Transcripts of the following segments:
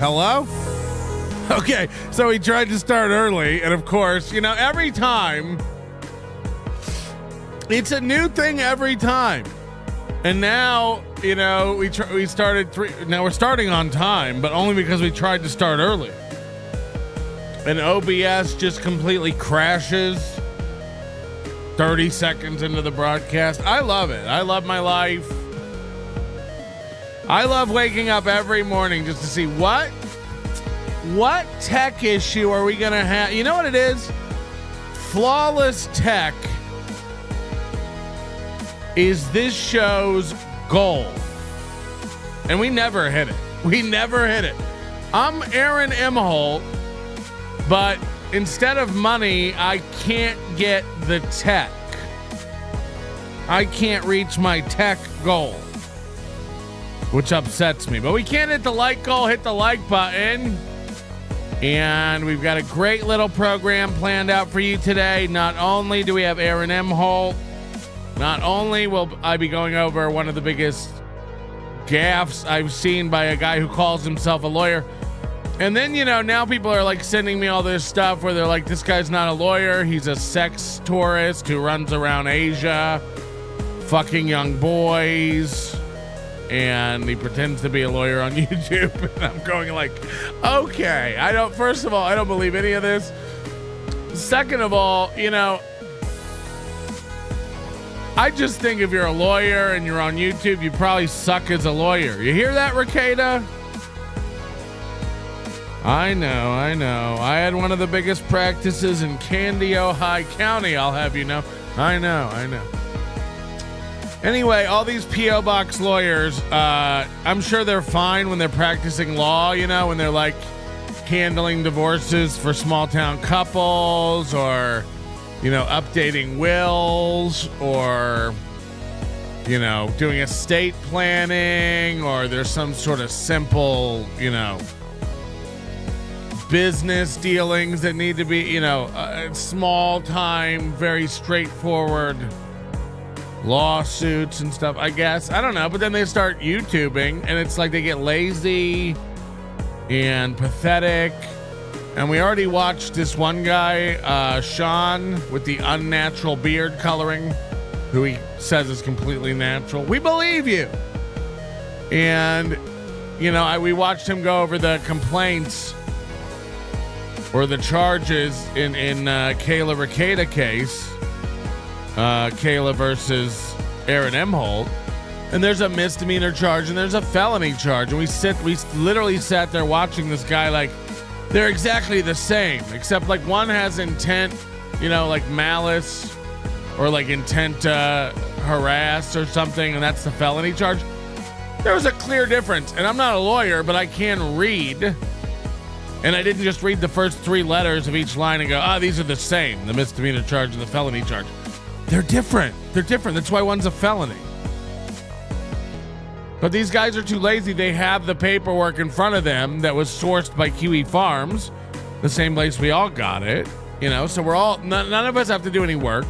Hello? Okay, so he tried to start early, and of course, you know, every time, it's a new thing every time. And now, you know, we started now we're starting on time, but only because we tried to start early. And OBS just completely crashes 30 seconds into the broadcast. I love it. I love my life. I love waking up every morning just to see what tech issue are we gonna have. You know what it is? Flawless tech is this show's goal. And we never hit it. We never hit it. I'm Aaron Imholte, but instead of money, I can't get the tech. I can't reach my tech goal, which upsets me. But we can't hit the like goal, hit the like button. And we've got a great little program planned out for you today. Not only do we have Aaron Imholte, not only will I be going over one of the biggest gaffes I've seen by a guy who calls himself a lawyer. And then, you know, now people are like sending me all this stuff where they're like, this guy's not a lawyer. He's a sex tourist who runs around Asia, fucking young boys. And he pretends to be a lawyer on YouTube. And I'm going like, okay, first of all, I don't believe any of this. Second of all, you know, I just think if you're a lawyer and you're on YouTube, you probably suck as a lawyer. You hear that, Ricada? I know. I had one of the biggest practices in Candy, Ohio County, I'll have you know. I know. Anyway, all these P.O. Box lawyers, I'm sure they're fine when they're practicing law, you know, when they're like handling divorces for small town couples or, you know, updating wills or, you know, doing estate planning, or there's some sort of simple, you know, business dealings that need to be, you know, small time, very straightforward lawsuits and stuff, I guess. I don't know. But then they start YouTubing and it's like they get lazy and pathetic. And we already watched this one guy, Sean, with the unnatural beard coloring, who he says is completely natural. We believe you. And, you know, we watched him go over the complaints or the charges in Kayla Ricada case, Kayla versus Aaron Imholte. And there's a misdemeanor charge and there's a felony charge. And we literally sat there watching this guy like, they're exactly the same, except like one has intent, you know, like malice or like intent to harass or something, and that's the felony charge. There was a clear difference, and I'm not a lawyer, but I can read. And I didn't just read the first 3 letters of each line and go, these are the same, the misdemeanor charge and the felony charge. They're different. That's why one's a felony. But these guys are too lazy. They have the paperwork in front of them that was sourced by Kiwi Farms, the same place we all got it, you know, so we're all, none of us have to do any work.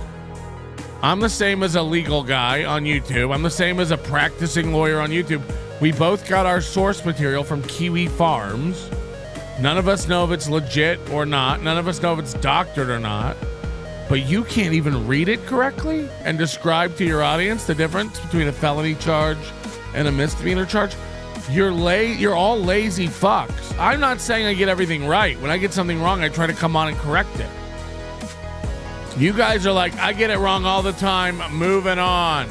I'm the same as a legal guy on YouTube. I'm the same as a practicing lawyer on YouTube. We both got our source material from Kiwi Farms. None of us know if it's legit or not. None of us know if it's doctored or not. But you can't even read it correctly and describe to your audience the difference between a felony charge and a misdemeanor charge. You're all lazy fucks. I'm not saying I get everything right. When I get something wrong, I try to come on and correct it. You guys are like, I get it wrong all the time. Moving on.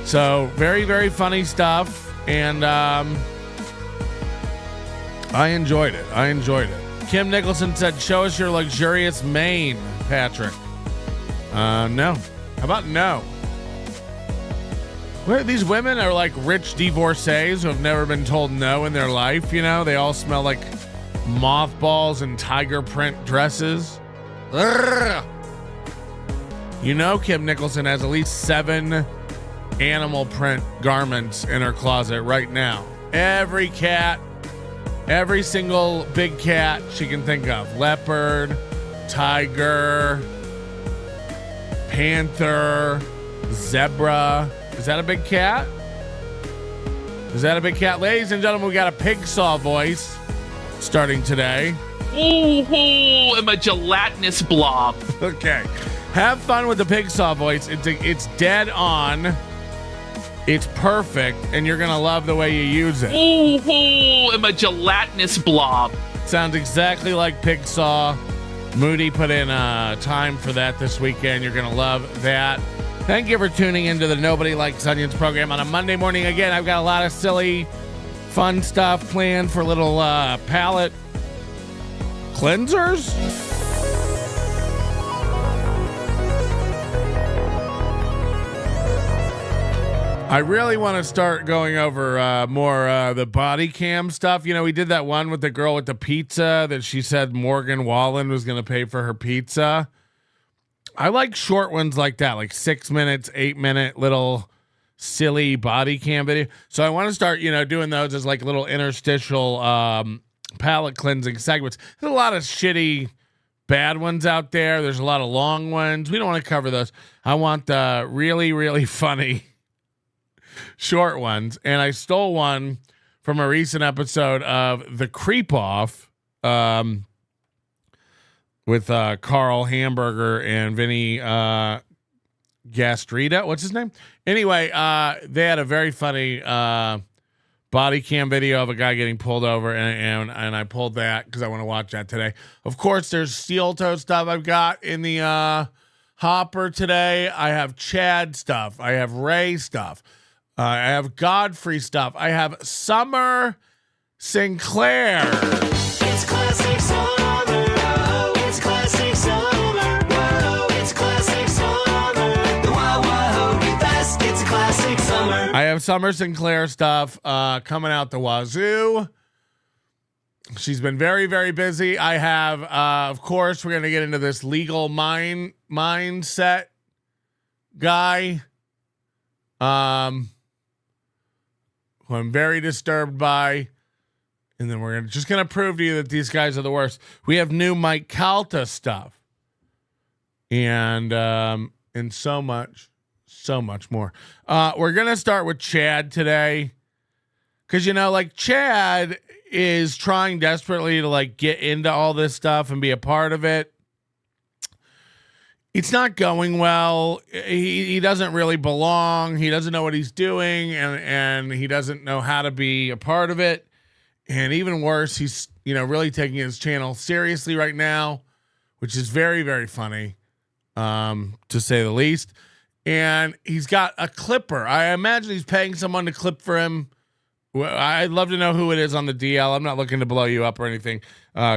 So very, very funny stuff. And I enjoyed it. Kim Nicholson said, show us your luxurious mane, Patrick. No. How about no? Where these women are like rich divorcees who have never been told no in their life, you know? They all smell like mothballs and tiger print dresses. Urgh. You know Kim Nicholson has at least 7 animal print garments in her closet right now. Every cat, every single big cat she can think of. Leopard, tiger, panther, zebra. Is that a big cat? Is that a big cat? Ladies and gentlemen, we got a pig saw voice starting today. Oh, I'm a gelatinous blob. Okay. Have fun with the pig saw voice. It's dead on. It's perfect, and you're going to love the way you use it. Oh, I'm a gelatinous blob. Sounds exactly like pig saw. Moody put in time for that this weekend. You're going to love that. Thank you for tuning into the Nobody Likes Onions program on a Monday morning. Again, I've got a lot of silly, fun stuff planned for little palette cleansers. I really want to start going over more the body cam stuff. You know, we did that one with the girl with the pizza that she said Morgan Wallen was going to pay for her pizza. I like short ones like that, like 6 minutes, 8 minute little silly body cam video. So I want to start, doing those as like little interstitial palette cleansing segments. There's a lot of shitty bad ones out there. There's a lot of long ones. We don't want to cover those. I want the really, really funny short ones. And I stole one from a recent episode of The Creep Off with Carl Hamburger and Vinny Gastrita. What's his name? Anyway, they had a very funny body cam video of a guy getting pulled over, and I pulled that because I want to watch that today. Of course, there's steel toe stuff I've got in the hopper today. I have Chad stuff. I have Ray stuff. I have Godfrey stuff. I have Summer Sinclair. It's classic summer. Oh, it's classic summer. Whoa, it's classic summer. The wow wow be fast. It's a classic summer. I have Summer Sinclair stuff coming out the wazoo. She's been very, very busy. I have, of course, we're going to get into this legal mindset guy. Who I'm very disturbed by. And then we're just going to prove to you that these guys are the worst. We have new Mike Calta stuff. And so much more. We're going to start with Chad today. Because, Chad is trying desperately to, get into all this stuff and be a part of it. It's not going well. He doesn't really belong. He doesn't know what he's doing, and he doesn't know how to be a part of it. And even worse, he's really taking his channel seriously right now, which is very, very funny, to say the least. And he's got a clipper. I imagine he's paying someone to clip for him. I'd love to know who it is on the DL. I'm not looking to blow you up or anything.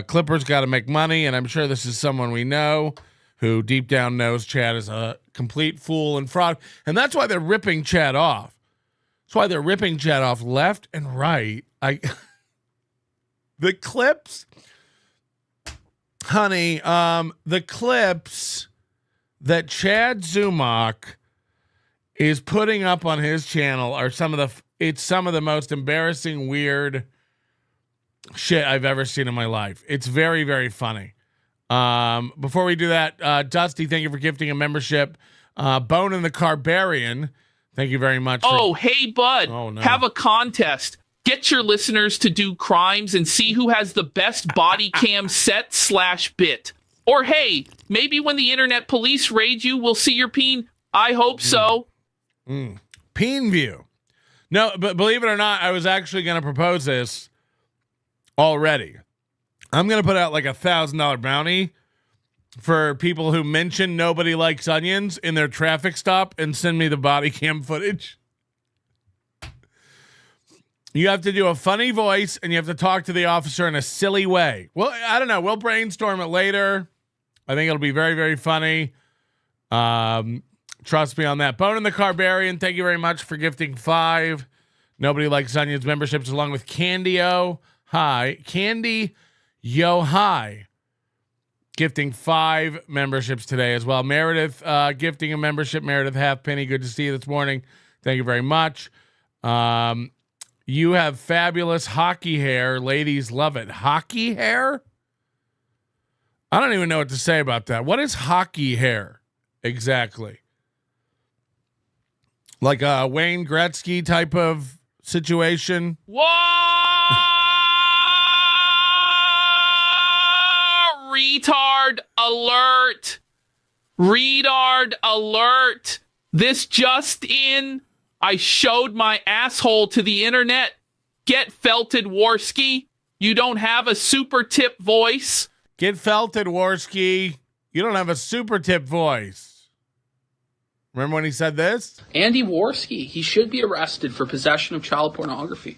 Clipper's got to make money, and I'm sure this is someone we know, who deep down knows Chad is a complete fool and fraud. And that's why they're ripping Chad off. That's why they're ripping Chad off left and right. The clips, honey, the clips that Chad Zumock is putting up on his channel are some of the most embarrassing, weird shit I've ever seen in my life. It's very, very funny. Before we do that, Dusty, thank you for gifting a membership. Bone and the Carbarian, thank you very much. Hey, bud, have a contest. Get your listeners to do crimes and see who has the best body cam set/bit. Or hey, maybe when the internet police raid you, we'll see your peen. I hope so. Peen view. No, but believe it or not, I was actually going to propose this already. I'm going to put out like $1,000 bounty for people who mention Nobody Likes Onions in their traffic stop and send me the body cam footage. You have to do a funny voice and you have to talk to the officer in a silly way. Well, I don't know. We'll brainstorm it later. I think it'll be very, very funny. Trust me on that. Bone and the Carbarian, thank you very much for gifting 5 Nobody Likes Onions memberships, along with Candy-O Hi. Candy-Yo Hi, gifting 5 memberships today as well. Meredith gifting a membership. Meredith Halfpenny, good to see you this morning. Thank you very much. You have fabulous hockey hair. Ladies love it. Hockey hair? I don't even know what to say about that. What is hockey hair exactly? Like a Wayne Gretzky type of situation. Whoa! Retard alert! Retard alert! This just in. I showed my asshole to the internet. Get felted, Warski. You don't have a super tip voice. Get felted, Warski. You don't have a super tip voice. Remember when he said this? Andy Warski, he should be arrested for possession of child pornography.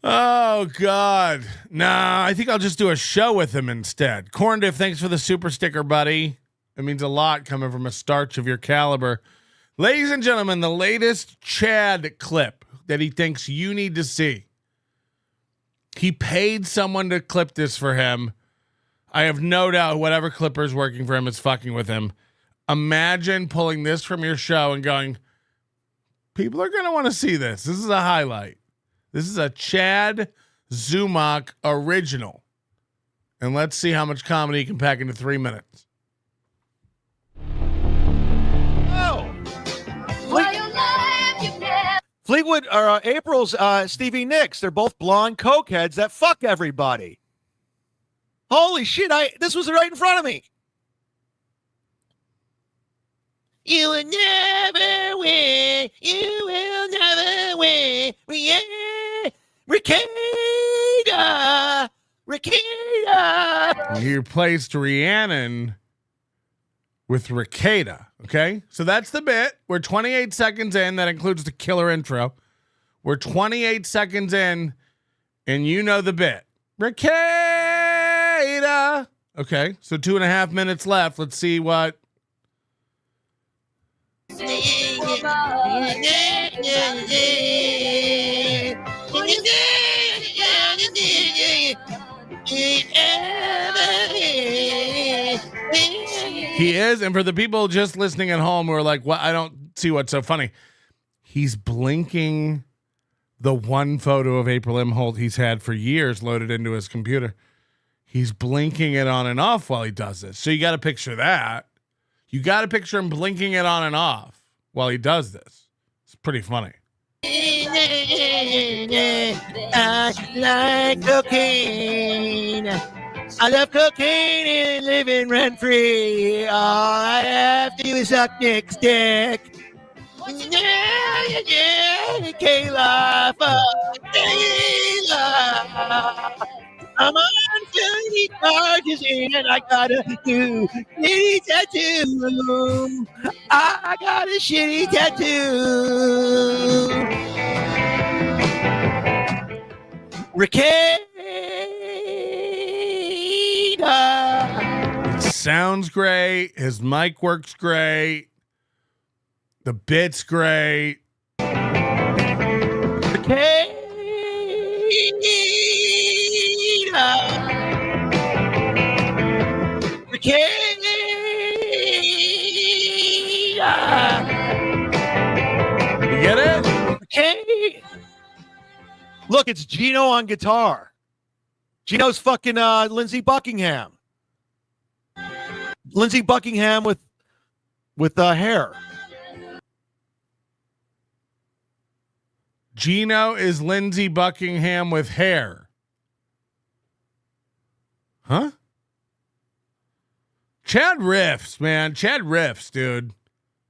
Oh, God. Nah, I think I'll just do a show with him instead. Corndiff, thanks for the super sticker, buddy. It means a lot coming from a starch of your caliber. Ladies and gentlemen, the latest Chad clip that he thinks you need to see. He paid someone to clip this for him. I have no doubt whatever clipper's working for him is fucking with him. Imagine pulling this from your show and going, people are going to want to see this. This is a highlight. This is a Chad Zumock original. And let's see how much comedy he can pack into 3 minutes. Oh. Fleetwood or April's Stevie Nicks. They're both blonde cokeheads that fuck everybody. Holy shit! This was right in front of me. You will never win. You will never win. Ricada. You replaced Rhiannon with Ricada. Okay, so that's the bit. We're 28 seconds in. That includes the killer intro. We're 28 seconds in, and you know the bit. Ricada. Okay, so 2.5 minutes left. Let's see what. He is, and for the people just listening at home who are like, "What? I don't see what's so funny." He's blinking the one photo of April Imholte he's had for years loaded into his computer. He's blinking it on and off while he does this. So you got to picture that. You got to picture him blinking it on and off while he does this. It's pretty funny. I like cocaine. I love cocaine and living rent free. All I have to do is suck Nick's dick. Kayla, fuck Kayla. I'm on 30 charges and I got a new shitty tattoo. I got a shitty tattoo. Ricada. It sounds great. His mic works great. The bit's great. Ricada. You get it? Okay. Look, it's Gino on guitar. Gino's fucking Lindsey Buckingham. Lindsey Buckingham with hair. Gino is Lindsey Buckingham with hair. Huh? Chad riffs, man. Chad riffs, dude.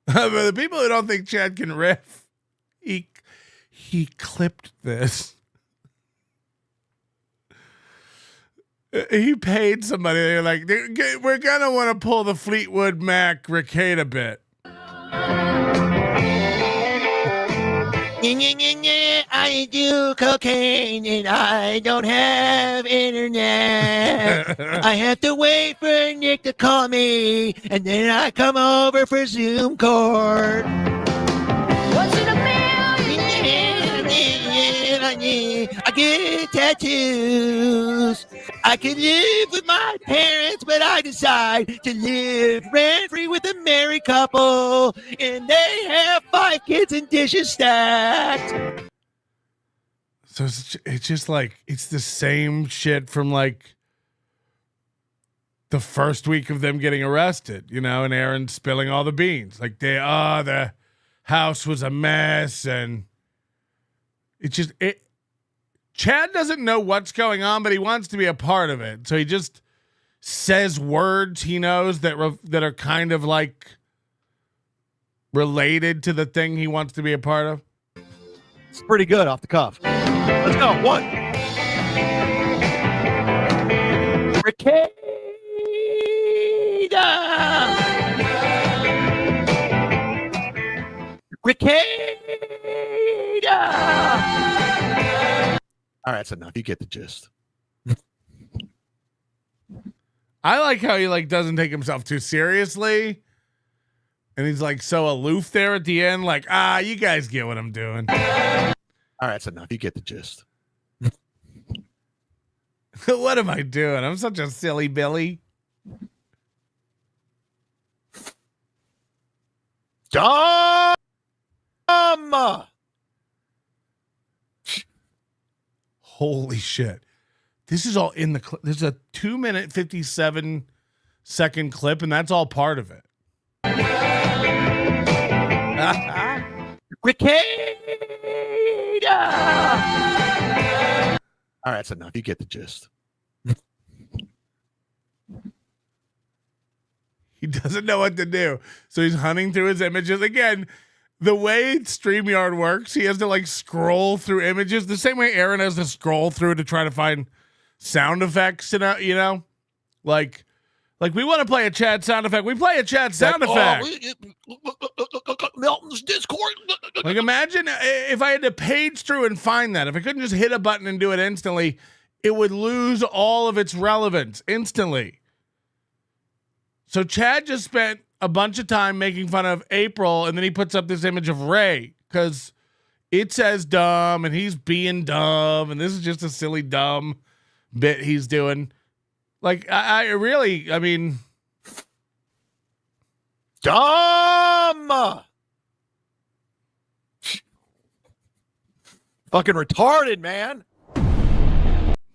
For the people who don't think Chad can riff, he clipped this. He paid somebody. They're like, we're gonna want to pull the Fleetwood Mac Ricada bit. I do cocaine and I don't have internet. I have to wait for Nick to call me and then I come over for Zoom court. I get tattoos. I could live with my parents, but I decide to live rent-free with a married couple, and they have 5 kids and dishes stacked. So it's just like, it's the same shit from like the first week of them getting arrested, you know, and Aaron spilling all the beans. Like the house was a mess and It's just it. Chad doesn't know what's going on, but he wants to be a part of it. So he just says words he knows that are kind of like related to the thing he wants to be a part of. It's pretty good off the cuff. Let's go. One. Ricada. All right, that's enough. You get the gist. I like how he like doesn't take himself too seriously. And he's like so aloof there at the end, like, you guys get what I'm doing. All right, that's enough. You get the gist. What am I doing? I'm such a silly Billy. Dumb. Holy shit. This is all in the clip. There's a 2-minute, 57-second clip, and that's all part of it. Ricada. All right, that's enough. You get the gist. He doesn't know what to do. So he's hunting through his images. Again, the way StreamYard works, he has to like scroll through images the same way Aaron has to scroll through to try to find sound effects. You know, like we want to play a Chad sound effect. We play a Chad sound effect. Milton's Discord. Like imagine if I had to page through and find that. If I couldn't just hit a button and do it instantly, it would lose all of its relevance instantly. So Chad just spent a bunch of time making fun of April, and then he puts up this image of Ray because it says dumb and he's being dumb, and this is just a silly dumb bit he's doing. Like I mean, dumb. Fucking retarded, man.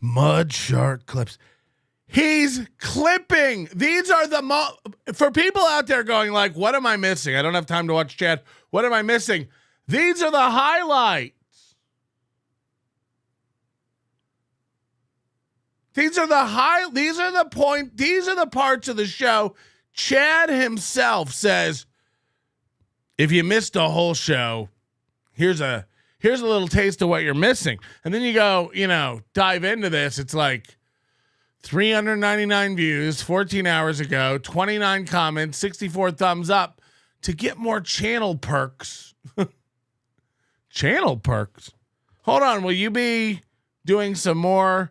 Mud shark clips. He's clipping. These are the for people out there going like, what am I missing? I don't have time to watch Chad. What am I missing? These are the highlights. These are the parts of the show. Chad himself says, if you missed the whole show, here's a little taste of what you're missing. And then you go, dive into this. It's like 399 views 14 hours ago, 29 comments, 64 thumbs up to get more channel perks. Channel perks. Hold on. Will you be doing some more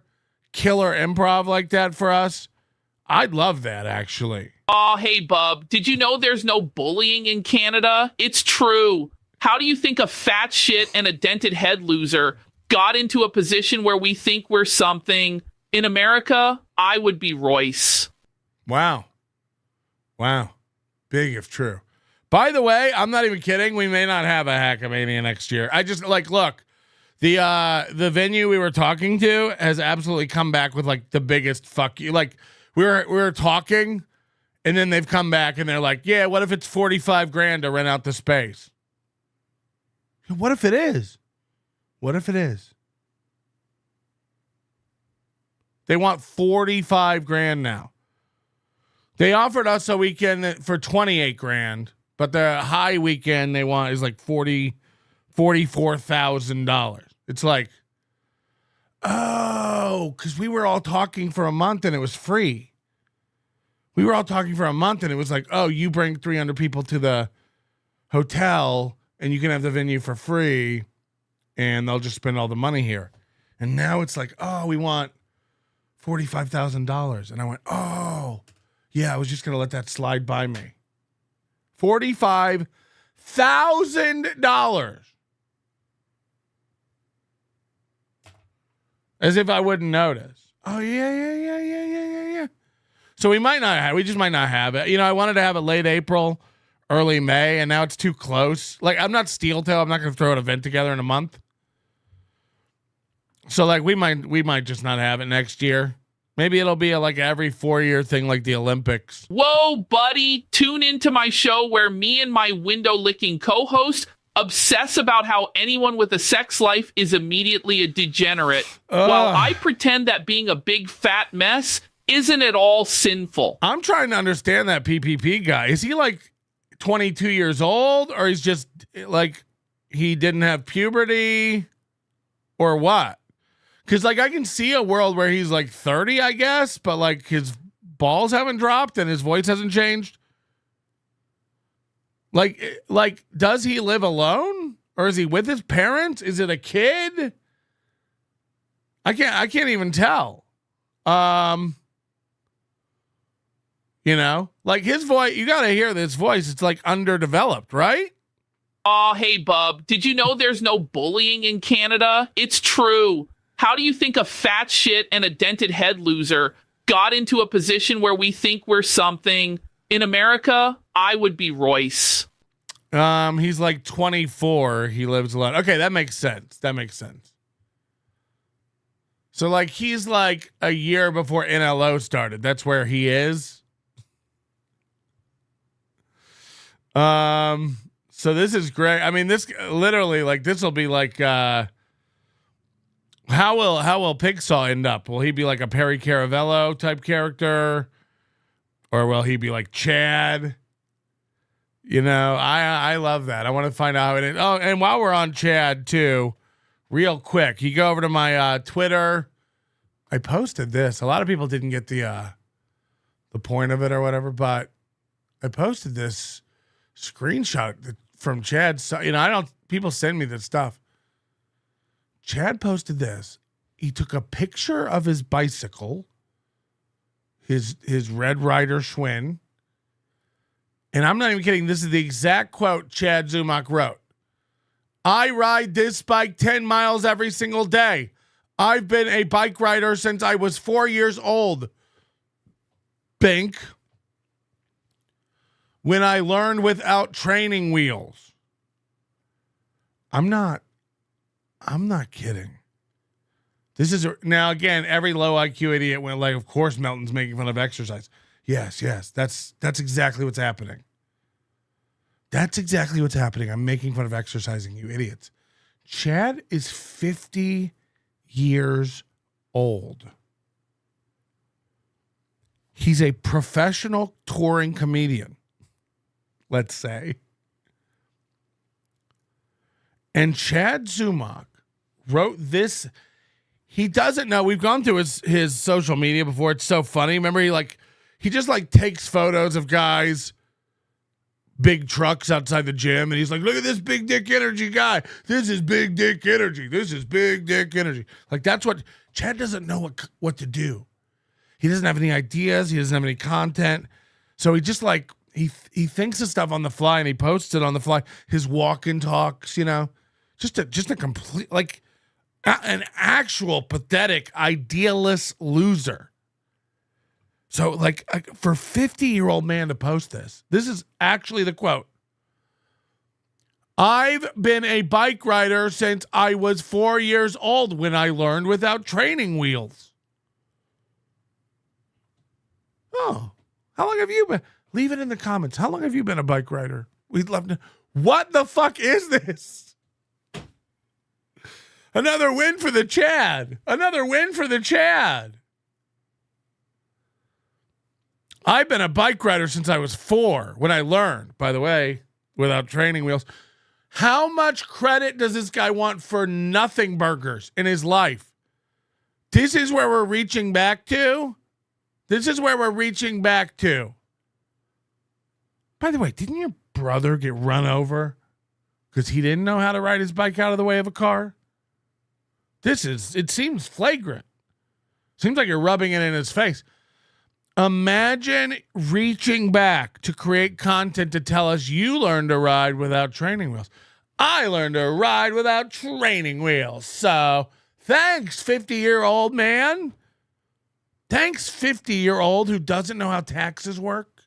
killer improv like that for us? I'd love that, actually. Oh, hey, bub. Did you know there's no bullying in Canada? It's true. How do you think a fat shit and a dented head loser got into a position where we think we're something? In America, I would be Royce. Wow. Big if true. By the way, I'm not even kidding. We may not have a Hackamania next year. I just look, the venue we were talking to has absolutely come back with like the biggest fuck you. Like we were talking and then they've come back and they're like, yeah, what if it's $45,000 to rent out the space? What if it is? They want $45,000 now. They offered us a weekend for $28,000, but the high weekend they want is like $44,000. It's like, because we were all talking for a month and it was free. We were all talking for a month and it was like, you bring 300 people to the hotel and you can have the venue for free and they'll just spend all the money here. And now it's like, we want $45,000. And I went, yeah, I was just going to let that slide by me. $45,000. As if I wouldn't notice. Oh, yeah. So we just might not have it. I wanted to have it late April, early May, and now it's too close. Like, I'm not Steel Toe. I'm not going to throw an event together in a month. So like we might just not have it next year. Maybe it'll be like every 4-year thing like the Olympics. Whoa, buddy. Tune into my show where me and my window licking co-host obsess about how anyone with a sex life is immediately a degenerate, while I pretend that being a big fat mess isn't at all sinful. I'm trying to understand that PPP guy. Is he like 22 years old, or he's just like he didn't have puberty, or what? Because like I can see a world where he's like 30, I guess, but like his balls haven't dropped and his voice hasn't changed. Like, does he live alone, or is he with his parents? Is it a kid? I can't even tell. You know, like his voice, you got to hear this voice. It's like underdeveloped, right? Oh, hey, bub. Did you know there's no bullying in Canada? It's true. How do you think a fat shit and a dented head loser got into a position where we think we're something? In America, I would be Royce. He's like 24. He lives alone. Okay, that makes sense. So like he's like a year before NLO started. That's where he is. So this is great. I mean, this literally like this will be like how will Pigsaw end up? Will he be like a Perry Caravello type character? Or will he be like Chad? You know, I love that. I want to find out how it is. Oh, and while we're on Chad too, real quick, you go over to my Twitter. I posted this. A lot of people didn't get the point of it or whatever, but I posted this screenshot from Chad. So, you know, people send me this stuff. Chad posted this. He took a picture of his bicycle, his Red Ryder Schwinn. And I'm not even kidding. This is the exact quote Chad Zumock wrote. I ride this bike 10 miles every single day. I've been a bike rider since I was 4 years old. Bink. When I learned without training wheels. I'm not kidding. This is now again, every low IQ idiot went like, of course Melton's making fun of exercise. Yes, that's exactly what's happening. That's exactly what's happening. I'm making fun of exercising, you idiots. Chad is 50 years old. He's a professional touring comedian, let's say. And Chad Zumock wrote this. He doesn't know. We've gone through his social media before. It's so funny. Remember, he just like takes photos of guys, big trucks outside the gym, and he's like, look at this big dick energy guy. This is big dick energy. This is big dick energy. Like that's what Chad doesn't know what to do. He doesn't have any ideas. He doesn't have any content. So he just like he thinks of stuff on the fly and he posts it on the fly. His walk and talks, you know, just a complete like an actual pathetic, idealist loser. So, like, for a 50-year-old man to post this is actually the quote. I've been a bike rider since I was 4 years old when I learned without training wheels. Oh, how long have you been? Leave it in the comments. How long have you been a bike rider? We'd love to. What the fuck is this? Another win for the Chad. Another win for the Chad. I've been a bike rider since I was 4 when I learned, by the way, without training wheels. How much credit does this guy want for nothing burgers in his life? This is where we're reaching back to. This is where we're reaching back to. By the way, didn't your brother get run over because he didn't know how to ride his bike out of the way of a car? It seems flagrant. Seems like you're rubbing it in his face. Imagine reaching back to create content to tell us you learned to ride without training wheels. I learned to ride without training wheels. So thanks, 50-year-old man. Thanks, 50-year-old who doesn't know how taxes work.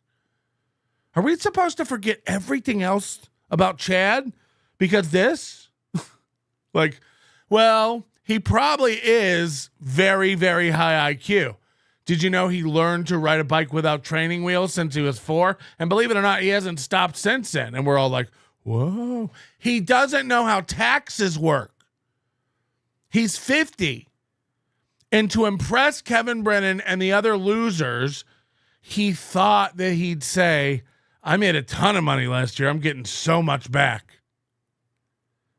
Are we supposed to forget everything else about Chad because this? Like, well, he probably is very, very high IQ. Did you know he learned to ride a bike without training wheels since he was 4? And believe it or not, he hasn't stopped since then. And we're all like, Whoa. He doesn't know how taxes work. He's 50. And to impress Kevin Brennan and the other losers, he thought that he'd say, I made a ton of money last year. I'm getting so much back.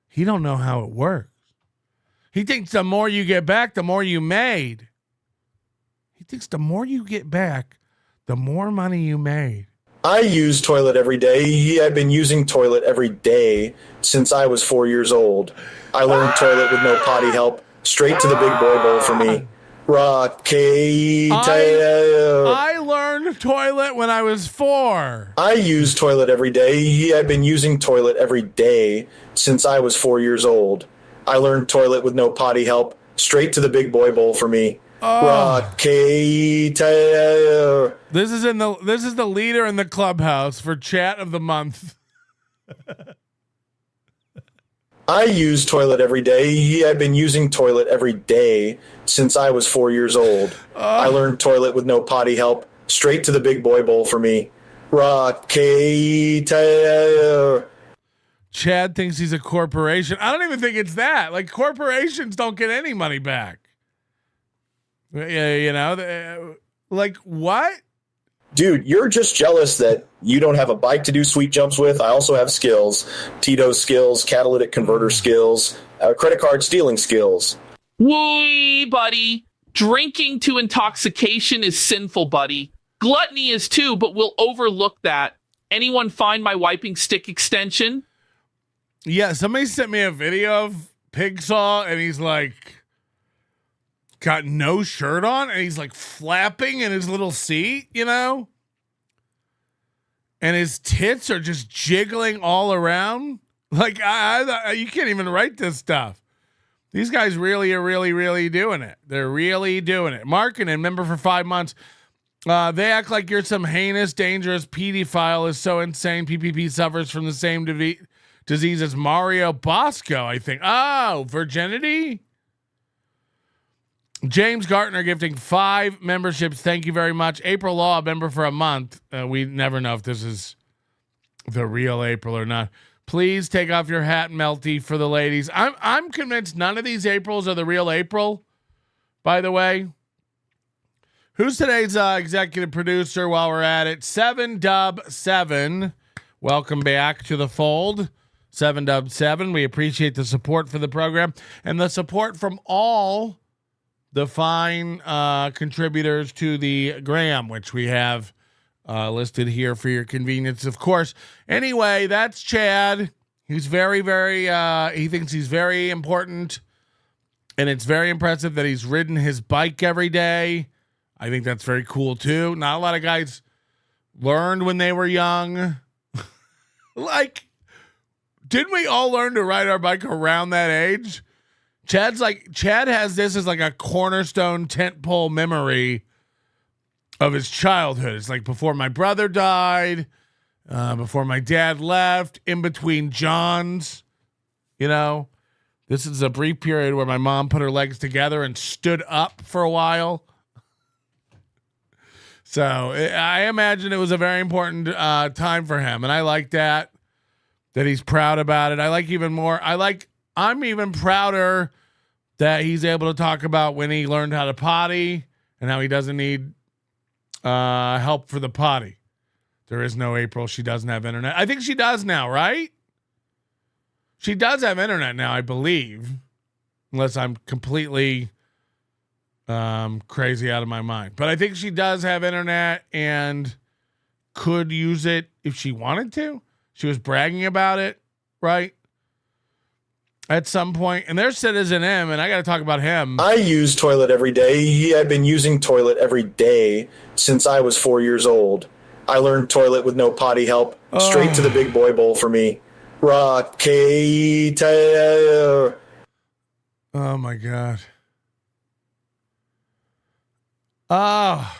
He don't know how it works. He thinks the more you get back, the more you made. He thinks the more you get back, the more money you made. I use toilet every day. I've been using toilet every day since I was 4 years old. I learned toilet with no potty help. Straight to the big boy bowl for me. Rocky tail. I learned toilet when I was 4. I use toilet every day. I've been using toilet every day since I was 4 years old. I learned toilet with no potty help. Straight to the big boy bowl for me. Rocky tail. This is the leader in the clubhouse for chat of the month. I use toilet every day. I've been using toilet every day since I was 4 years old. I learned toilet with no potty help. Straight to the big boy bowl for me. Rocky tail. Chad thinks he's a corporation. I don't even think it's that. Like, corporations don't get any money back. Yeah, you know, like what? Dude, you're just jealous that you don't have a bike to do sweet jumps with. I also have skills. Tito's skills, catalytic converter skills, credit card stealing skills. Woo, buddy. Drinking to intoxication is sinful, buddy. Gluttony is too, but we'll overlook that. Anyone find my wiping stick extension? Yeah, somebody sent me a video of Pigsaw, and he's like got no shirt on, and he's like flapping in his little seat, you know? And his tits are just jiggling all around. Like, you can't even write this stuff. These guys really are really doing it. They're really doing it. Marketing, member for 5 months. They act like you're some heinous, dangerous pedophile is so insane. PPP suffers from the same disease as Mario Bosco, I think. Oh, virginity? James Gartner gifting 5 memberships. Thank you very much. April Law, member for a month. We never know if this is the real April or not. Please take off your hat, Melty, for the ladies. I'm convinced none of these Aprils are the real April, by the way. Who's today's executive producer while we're at it? 7Dub7. Welcome back to the fold. 7Dub7. We appreciate the support for the program and the support from all the fine contributors to the Gram, which we have listed here for your convenience, of course. Anyway, that's Chad. He's very, he thinks he's very important, and it's very impressive that he's ridden his bike every day. I think that's very cool, too. Not a lot of guys learned when they were young. Like, didn't we all learn to ride our bike around that age? Chad has this as like a cornerstone tentpole memory of his childhood. It's like before my brother died, before my dad left, in between Johns. You know, this is a brief period where my mom put her legs together and stood up for a while. So I imagine it was a very important time for him, and I like that he's proud about it. I like even more. I'm even prouder that he's able to talk about when he learned how to potty and how he doesn't need help for the potty. There is no April. She doesn't have internet. I think she does now, right? She does have internet now, I believe, unless I'm completely crazy out of my mind. But I think she does have internet and could use it if she wanted to. She was bragging about it, right? At some point, and there's Citizen M, and I got to talk about him. I use toilet every day. I've been using toilet every day since I was 4 years old. I learned toilet with no potty help. Straight to the big boy bowl for me. Rocky tail. Oh my God. I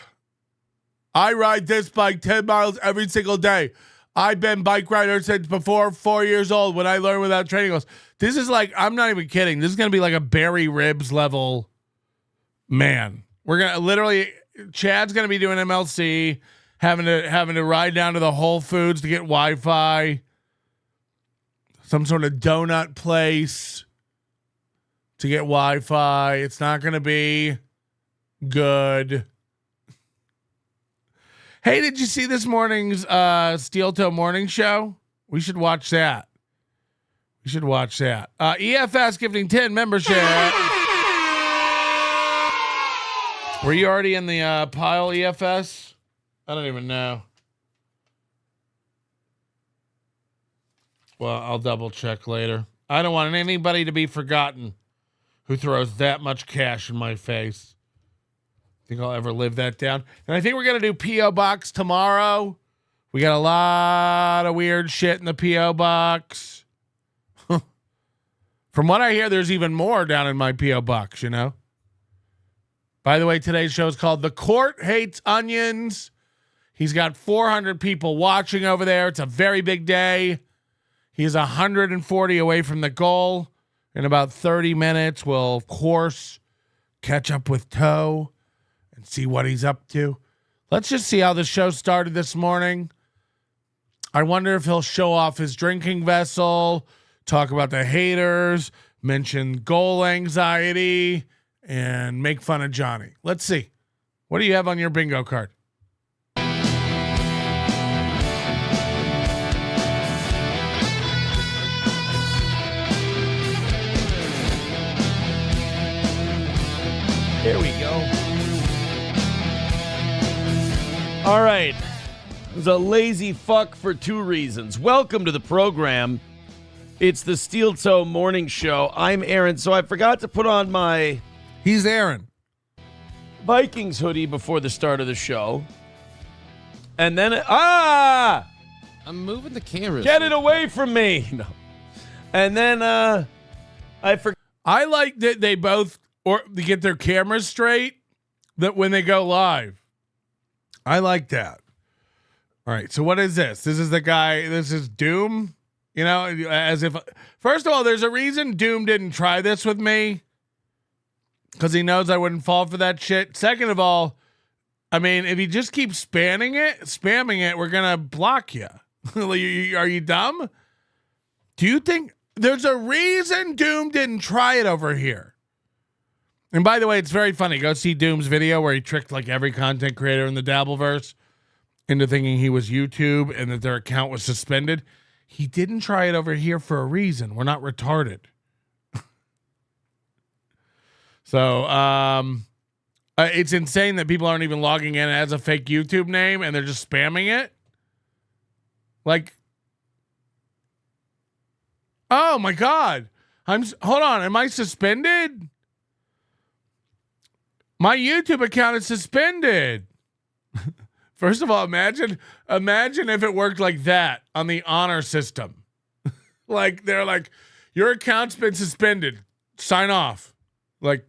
ride this bike 10 miles every single day. I've been bike rider since before 4 years old when I learned without training wheels. This is like, I'm not even kidding. This is going to be like a Barry Ribs level man. We're going to literally, Chad's going to be doing MLC, having to ride down to the Whole Foods to get Wi-Fi. some sort of donut place to get Wi-Fi. It's not going to be good. Hey, did you see this morning's Steel Toe Morning Show? We should watch that. EFS gifting 10 membership. Were you already in the pile, EFS? I don't even know. Well, I'll double check later. I don't want anybody to be forgotten who throws that much cash in my face. Think I'll ever live that down? And I think we're going to do P.O. Box tomorrow. We got a lot of weird shit in the P.O. Box. From what I hear, there's even more down in my P.O. Box, you know? By the way, today's show is called The Court Hates Onions. He's got 400 people watching over there. It's a very big day. He's 140 away from the goal. In about 30 minutes, we'll, of course, catch up with Toe and see what he's up to. Let's just see how the show started this morning. I wonder if he'll show off his drinking vessel, talk about the haters, mention goal anxiety, and make fun of Johnny. Let's see. What do you have on your bingo card? Here we go. All right. I was a lazy fuck for 2 reasons. Welcome to the program. It's the Steel Toe Morning Show. I'm Aaron, so I forgot to put on my He's Aaron. Vikings hoodie before the start of the show. And then, I'm moving the camera. Get it away from me. No. And then, I forgot. I like that they both they get their cameras straight that when they go live. I like that. All right. So what is this? This is the guy. This is Doom. You know, as if, first of all, there's a reason Doom didn't try this with me because he knows I wouldn't fall for that shit. Second of all, I mean, if you just keep spamming it, we're going to block you. Are you dumb? Do you think there's a reason Doom didn't try it over here? And by the way, it's very funny. Go see Doom's video where he tricked like every content creator in the Dabbleverse into thinking he was YouTube and that their account was suspended. He didn't try it over here for a reason. We're not retarded. So it's insane that people aren't even logging in as a fake YouTube name and they're just spamming it. Like, oh my God. Hold on. Am I suspended? My YouTube account is suspended. First of all, imagine if it worked like that on the honor system. Like they're like, your account's been suspended. Sign off. Like,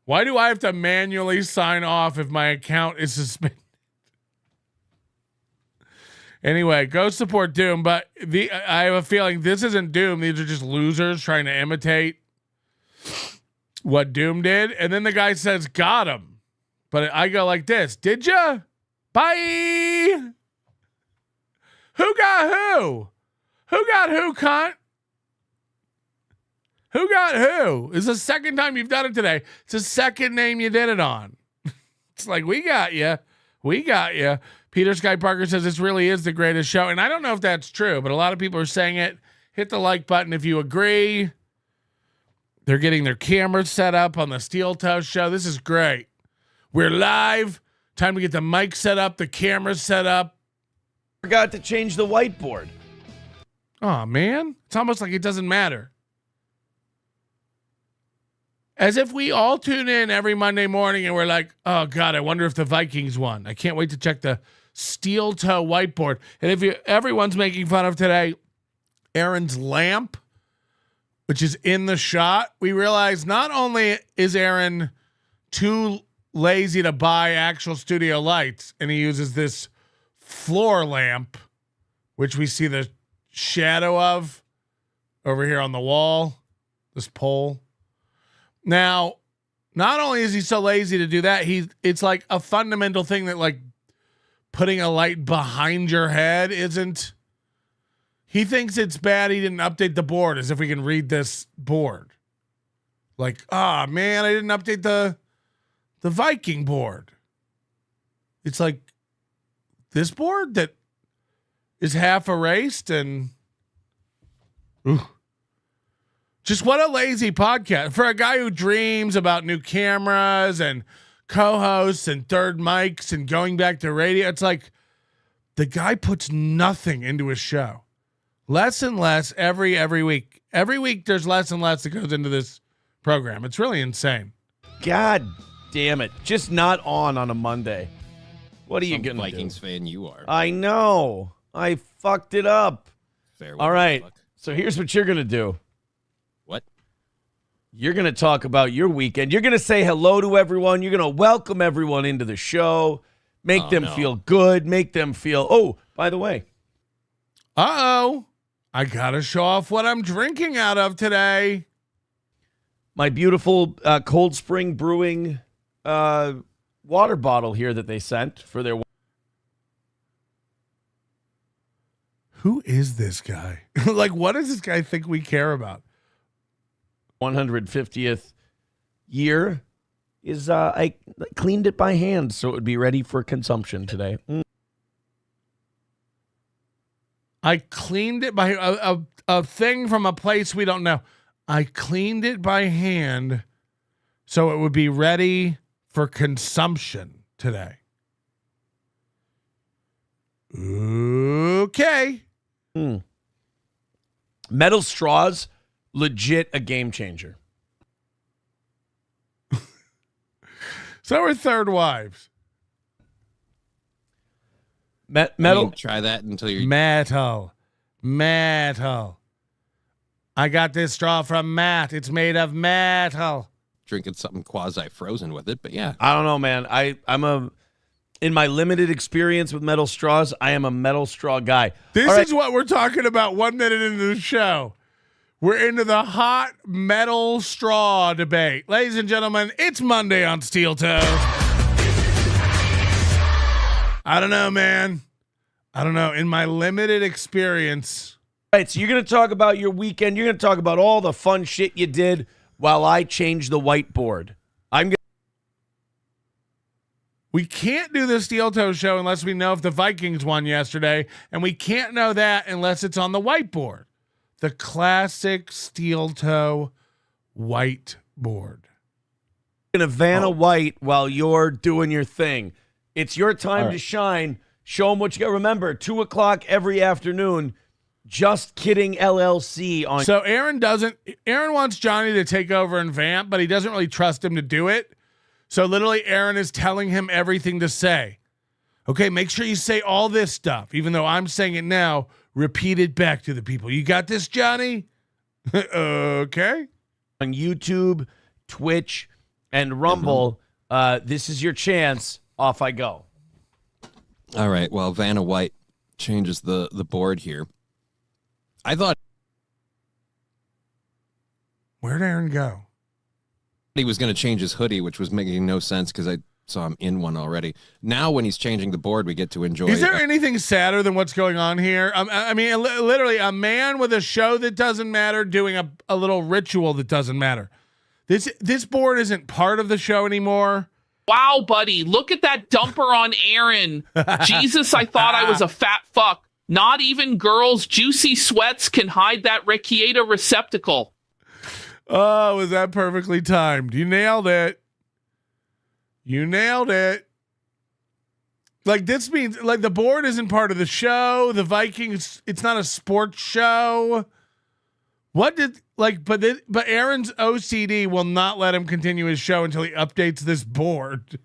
why do I have to manually sign off if my account is suspended? Anyway, go support Doom, but I have a feeling this isn't Doom. These are just losers trying to imitate what Doom did. And then the guy says, got him. But I go like this. Did ya? Bye. Who got who? Who got who, cunt? Who got who? It's the second time you've done it today. It's the second name you did it on. It's like, we got you. We got you. Peter Sky Parker says this really is the greatest show. And I don't know if that's true, but a lot of people are saying it. Hit the like button if you agree. They're getting their cameras set up on the Steel Toe Show. This is great. We're live. Time to get the mic set up, the cameras set up. Forgot to change the whiteboard. Oh, man. It's almost like it doesn't matter. As if we all tune in every Monday morning and we're like, oh, God, I wonder if the Vikings won. I can't wait to check the Steel Toe whiteboard. And if everyone's making fun of today, Aaron's lamp, which is in the shot, we realize not only is Aaron too lazy to buy actual studio lights, and he uses this floor lamp, which we see the shadow of over here on the wall, this pole. Now, not only is he so lazy to do that, it's like a fundamental thing that like putting a light behind your head isn't. He thinks it's bad he didn't update the board, as if we can read this board. Like, man, I didn't update the Viking board. It's like this board that is half erased and just what a lazy podcast for a guy who dreams about new cameras and co-hosts and third mics and going back to radio. It's like the guy puts nothing into his show. Less and less every week. Every week there's less and less that goes into this program. It's really insane. God damn it. Just not on a Monday. What are you going to do? Vikings fan you are. I know. I fucked it up. Fair. All right. So here's what you're going to do. What? You're going to talk about your weekend. You're going to say hello to everyone. You're going to welcome everyone into the show. Make them feel good. Make them feel, oh, by the way. Uh-oh. I got to show off what I'm drinking out of today. My beautiful Cold Spring Brewing water bottle here that they sent for their. Who is this guy? Like, what does this guy think we care about? 150th year is I cleaned it by hand so it would be ready for consumption today. I cleaned it by a thing from a place we don't know. I cleaned it by hand so it would be ready for consumption today. Okay. Metal straws, legit a game changer. So we're third wives. Metal. Try that until you're Metal. I got this straw from Matt. It's made of metal. drinking something quasi-frozen with it. But yeah. I don't know, man. In my limited experience with metal straws, I am a metal straw guy. This is what we're talking about 1 minute into the show. We're into the hot metal straw debate. Ladies and gentlemen, it's Monday on Steel Toe. I don't know, man. I don't know. In my limited experience. All right, so you're going to talk about your weekend. You're going to talk about all the fun shit you did while I change the whiteboard. We can't do the Steel Toe show unless we know if the Vikings won yesterday, and we can't know that unless it's on the whiteboard. The classic Steel Toe whiteboard. In a Vanna White while you're doing your thing. It's your time to shine. Show them what you got. Remember, 2:00 every afternoon. Just Kidding LLC on. So Aaron wants Johnny to take over and vamp, but he doesn't really trust him to do it. So literally Aaron is telling him everything to say. Okay, make sure you say all this stuff. Even though I'm saying it now, repeat it back to the people. You got this, Johnny? Okay. On YouTube, Twitch, and Rumble, this is your chance. Off I go. All right. Well, Vanna White changes the board here. I thought. Where'd Aaron go? He was going to change his hoodie, which was making no sense because I saw him in one already. Now, when he's changing the board, we get to enjoy. Is there anything sadder than what's going on here? I mean, literally, a man with a show that doesn't matter doing a little ritual that doesn't matter. This board isn't part of the show anymore. Wow, buddy, look at that dumper on Aaron. Jesus, I thought I was a fat fuck. Not even girls' juicy sweats can hide that Rekieta receptacle. Oh, was that perfectly timed? You nailed it. You nailed it. Like, this means, like, the board isn't part of the show. The Vikings, it's not a sports show. But Aaron's OCD will not let him continue his show until he updates this board.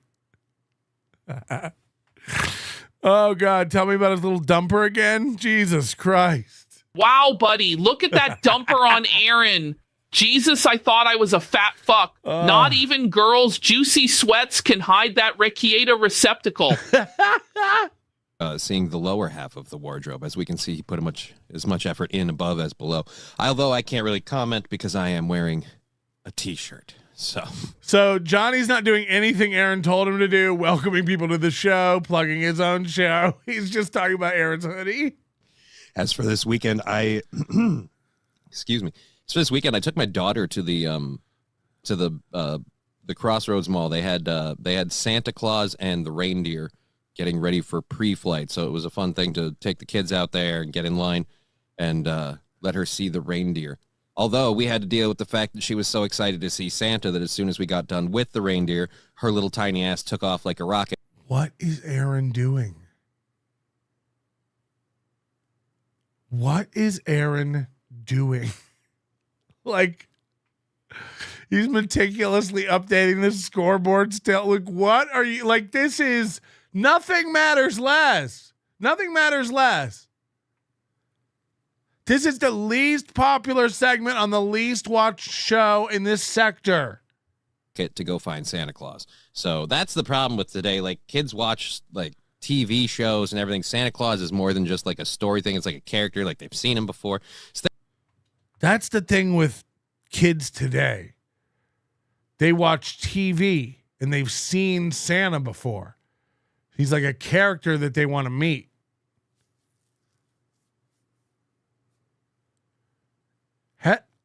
Oh, God. Tell me about his little dumper again. Jesus Christ. Wow, buddy, look at that dumper on Aaron. Jesus, I thought I was a fat fuck. Not even girls' juicy sweats can hide that Rekieta receptacle. Seeing the lower half of the wardrobe, as we can see, he put as much effort in above as below. Although I can't really comment because I am wearing a T-shirt. So Johnny's not doing anything Aaron told him to do, welcoming people to the show, plugging his own show. He's just talking about Aaron's hoodie. As for this weekend, excuse me. So this weekend, I took my daughter to the Crossroads Mall. They had Santa Claus and the reindeer getting ready for pre-flight. So it was a fun thing to take the kids out there and get in line and let her see the reindeer. Although we had to deal with the fact that she was so excited to see Santa that as soon as we got done with the reindeer, her little tiny ass took off like a rocket. What is Aaron doing? What is Aaron doing? Like, he's meticulously updating the scoreboard still. Like, what are you, like, this is, nothing matters less. Nothing matters less. This is the least popular segment on the least watched show in this sector. To go find Santa Claus. So that's the problem with today. Like, kids watch like TV shows and everything. Santa Claus is more than just like a story thing. It's like a character, like they've seen him before. So that's the thing with kids today. They watch TV and they've seen Santa before. He's like a character that they want to meet.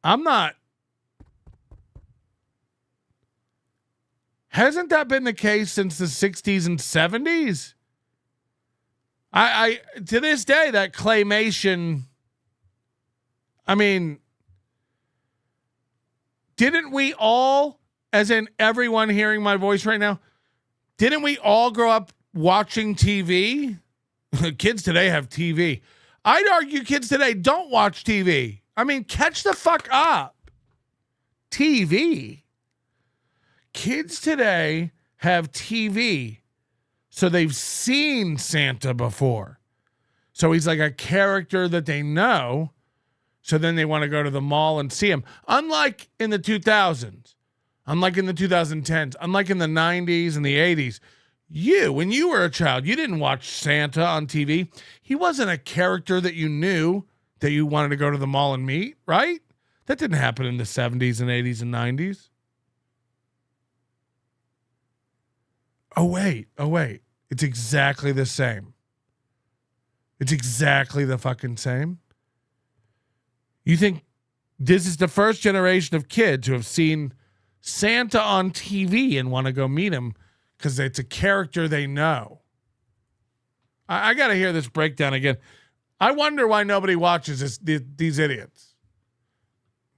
I'm not. Hasn't that been the case since the 60s and 70s? I to this day, that claymation, I mean, didn't we all, as in everyone hearing my voice right now, didn't we all grow up watching TV? Kids today have TV. I'd argue kids today don't watch TV. I mean, catch the fuck up. TV. Kids today have TV, so they've seen Santa before. So he's like a character that they know, so then they want to go to the mall and see him. Unlike in the 2000s, unlike in the 2010s, unlike in the 90s and the 80s, when you were a child, you didn't watch Santa on TV. He wasn't a character that you knew that you wanted to go to the mall and meet, right? That didn't happen in the 70s and 80s and 90s. Oh, wait. It's exactly the same. It's exactly the fucking same. You think this is the first generation of kids who have seen Santa on TV and want to go meet him because it's a character they know. I got to hear this breakdown again. I wonder why nobody watches these idiots.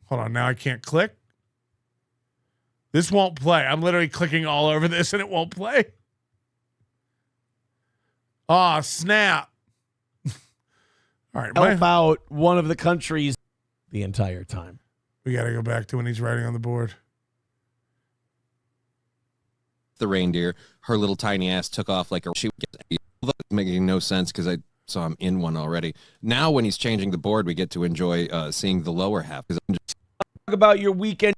Hold on, now I can't click. This won't play. I'm literally clicking all over this and it won't play. Oh, snap. All right. Help out one of the countries the entire time. We got to go back to when he's writing on the board. the reindeer, her little tiny ass took off like a she making no sense because I saw him in one already. Now when he's changing the board, we get to enjoy seeing the lower half. Talk about your weekend.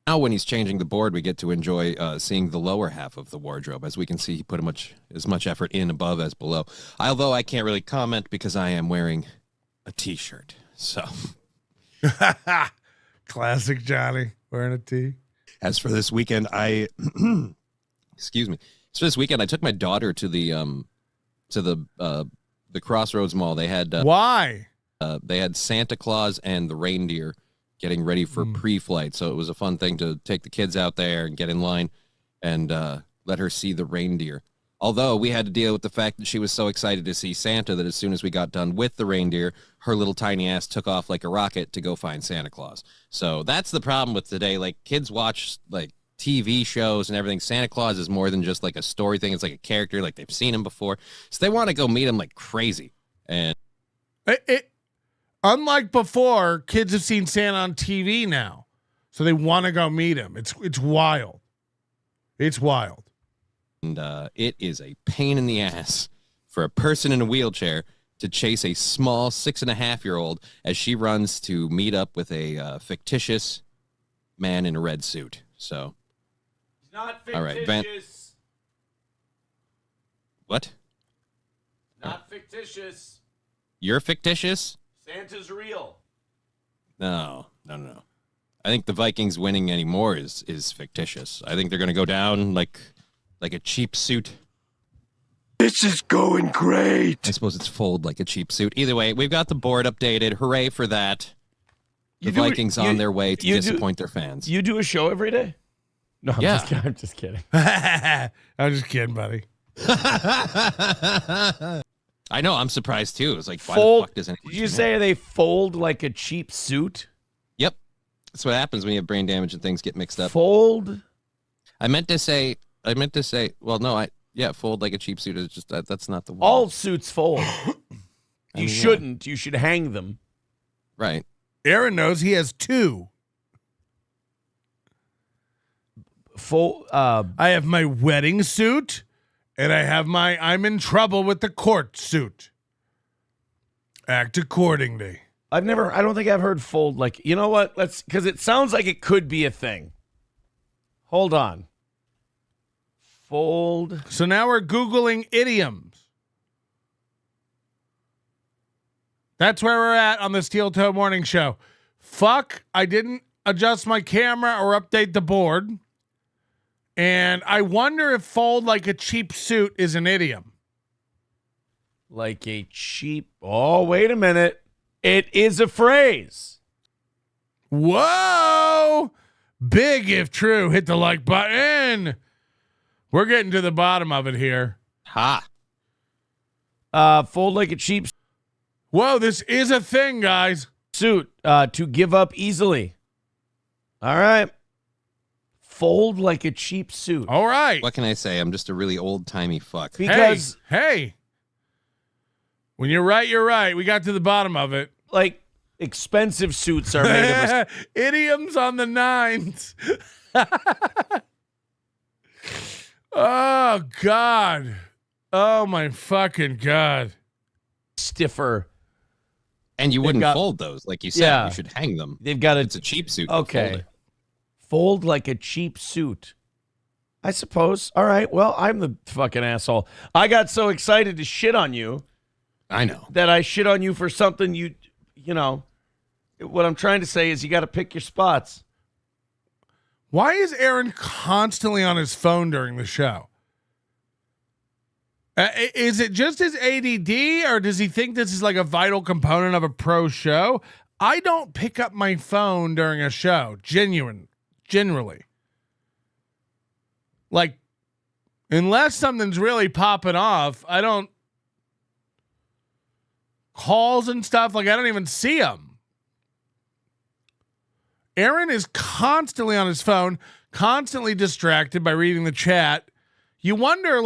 Now when he's changing the board, we get to enjoy seeing the lower half of the wardrobe. As we can see, he put as much effort in above as below. Although I can't really comment because I am wearing a t-shirt. So classic Johnny wearing a tee. As for this weekend, excuse me. So this weekend I took my daughter to the Crossroads Mall. They had why? They had Santa Claus and the reindeer getting ready for pre-flight. So it was a fun thing to take the kids out there and get in line and let her see the reindeer. Although we had to deal with the fact that she was so excited to see Santa that as soon as we got done with the reindeer, her little tiny ass took off like a rocket to go find Santa Claus. So that's the problem with today. Like, kids watch like TV shows and everything. Santa Claus is more than just like a story thing. It's like a character, like they've seen him before. So they want to go meet him like crazy. And unlike before, kids have seen Santa on TV now, so they want to go meet him. It's wild. It's wild. And it is a pain in the ass for a person in a wheelchair to chase a small 6.5-year-old as she runs to meet up with a fictitious man in a red suit. So, it's not fictitious. All right, what? Not fictitious. You're fictitious? Santa's real. No. I think the Vikings winning anymore is fictitious. I think they're going to go down like a cheap suit. This is going great. I suppose it's fold like a cheap suit. Either way, we've got the board updated. Hooray for that. The Vikings on their way to disappoint their fans. You do a show every day? No, I'm just kidding. I'm just kidding, buddy. I know. I'm surprised too. It's like, why fold, the fuck doesn't? Did you say they fold like a cheap suit? Yep. That's what happens when you have brain damage and things get mixed up. Fold. I meant to say. Well, no. Fold like a cheap suit is just that's not the word. All suits fold. You shouldn't. You should hang them. Right. Aaron knows he has two. I have my wedding suit, and I have my I'm in trouble with the court suit. Act accordingly. I don't think I've heard fold like, you know what? Because it sounds like it could be a thing. Hold on. Fold. So now we're Googling idioms. That's where we're at on the Steel Toe Morning Show. Fuck, I didn't adjust my camera or update the board. And I wonder if fold like a cheap suit is an idiom. Like a cheap... Oh, wait a minute. It is a phrase. Whoa! Big if true. Hit the like button. We're getting to the bottom of it here. Ha. Fold like a cheap... Whoa, this is a thing, guys. Suit. To give up easily. All right. Fold like a cheap suit. All right. What can I say? I'm just a really old-timey fuck. Because... Hey. When you're right, you're right. We got to the bottom of it. Like, expensive suits are made of... Idioms on the nines. Oh, God. Oh, my fucking God. Stiffer. And you wouldn't fold those. Like you said, Yeah. you should hang them. They've got It's a cheap suit. Okay. Fold like a cheap suit. I suppose. All right. Well, I'm the fucking asshole. I got so excited to shit on you. I know. That I shit on you for something you know. What I'm trying to say is you got to pick your spots. Why is Aaron constantly on his phone during the show? Is it just his ADD, or does he think this is like a vital component of a pro show? I don't pick up my phone during a show, generally. Like, unless something's really popping off, I don't. Calls and stuff, like I don't even see them. Aaron is constantly on his phone, constantly distracted by reading the chat. You wonder,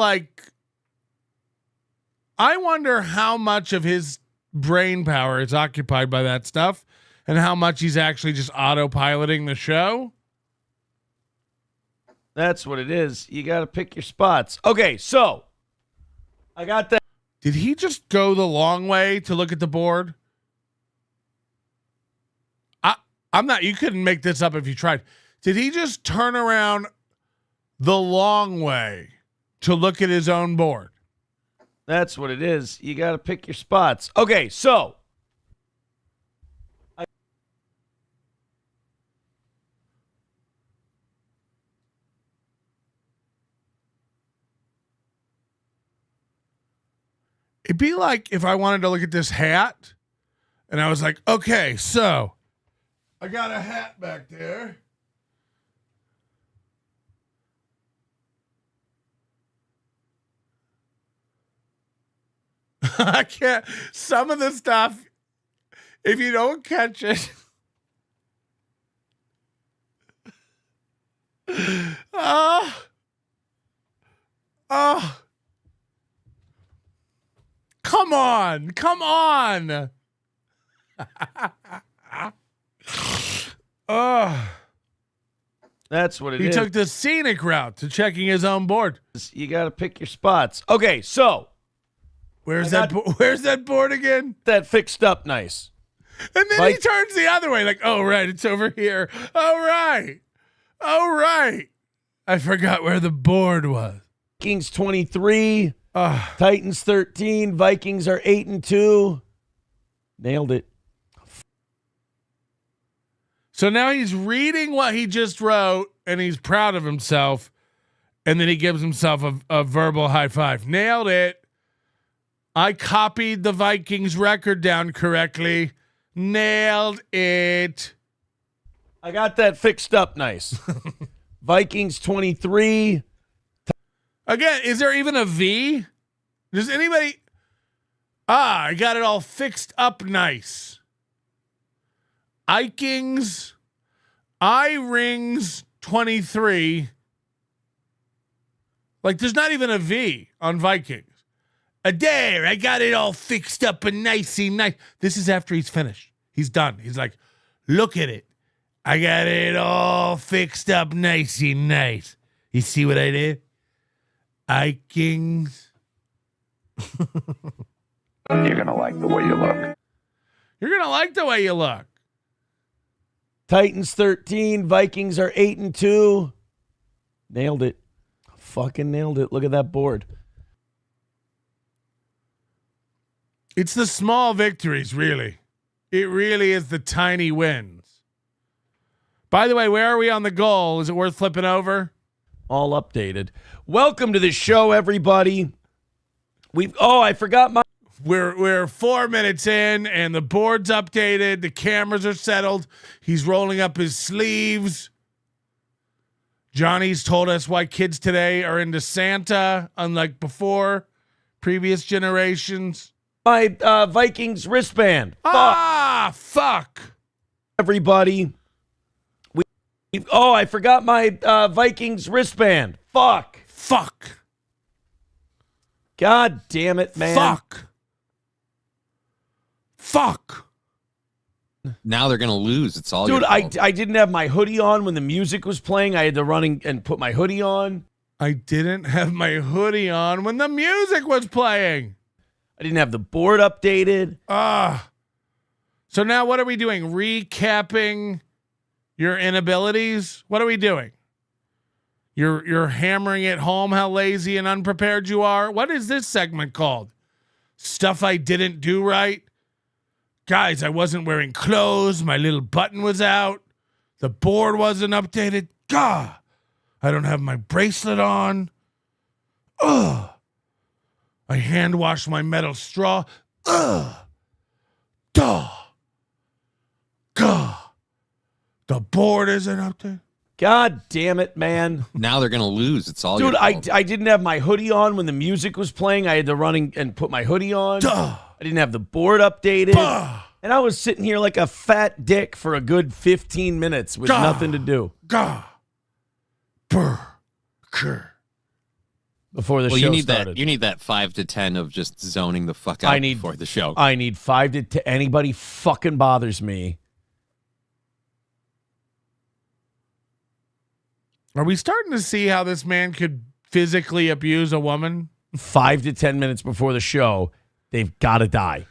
I wonder how much of his brain power is occupied by that stuff and how much he's actually just autopiloting the show. That's what it is. You got to pick your spots. Okay, so I got that. Did he just go the long way to look at the board? I'm not, you couldn't make this up if you tried. Did he just turn around the long way to look at his own board? That's what it is. You got to pick your spots. Okay, so it'd be like if I wanted to look at this hat and I was like, okay, so I got a hat back there. I can't. Some of the stuff, if you don't catch it, come on, come on. that's what it is. He took the scenic route to checking his own board. You got to pick your spots. Okay, so where's that board again? That fixed up nice. And then he turns the other way, like, oh right, it's over here. Oh right. I forgot where the board was. Vikings 23, Titans 13, Vikings are 8-2. Nailed it. So now he's reading what he just wrote, and he's proud of himself, and then he gives himself a verbal high five. Nailed it. I copied the Vikings record down correctly. Nailed it. I got that fixed up nice. Vikings 23. Again, is there even a V? Does anybody? I got it all fixed up nice. Ikings, I-rings 23. Like, there's not even a V on Vikings. There, I got it all fixed up and nicey nice. This is after he's finished. He's done. He's like, look at it. I got it all fixed up nicey nice. You see what I did? Ikings. You're going to like the way you look. You're going to like the way you look. Titans 13. Vikings are 8-2. Nailed it. Fucking nailed it. Look at that board. It's the small victories, really. It really is the tiny wins. By the way, where are we on the goal? Is it worth flipping over? All updated. Welcome to the show, everybody. I forgot my. We're 4 minutes in, and the board's updated. The cameras are settled. He's rolling up his sleeves. Johnny's told us why kids today are into Santa, unlike before, previous generations. My Vikings wristband. Fuck. Everybody. I forgot my Vikings wristband. Fuck. God damn it, man. Fuck. Now they're going to lose. It's all Dude, your fault. I didn't have my hoodie on when the music was playing. I had to run and put my hoodie on. I didn't have my hoodie on when the music was playing. I didn't have the board updated. So now what are we doing? Recapping your inabilities? What are we doing? You're hammering it home how lazy and unprepared you are. What is this segment called? Stuff I didn't do right? Guys, I wasn't wearing clothes. My little button was out. The board wasn't updated. Gah! I don't have my bracelet on. Ugh! I hand washed my metal straw. Ugh! Duh! Gah! The board isn't updated. God damn it, man. Now they're going to lose. It's all Dude, your fault. I didn't have my hoodie on when the music was playing. I had to run and put my hoodie on. Duh! I didn't have the board updated. Bah! And I was sitting here like a fat dick for a good 15 minutes with nothing to do. Gah! Brr! Grr. Before the show you need started. You need that 5 to 10 of just zoning the fuck out before the show. I need 5 to 10. Anybody fucking bothers me. Are we starting to see how this man could physically abuse a woman? 5 to 10 minutes before the show, they've got to die.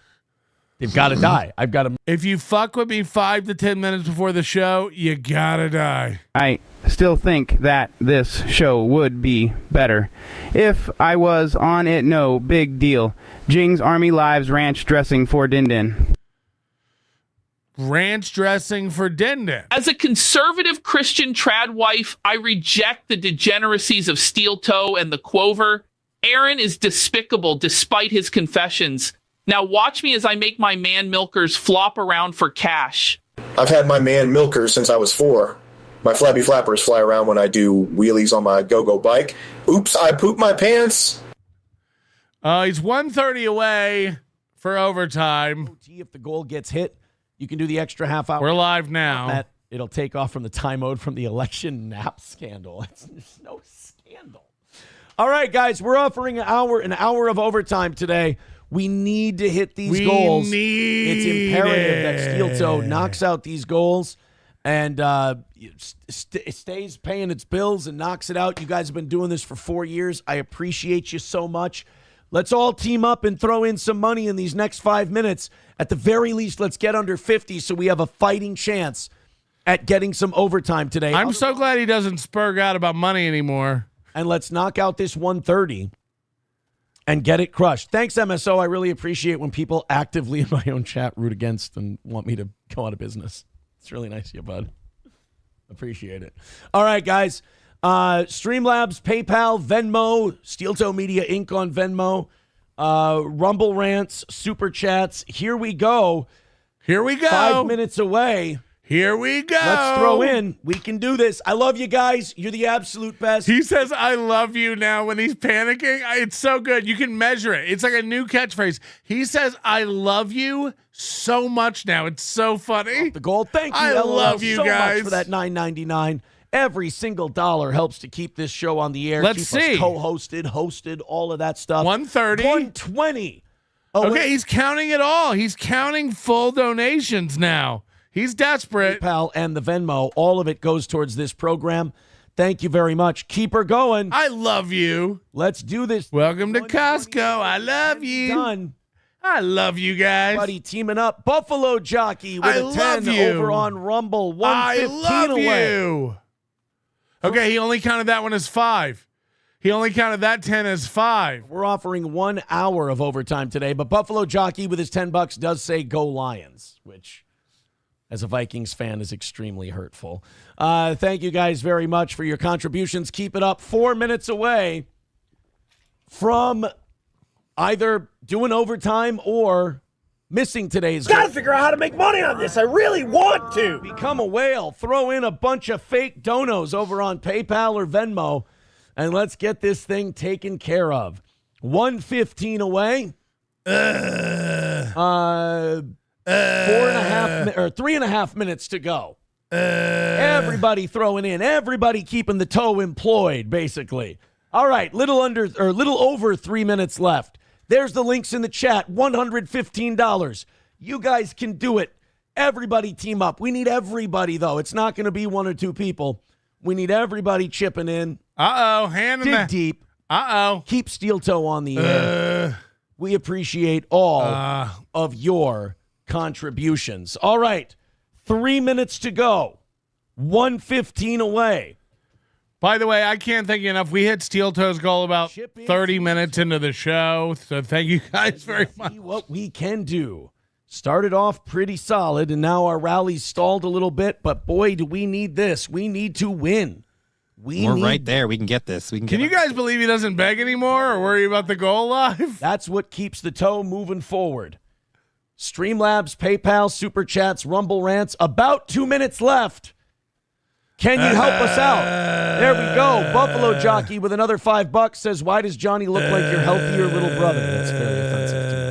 They've got to die. I've got to. If you fuck with me 5 to 10 minutes before the show, you gotta die. I still think that this show would be better if I was on it. No big deal. Jing's Army Lives Ranch Dressing for Din Din. Ranch dressing for Din Din. As a conservative Christian trad wife, I reject the degeneracies of Steel Toe and the Quover. Aaron is despicable despite his confessions. Now watch me as I make my man milkers flop around for cash. I've had my man milker since I was 4. My flabby flappers fly around when I do wheelies on my go-go bike. Oops, I pooped my pants. He's 1:30 away for overtime. If the goal gets hit, you can do the extra half hour. We're live now. It'll take off from the timeout from the election nap scandal. There's no scandal. All right, guys, we're offering an hour of overtime today. We need to hit these goals. It's imperative that Steel Toe knocks out these goals and stays paying its bills and knocks it out. You guys have been doing this for 4 years. I appreciate you so much. Let's all team up and throw in some money in these next 5 minutes. At the very least, let's get under 50 so we have a fighting chance at getting some overtime today. I'm so glad he doesn't spurg out about money anymore. And let's knock out this 130 and get it crushed. Thanks, MSO. I really appreciate when people actively in my own chat root against and want me to go out of business. It's really nice of you, bud. Appreciate it. All right, guys. Streamlabs, PayPal, Venmo, Steel Toe Media Inc. on Venmo. Rumble rants, super chats. Here we go. Here we go. 5 minutes away. Here we go. Let's throw in. We can do this. I love you guys. You're the absolute best. He says, I love you now when he's panicking. It's so good. You can measure it. It's like a new catchphrase. He says, I love you so much now. It's so funny. The gold. Thank you, I LOL, love you so guys. much for that $9.99. Every single dollar helps to keep this show on the air. Let's keep see. us co-hosted, hosted, all of that stuff. 130. 120. Okay, he's counting it all. He's counting full donations now. He's desperate. PayPal and the Venmo, all of it goes towards this program. Thank you very much. Keep her going. I love you. Let's do this. Welcome to Costco. I love you. Done. I love you guys. Buddy teaming up. Buffalo Jockey with I a 10 love you. over on Rumble. I 115 love away. you. Okay, he only counted that one as 5. He only counted that 10 as 5. We're offering 1 hour of overtime today, but Buffalo Jockey with his $10 does say go Lions, which as a Vikings fan is extremely hurtful. Thank you guys very much for your contributions. Keep it up. 4 minutes away from either doing overtime or missing today's Gotta figure out how to make money on this. I really want to. Become a whale. Throw in a bunch of fake donos over on PayPal or Venmo, and let's get this thing taken care of. 115 away. 3.5 minutes to go. Everybody throwing in. Everybody keeping the toe employed, basically. All right, little over 3 minutes left. There's the links in the chat. $115. You guys can do it. Everybody team up. We need everybody, though. It's not going to be 1 or 2 people. We need everybody chipping in. Uh-oh. Hand in Dig deep. Uh-oh. Keep Steel Toe on the air. We appreciate all of your contributions. All right. 3 minutes to go. 115 away. By the way, I can't thank you enough. We hit Steel Toe's goal about 30 minutes into the show, so thank you guys very much. See what we can do. Started off pretty solid, and now our rally's stalled a little bit, but boy, do we need this. We need to win. We're right there. We can get this. Can you guys believe he doesn't beg anymore or worry about the goal live? That's what keeps the toe moving forward. Streamlabs, PayPal, Super Chats, Rumble Rants. About 2 minutes left. Can you help us out? There we go. Buffalo Jockey with another $5 says, why does Johnny look like your healthier little brother? That's very offensive to me.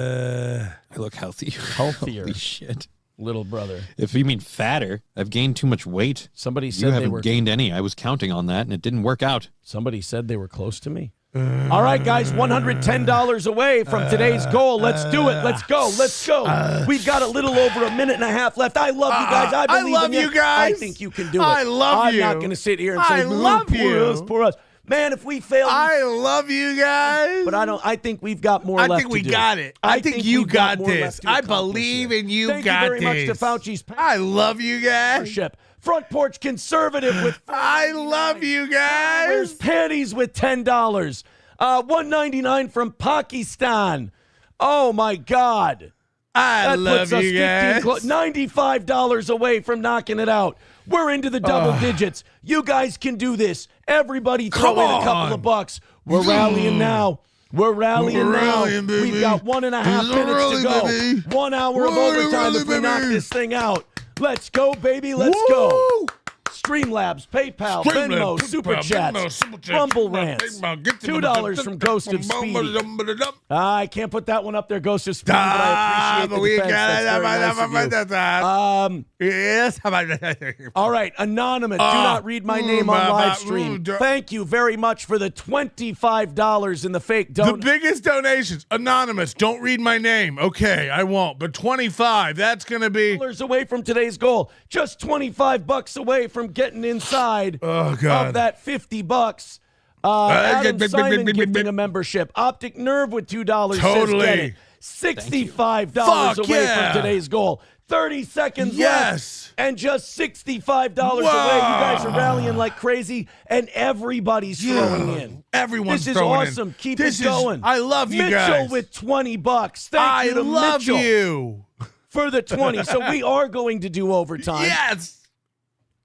I look healthier. Healthier. Holy shit. Little brother. If you mean fatter, I've gained too much weight. Somebody said you they haven't were gained any. I was counting on that, and it didn't work out. Somebody said they were close to me. All right, guys, $110 away from today's goal. Let's do it. Let's go. Let's go. We've got a little over 1.5 minutes left. I love you guys. I believe love in you guys. I think you can do it. I love you. I'm not going to sit here and say, I love poor you. us, poor us. Man, if we fail, I love you guys. but I think we've got more left to do. I think we got it. I think you got this. I believe in you. Thank got you very much this. to Fauci's I love you guys. partnership. Front Porch Conservative with I love you guys. Wears panties with $10. $199 from Pakistan. Oh my God. I love puts us you guys. $95 away from knocking it out. We're into the double digits. You guys can do this. Everybody throw in a couple of bucks. We're rallying now. We're rallying now. Baby. We've got 1.5 minutes to go. Baby. 1 hour of overtime if we knock this thing out. Let's go, baby. Let's go. Streamlabs, PayPal, Venmo, Super Chats, Rumble Rants. $2 from Ghost of Speedy. I can't put that one up there, Ghost of Speedy, but I appreciate the defense. That's very nice of you. All right, Anonymous, do not read my name on live stream. Thank you very much for the $25 in the fake donation. The biggest donations. Anonymous, don't read my name. Okay, I won't. But 25, that's going to be away from today's goal. Just $25 away from getting inside of that $50. Adam Simon gifting a membership. Optic Nerve with $2 says get it. $65 away from today's goal. 30 seconds left. And just $65 away. You guys are rallying like crazy, and everybody's throwing in. Everyone's throwing in. This is awesome. Keep it going. I love you guys. Mitchell with $20. Thank you to Mitchell. You. For the 20. So we are going to do overtime. Yes.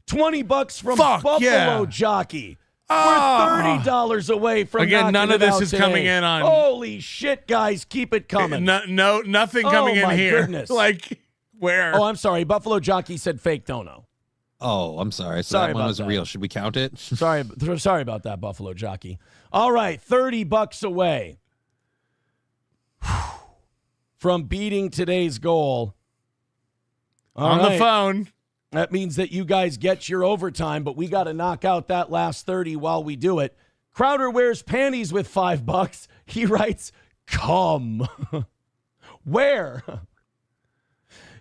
$20 from Buffalo Jockey. We're $30 away from again. None of this is coming in on. Holy shit, guys! Keep it coming. Nothing coming in my here. Goodness. Like where? Oh, I'm sorry. Buffalo Jockey said fake dono. Oh, I'm sorry. So Sorry that one about was that. real. Should we count it? Sorry about that, Buffalo Jockey. All right, $30 away from beating today's goal. On the phone. That means that you guys get your overtime, but we got to knock out that last 30 while we do it. Crowder wears panties with $5. He writes, come. Where?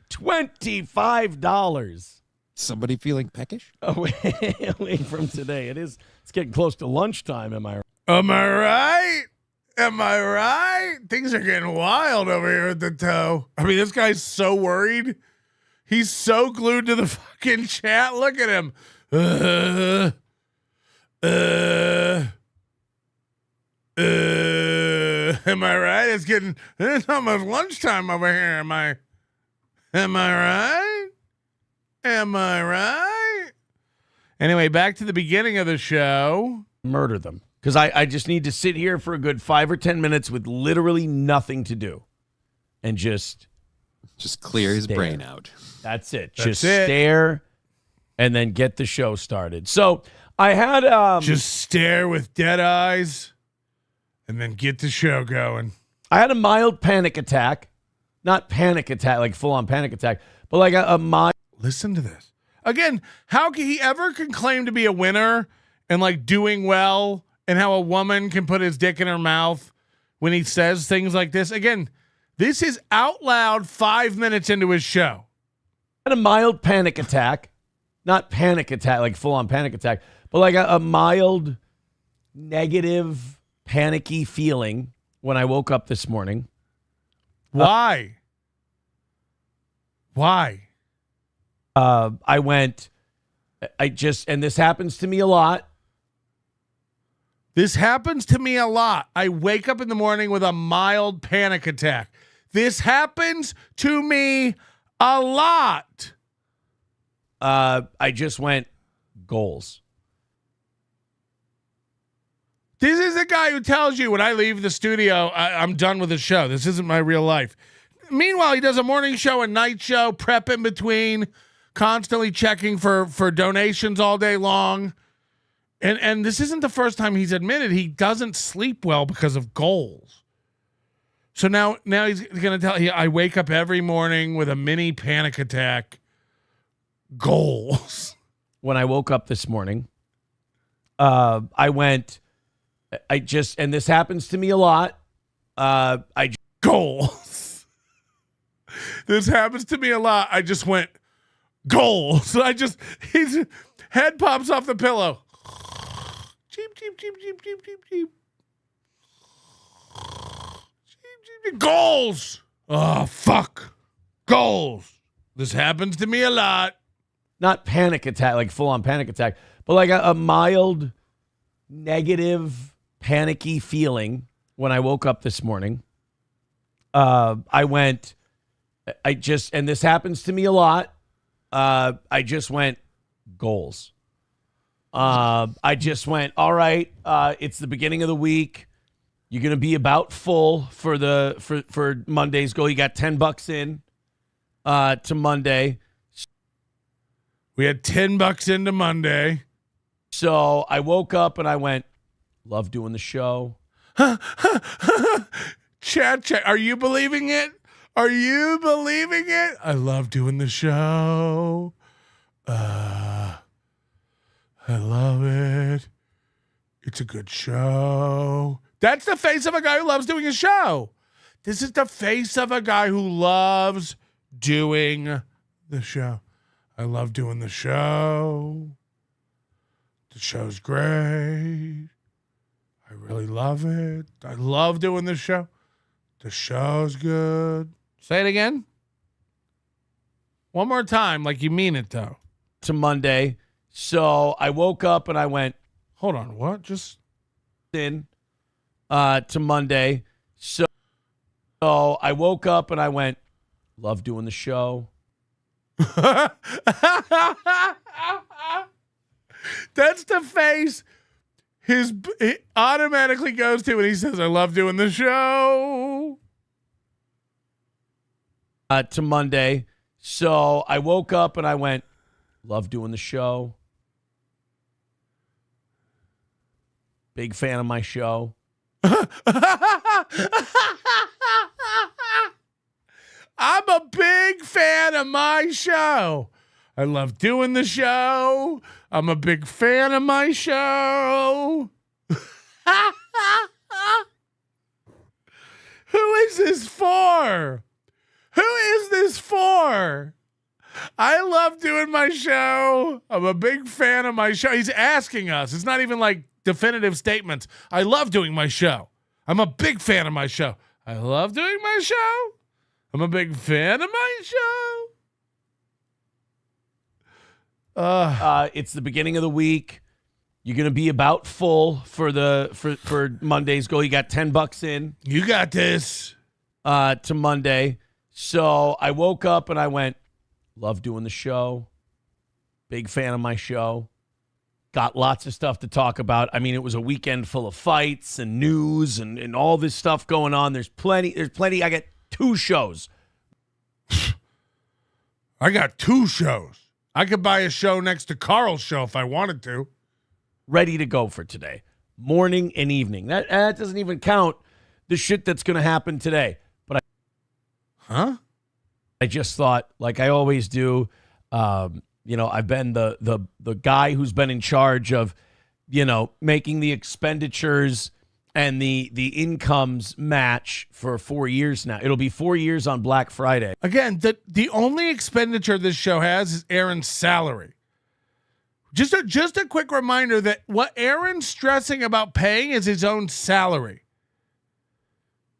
$25. Somebody feeling peckish? Away from today. It's getting close to lunchtime, am I right? Am I right? Am I right? Things are getting wild over here at the toe. I mean, this guy's so worried. He's so glued to the fucking chat. Look at him. Am I right? It's almost lunchtime over here. Am I right? Am I right? Anyway, back to the beginning of the show. Murder them. Because I just need to sit here for a good 5 or 10 minutes with literally nothing to do. And just clear his stare. brain out. That's it. That's just it. stare and then get the show started. So I had just stare with dead eyes and then get the show going. I had a mild panic attack. Not panic attack, like full on panic attack, but like a mild. Listen to this. Again, how can he ever can claim to be a winner and like doing well, and how a woman can put his dick in her mouth when he says things like this? Again, this is out loud 5 minutes into his show. I had a mild panic attack. Not panic attack, like full on panic attack, but like a mild negative panicky feeling when I woke up this morning. Why? And this happens to me a lot. This happens to me a lot. I wake up in the morning with a mild panic attack. This happens to me a lot. I just went goals. This is the guy who tells you when I leave the studio, I'm done with the show. This isn't my real life. Meanwhile, he does a morning show, a night show, prep in between, constantly checking for donations all day long. And this isn't the first time he's admitted he doesn't sleep well because of goals. So now he's going to tell you, I wake up every morning with a mini panic attack. Goals. When I woke up this morning, and this happens to me a lot. Goals. This happens to me a lot. I just went goals. His head pops off the pillow. Cheep, cheep, cheep, cheep, cheep, cheep, cheep. Goals. Oh, fuck. Goals. This happens to me a lot. Not panic attack, like full on panic attack, but like a mild negative panicky feeling when I woke up this morning. And this happens to me a lot. I just went goals. I just went, all right, it's the beginning of the week. You're going to be about full for Monday's goal. You got $10 in to Monday. We had $10 into Monday. So I woke up and I went, love doing the show. Chat. Are you believing it? Are you believing it? I love doing the show. I love it. It's a good show. That's the face of a guy who loves doing a show. This is the face of a guy who loves doing the show. I love doing the show. The show's great. I really love it. I love doing the show. The show's good. Say it again. One more time, like you mean it, though. To Monday. So I woke up and I went, hold on, what? Just in to Monday. So I woke up and I went, love doing the show. That's the face. it automatically goes to when he says, I love doing the show. To Monday. So I woke up and I went, love doing the show. Big fan of my show. I'm a big fan of my show. I love doing the show. I'm a big fan of my show. Who is this for? Who is this for? I love doing my show. I'm a big fan of my show. He's asking us. It's not even like definitive statements. I love doing my show. I'm a big fan of my show. I love doing my show. I'm a big fan of my show. It's the beginning of the week. You're gonna be about full for Monday's goal. You got $10 in. You got this. To Monday. So I woke up and I went, love doing the show. Big fan of my show. Got lots of stuff to talk about. I mean, it was a weekend full of fights and news and all this stuff going on. There's plenty. I got 2 shows. I got 2 shows. I could buy a show next to Carl's show if I wanted to. Ready to go for today. Morning and evening. That doesn't even count the shit that's going to happen today. But I just thought, like I always do, I've been the guy who's been in charge of, making the expenditures and the incomes match for 4 years now. It'll be 4 years on Black Friday. Again, the only expenditure this show has is Aaron's salary. Just a quick reminder that what Aaron's stressing about paying is his own salary.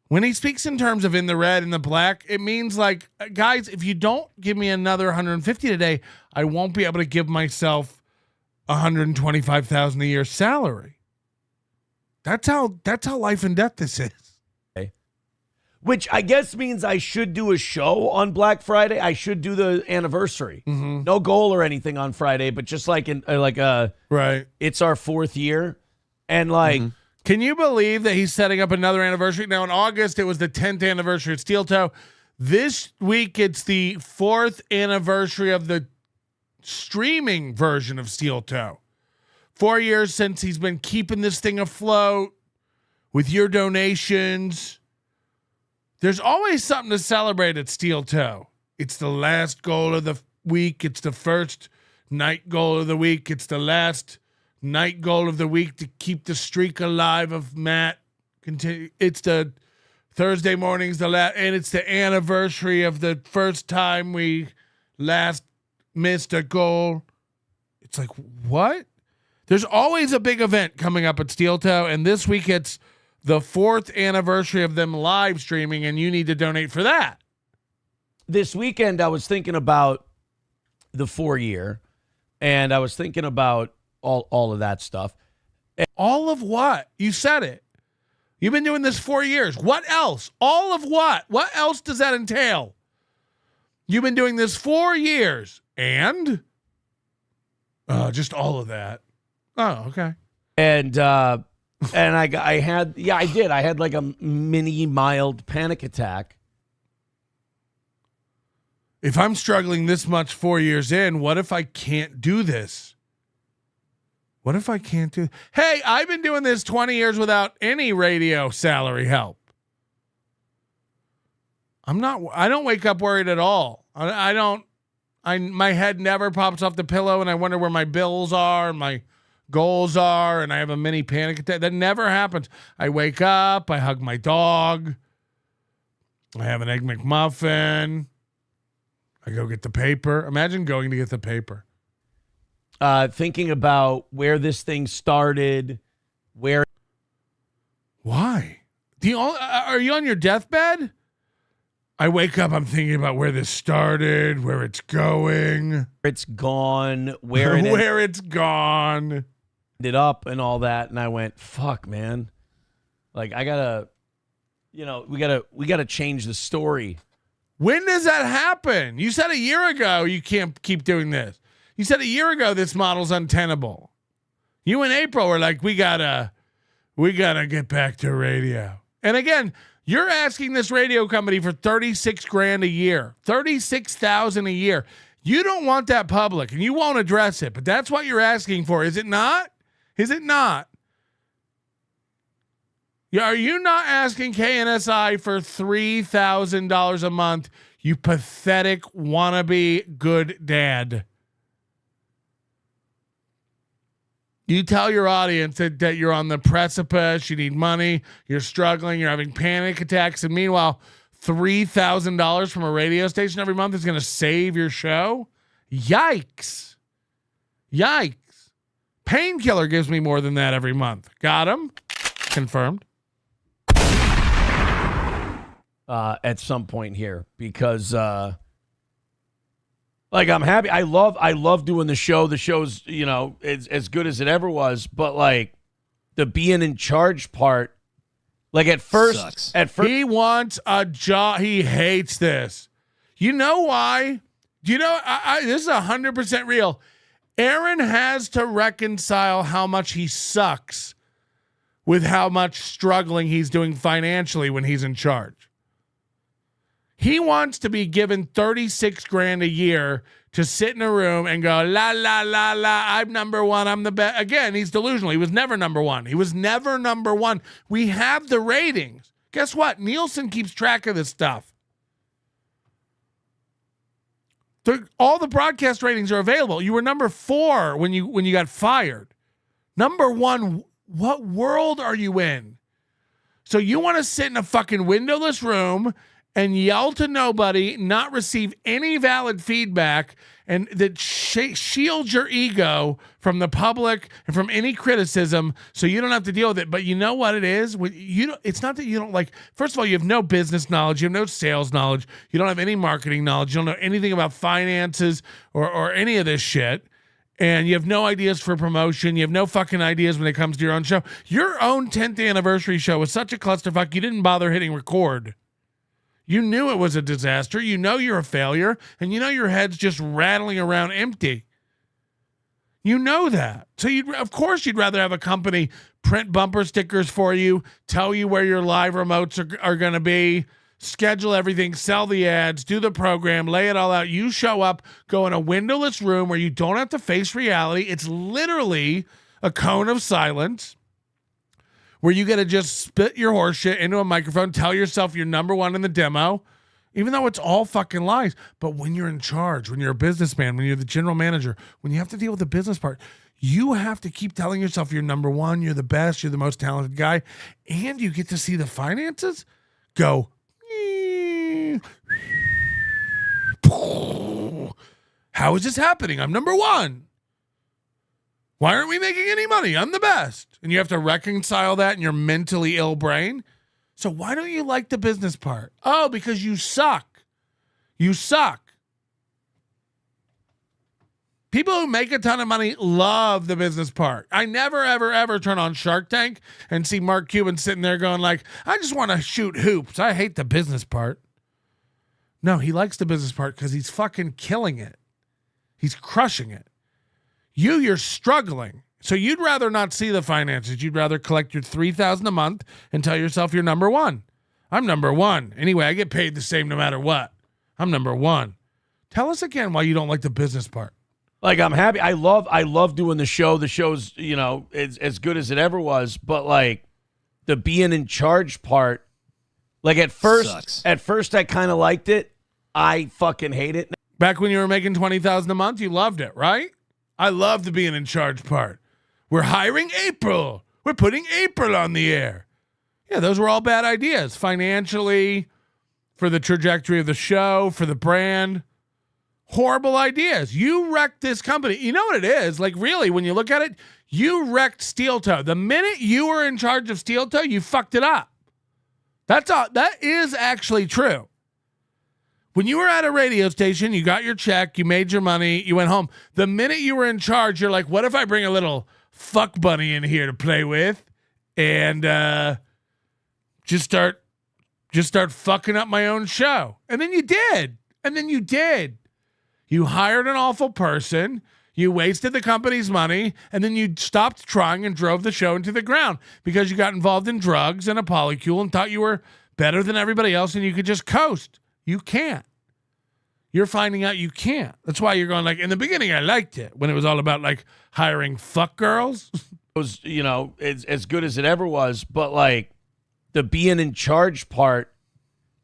When he speaks in terms of in the red and the black, it means like, guys, if you don't give me another 150 today, I won't be able to give myself $125,000 a year salary. That's how life and death this is. Okay. Which I guess means I should do a show on Black Friday. I should do the anniversary. Mm-hmm. No goal or anything on Friday, but just like right. It's our 4th year, and like. Mm-hmm. Can you believe that he's setting up another anniversary? Now, in August, it was the 10th anniversary of Steel Toe. This week, it's the 4th anniversary of the streaming version of Steel Toe. 4 years since he's been keeping this thing afloat with your donations. There's always something to celebrate at Steel Toe. It's the last goal of the week. It's the first night goal of the week. It's the last night goal of the week to keep the streak alive of Matt. Continue. It's the Thursday mornings, and it's the anniversary of the first time we last missed a goal. It's like, what? There's always a big event coming up at Steel Toe, and this week it's the 4th anniversary of them live streaming, and you need to donate for that. This weekend, I was thinking about the 4 year, and I was thinking about all of that stuff. All of what? You said it. You've been doing this 4 years. What else? All of what? What else does that entail? You've been doing this 4 years and just all of that. Oh, okay. And I had like a mini mild panic attack. If I'm struggling this much 4 years in, what if I can't do this? What if I can't do? Hey, I've been doing this 20 years without any radio salary help. I don't wake up worried at all. My head never pops off the pillow and I wonder where my bills are and my goals are and I have a mini panic attack. That never happens. I wake up, I hug my dog. I have an Egg McMuffin. I go get the paper. Imagine going to get the paper. Thinking about where this thing started, why? Are you on your deathbed? I wake up, I'm thinking about where this started, where it's going. It's gone, where it's gone. Ended up and all that, and I went, fuck, man. Like, I gotta, we gotta change the story. When does that happen? You said a year ago you can't keep doing this. You said a year ago this model's untenable. You and April were like, we gotta get back to radio. And again, you're asking this radio company for $36,000 a year, $36,000 a year. You don't want that public, and you won't address it, but that's what you're asking for, is it not? Is it not? Are you not asking KNSI for $3,000 a month, you pathetic wannabe good dad? You tell your audience that you're on the precipice, you need money, you're struggling, you're having panic attacks, and meanwhile, $3,000 from a radio station every month is going to save your show? Yikes. Yikes. Painkiller gives me more than that every month. Got him? Confirmed. At some point here, because like, I'm happy. I love doing the show. The show's, as good as it ever was, but like the being in charge part, like at first Sucks. He wants a job. He hates this. You know why? Do you know, this is 100% real. Aaron has to reconcile how much he sucks with how much struggling he's doing financially when he's in charge. He wants to be given $36,000 a year to sit in a room and go, la, la, la, la, I'm number one, I'm the best. Again, he's delusional. He was never number one. He was never number one. We have the ratings. Guess what? Nielsen keeps track of this stuff. All the broadcast ratings are available. You were number 4 when you got fired. Number 1, what world are you in? So you want to sit in a fucking windowless room and yell to nobody, not receive any valid feedback, and that shields your ego from the public and from any criticism, so you don't have to deal with it. But you know what it is? It's not that you don't like. First of all, you have no business knowledge, you have no sales knowledge, you don't have any marketing knowledge, you don't know anything about finances or any of this shit, and you have no ideas for promotion. You have no fucking ideas when it comes to your own show. Your own 10th anniversary show was such a clusterfuck, you didn't bother hitting record. You knew it was a disaster. You know you're a failure, and you know your head's just rattling around empty. You know that. So of course you'd rather have a company print bumper stickers for you, tell you where your live remotes are going to be, schedule everything, sell the ads, do the program, lay it all out. You show up, go in a windowless room where you don't have to face reality. It's literally a cone of silence, where you got to just spit your horse shit into a microphone, tell yourself you're number one in the demo, even though it's all fucking lies. But when you're in charge, when you're a businessman, when you're the general manager, when you have to deal with the business part, you have to keep telling yourself you're number one, you're the best, you're the most talented guy, and you get to see the finances go. How is this happening? I'm number one. Why aren't we making any money? I'm the best. And you have to reconcile that in your mentally ill brain. So why don't you like the business part? Oh, because you suck. You suck. People who make a ton of money love the business part. I never, ever, ever turn on Shark Tank and see Mark Cuban sitting there going like, I just want to shoot hoops. I hate the business part. No, he likes the business part because he's fucking killing it. He's crushing it. You're struggling. So you'd rather not see the finances. You'd rather collect your $3,000 a month and tell yourself you're number one. I'm number one. Anyway, I get paid the same no matter what. I'm number one. Tell us again why you don't like the business part. Like, I'm happy. I love doing the show. The show's, as good as it ever was. But like the being in charge part, like at first I kind of liked it. I fucking hate it. Back when you were making $20,000 a month, you loved it, right? I love the being in charge part. We're hiring April. We're putting April on the air. Yeah, those were all bad ideas. Financially, for the trajectory of the show, for the brand. Horrible ideas. You wrecked this company. You know what it is? Like, really, when you look at it, you wrecked Steel Toe. The minute you were in charge of Steel Toe, you fucked it up. That's all. That is actually true. When you were at a radio station, you got your check, you made your money, you went home. The minute you were in charge, you're like, what if I bring a little fuck bunny in here to play with and just start fucking up my own show? And then you did. You hired an awful person. You wasted the company's money, and then you stopped trying and drove the show into the ground because you got involved in drugs and a polycule and thought you were better than everybody else and you could just coast. You can't. You're finding out you can't. That's why you're going like, in the beginning, I liked it when it was all about like hiring fuck girls. It was, as good as it ever was, but like the being in charge part,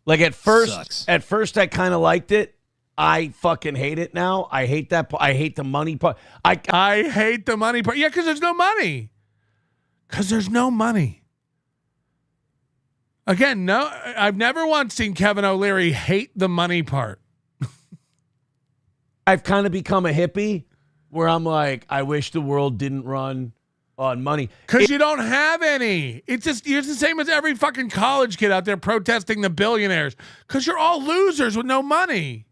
like at first I kind of liked it. I fucking hate it now. I hate that. I hate the money part. I hate the money part. Yeah, because there's no money. Because there's no money. Again, no, I've never once seen Kevin O'Leary hate the money part. I've kind of become a hippie where I'm like, I wish the world didn't run on money. Because you don't have any. It's the same as every fucking college kid out there protesting the billionaires. Because you're all losers with no money.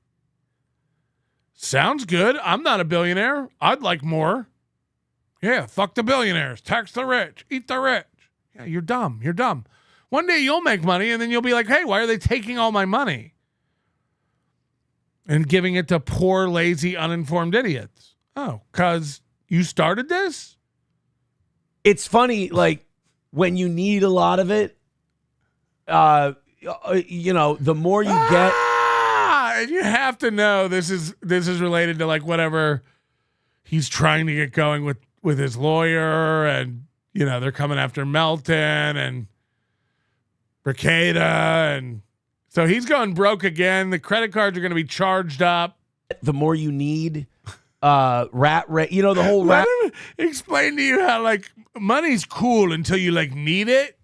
Sounds good. I'm not a billionaire. I'd like more. Yeah, fuck the billionaires. Tax the rich. Eat the rich. Yeah, you're dumb. You're dumb. One day you'll make money and then you'll be like, hey, why are they taking all my money? And giving it to poor, lazy, uninformed idiots. Oh, because you started this? It's funny, like, when you need a lot of it, the more you get. And you have to know this is related to like whatever he's trying to get going with his lawyer, and they're coming after Melton and Bricada, and so he's going broke again. The credit cards are going to be charged up. The more you need, the whole rat. Let him explain to you how like money's cool until you like need it.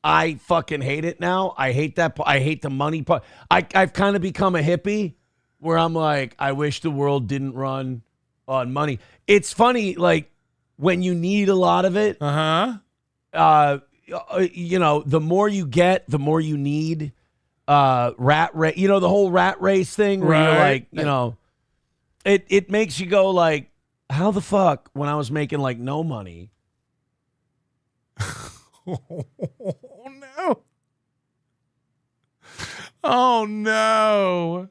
I fucking hate it now. I hate that. I hate the money part. I've kind of become a hippie where I'm like, I wish the world didn't run on money. It's funny, like when you need a lot of it. The more you get, the more you need. The whole rat race thing where you're like, it makes you go like, how the fuck when I was making like no money. Oh no. Oh no.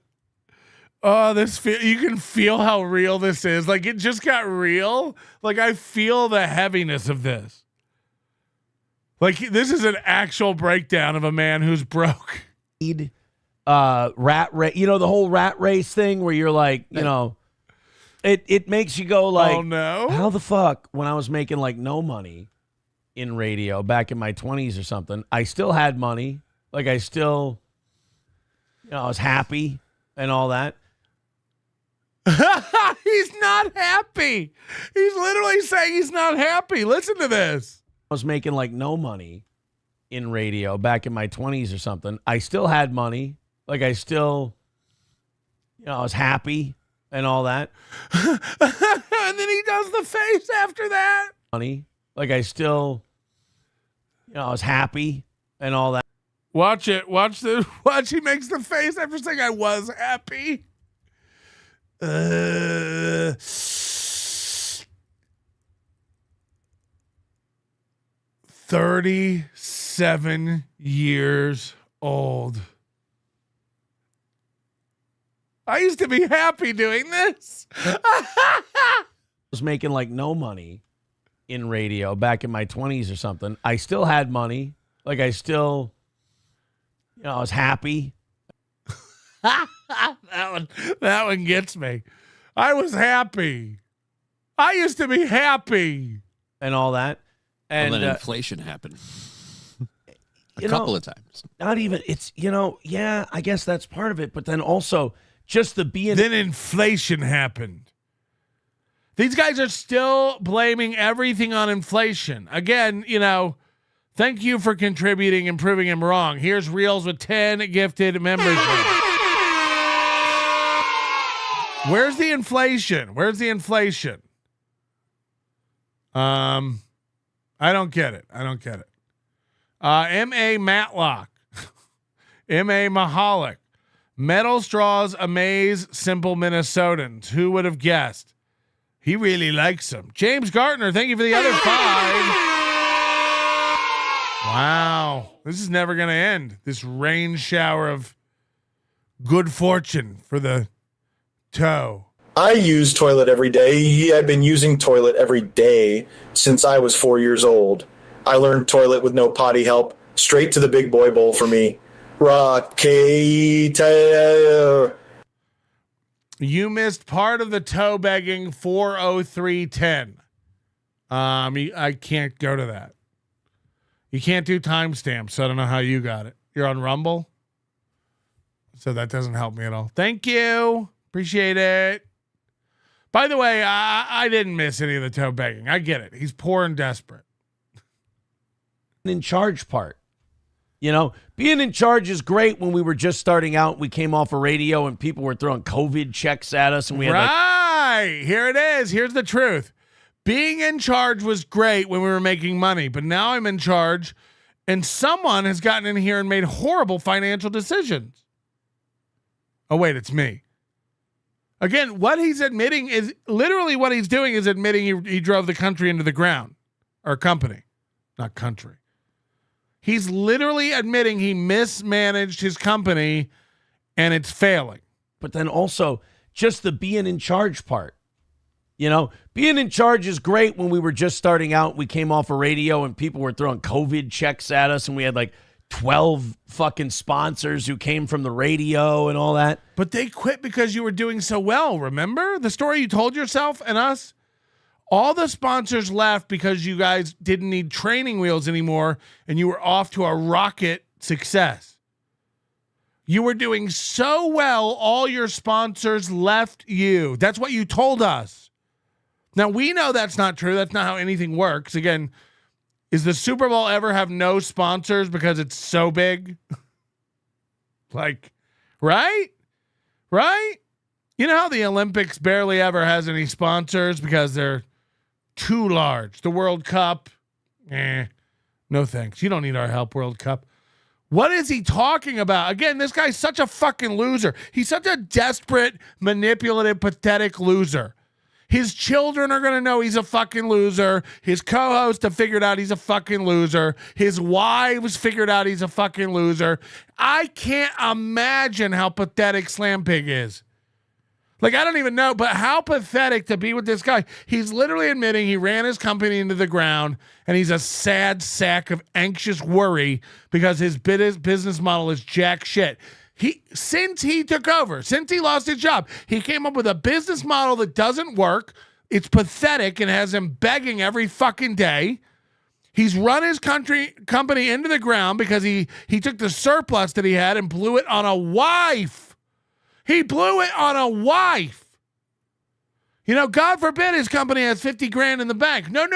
Oh, you can feel how real this is. Like it just got real. Like I feel the heaviness of this. Like this is an actual breakdown of a man who's broke. The whole rat race thing where you're like, it makes you go like, oh no. How the fuck when I was making like no money in radio back in my 20s or something, I still had money. Like I still, I was happy and all that. He's not happy. He's literally saying he's not happy. Listen to this. I was making like no money in radio back in my 20s or something. I still had money. Like I still, I was happy and all that. And then he does the face after that. Money. Like I still, I was happy and all that. Watch it. Watch. He makes the face after saying I was happy. 37 years old. I used to be happy doing this. I was making like no money in radio back in my 20s or something. I still had money. Like I still, I was happy. That one gets me. I was happy. I used to be happy. And all that. And then inflation happened. A couple of times. Not even, it's, yeah, I guess that's part of it. But then also just the being. Then inflation happened. These guys are still blaming everything on inflation. Again, thank you for contributing and proving him wrong. Here's Reels with 10 gifted members. Where's the inflation? I don't get it. M.A. Matlock. M.A. Mahalik. Metal straws amaze simple Minnesotans. Who would have guessed? He really likes them. James Gartner, thank you for the other 5. Wow. This is never going to end. This rain shower of good fortune for the toe. I use toilet every day. He had been using toilet every day since I was 4 years old. I learned toilet with no potty help. Straight to the big boy bowl for me. Rocky Taylor. You missed part of the toe begging 40310. I can't go to that. You can't do timestamps, so I don't know how you got it. You're on Rumble? So that doesn't help me at all. Thank you. Appreciate it. By the way, I didn't miss any of the toe begging. I get it. He's poor and desperate. In charge part. You know, being in charge is great when we were just starting out. We came off a radio and people were throwing COVID checks at us. And we had Here it is. Here's the truth. Being in charge was great when we were making money, but now I'm in charge and someone has gotten in here and made horrible financial decisions. Oh, wait, it's me. Again, what he's admitting is literally what he's doing is admitting he drove the country into the ground, or company, not country. He's literally admitting he mismanaged his company and it's failing. But then also just the being in charge part. You know, being in charge is great when we were just starting out. We came off a radio and people were throwing COVID checks at us and we had like 12 fucking sponsors who came from the radio and all that. But they quit because you were doing so well. Remember the story you told yourself and us? All the sponsors left because you guys didn't need training wheels anymore and you were off to a rocket success. You were doing so well, all your sponsors left you. That's what you told us. Now, we know that's not true. That's not how anything works. Again, is the Super Bowl ever have no sponsors because it's so big? Like, right? Right? You know how the Olympics barely ever has any sponsors because they're too large. The World Cup, no thanks. You don't need our help, World Cup. What is he talking about? Again, this guy's such a fucking loser. He's such a desperate, manipulative, pathetic loser. His children are going to know he's a fucking loser. His co-hosts have figured out he's a fucking loser. His wives figured out he's a fucking loser. I can't imagine how pathetic Slam Pig is. Like, I don't even know, but how pathetic to be with this guy. He's literally admitting he ran his company into the ground and he's a sad sack of anxious worry because his business model is jack shit. Since he took over, since he lost his job, he came up with a business model that doesn't work. It's pathetic and has him begging every fucking day. He's run his company into the ground because he took the surplus that he had and blew it on a wife. He blew it on a wife. You know, God forbid his company has 50 grand in the bank. No.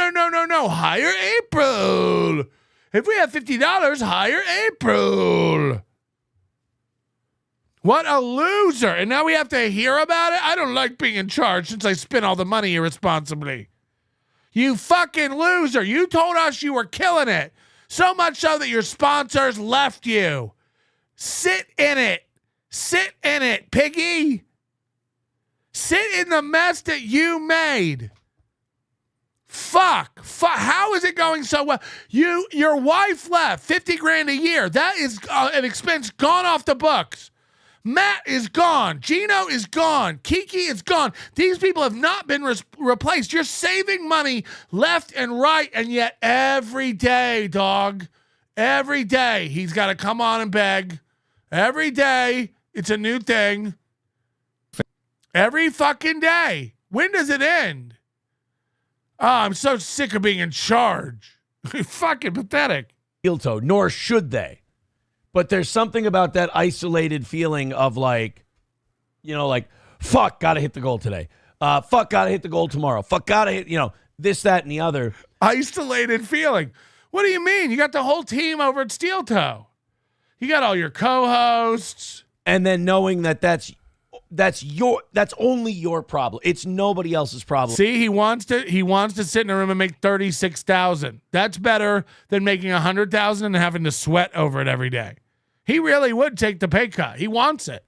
Hire April. If we have $50, hire April. What a loser. And now we have to hear about it? I don't like being in charge since I spent all the money irresponsibly. You fucking loser. You told us you were killing it. So much so that your sponsors left you. Sit in it. Sit in it, piggy. Sit in the mess that you made. Fuck. How is it going so well? Your wife left 50 grand a year. That is an expense gone off the books. Matt is gone. Gino is gone. Kiki is gone. These people have not been replaced. You're saving money left and right, and yet every day, dog, every day he's got to come on and beg. Every day it's a new thing. Every fucking day. When does it end? Oh, I'm so sick of being in charge. Fucking pathetic. Nor should they. But there's something about that isolated feeling of like, you know, like, fuck, gotta hit the goal today. Fuck, gotta hit the goal tomorrow. Fuck, gotta hit, you know, this, that, and the other. Isolated feeling. What do you mean? You got the whole team over at Steel Toe. You got all your co-hosts. And then knowing that that's only your problem. It's nobody else's problem. See, he wants to sit in a room and make $36,000. That's better than making $100,000 and having to sweat over it every day. He really would take the pay cut. He wants it.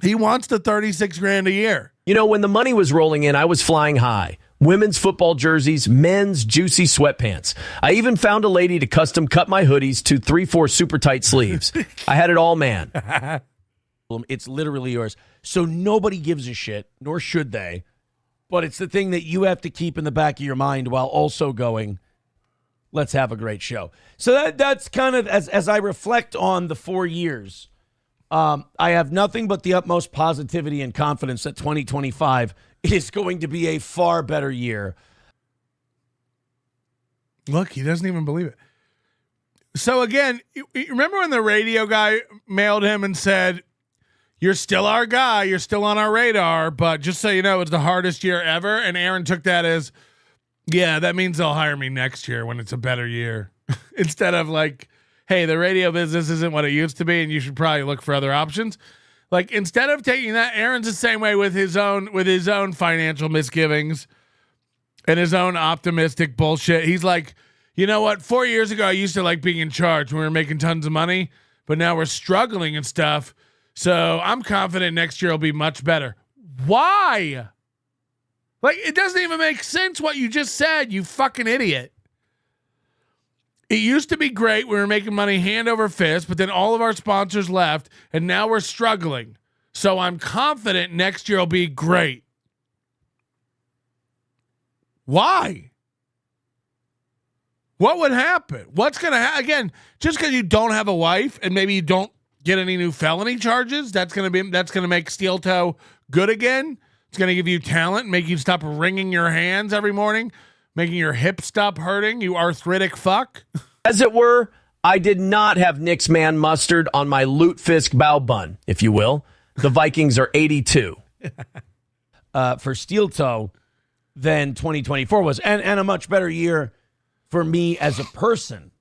He wants the 36 grand a year. You know, when the money was rolling in, I was flying high. Women's football jerseys, men's juicy sweatpants. I even found a lady to custom cut my hoodies to 3/4 super tight sleeves. I had it all, man. It's literally yours. So nobody gives a shit, nor should they. But it's the thing that you have to keep in the back of your mind while also going, let's have a great show. So that's kind of, as I reflect on the 4 years, I have nothing but the utmost positivity and confidence that 2025 is going to be a far better year. Look, he doesn't even believe it. So again, you remember when the radio guy mailed him and said, "You're still our guy, you're still on our radar, but just so you know, it's the hardest year ever." And Aaron took that as, yeah, that means they'll hire me next year when it's a better year. Instead of like, hey, the radio business isn't what it used to be and you should probably look for other options. Like, instead of taking that, Aaron's the same way with his own financial misgivings and his own optimistic bullshit. He's like, you know what? 4 years ago, I used to like being in charge when we were making tons of money, but now we're struggling and stuff. So I'm confident next year will be much better. Why? Like, it doesn't even make sense what you just said, you fucking idiot. It used to be great. We were making money hand over fist, but then all of our sponsors left, and now we're struggling. So I'm confident next year will be great. Why? What would happen? What's going to happen? Again, just because you don't have a wife and maybe you don't get any new felony charges, that's going to make Steel Toe good again. It's going to give you talent, make you stop wringing your hands every morning, making your hips stop hurting, you arthritic fuck. As it were, I did not have Nick's man mustard on my lutefisk bow bun, if you will. The Vikings are 82. For Steel Toe than 2024 was, and a much better year for me as a person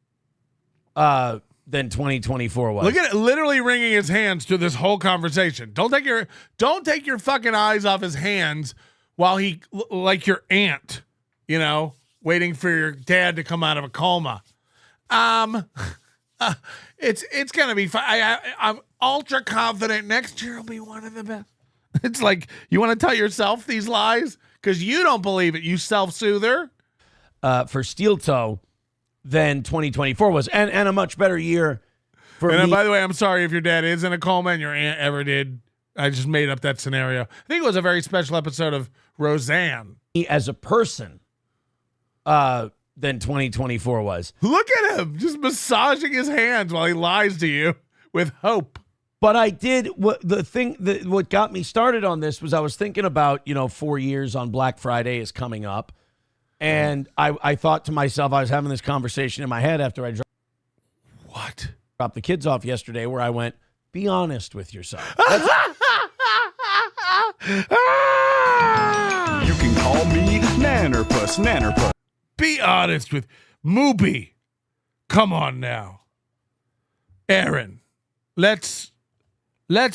than 2024 was. Look at it, literally wringing his hands through this whole conversation. Don't take your fucking eyes off his hands while he, like your aunt, you know, waiting for your dad to come out of a coma. It's gonna be fine. I'm ultra confident next year will be one of the best. It's like, you want to tell yourself these lies because you don't believe it, you self-soother. For Steel Toe than 2024 was, and a much better year for me. And by the way, I'm sorry if your dad is in a coma and your aunt ever did. I just made up that scenario. I think it was a very special episode of Roseanne. As a person than 2024 was. Look at him just massaging his hands while he lies to you with hope. But I did what got me started on this was I was thinking about, 4 years on Black Friday is coming up. And I thought to myself, I was having this conversation in my head after I dropped the kids off yesterday, where I went, be honest with yourself. You can call me Nannerpuss. Be honest with Mooby. Come on now. Aaron, let's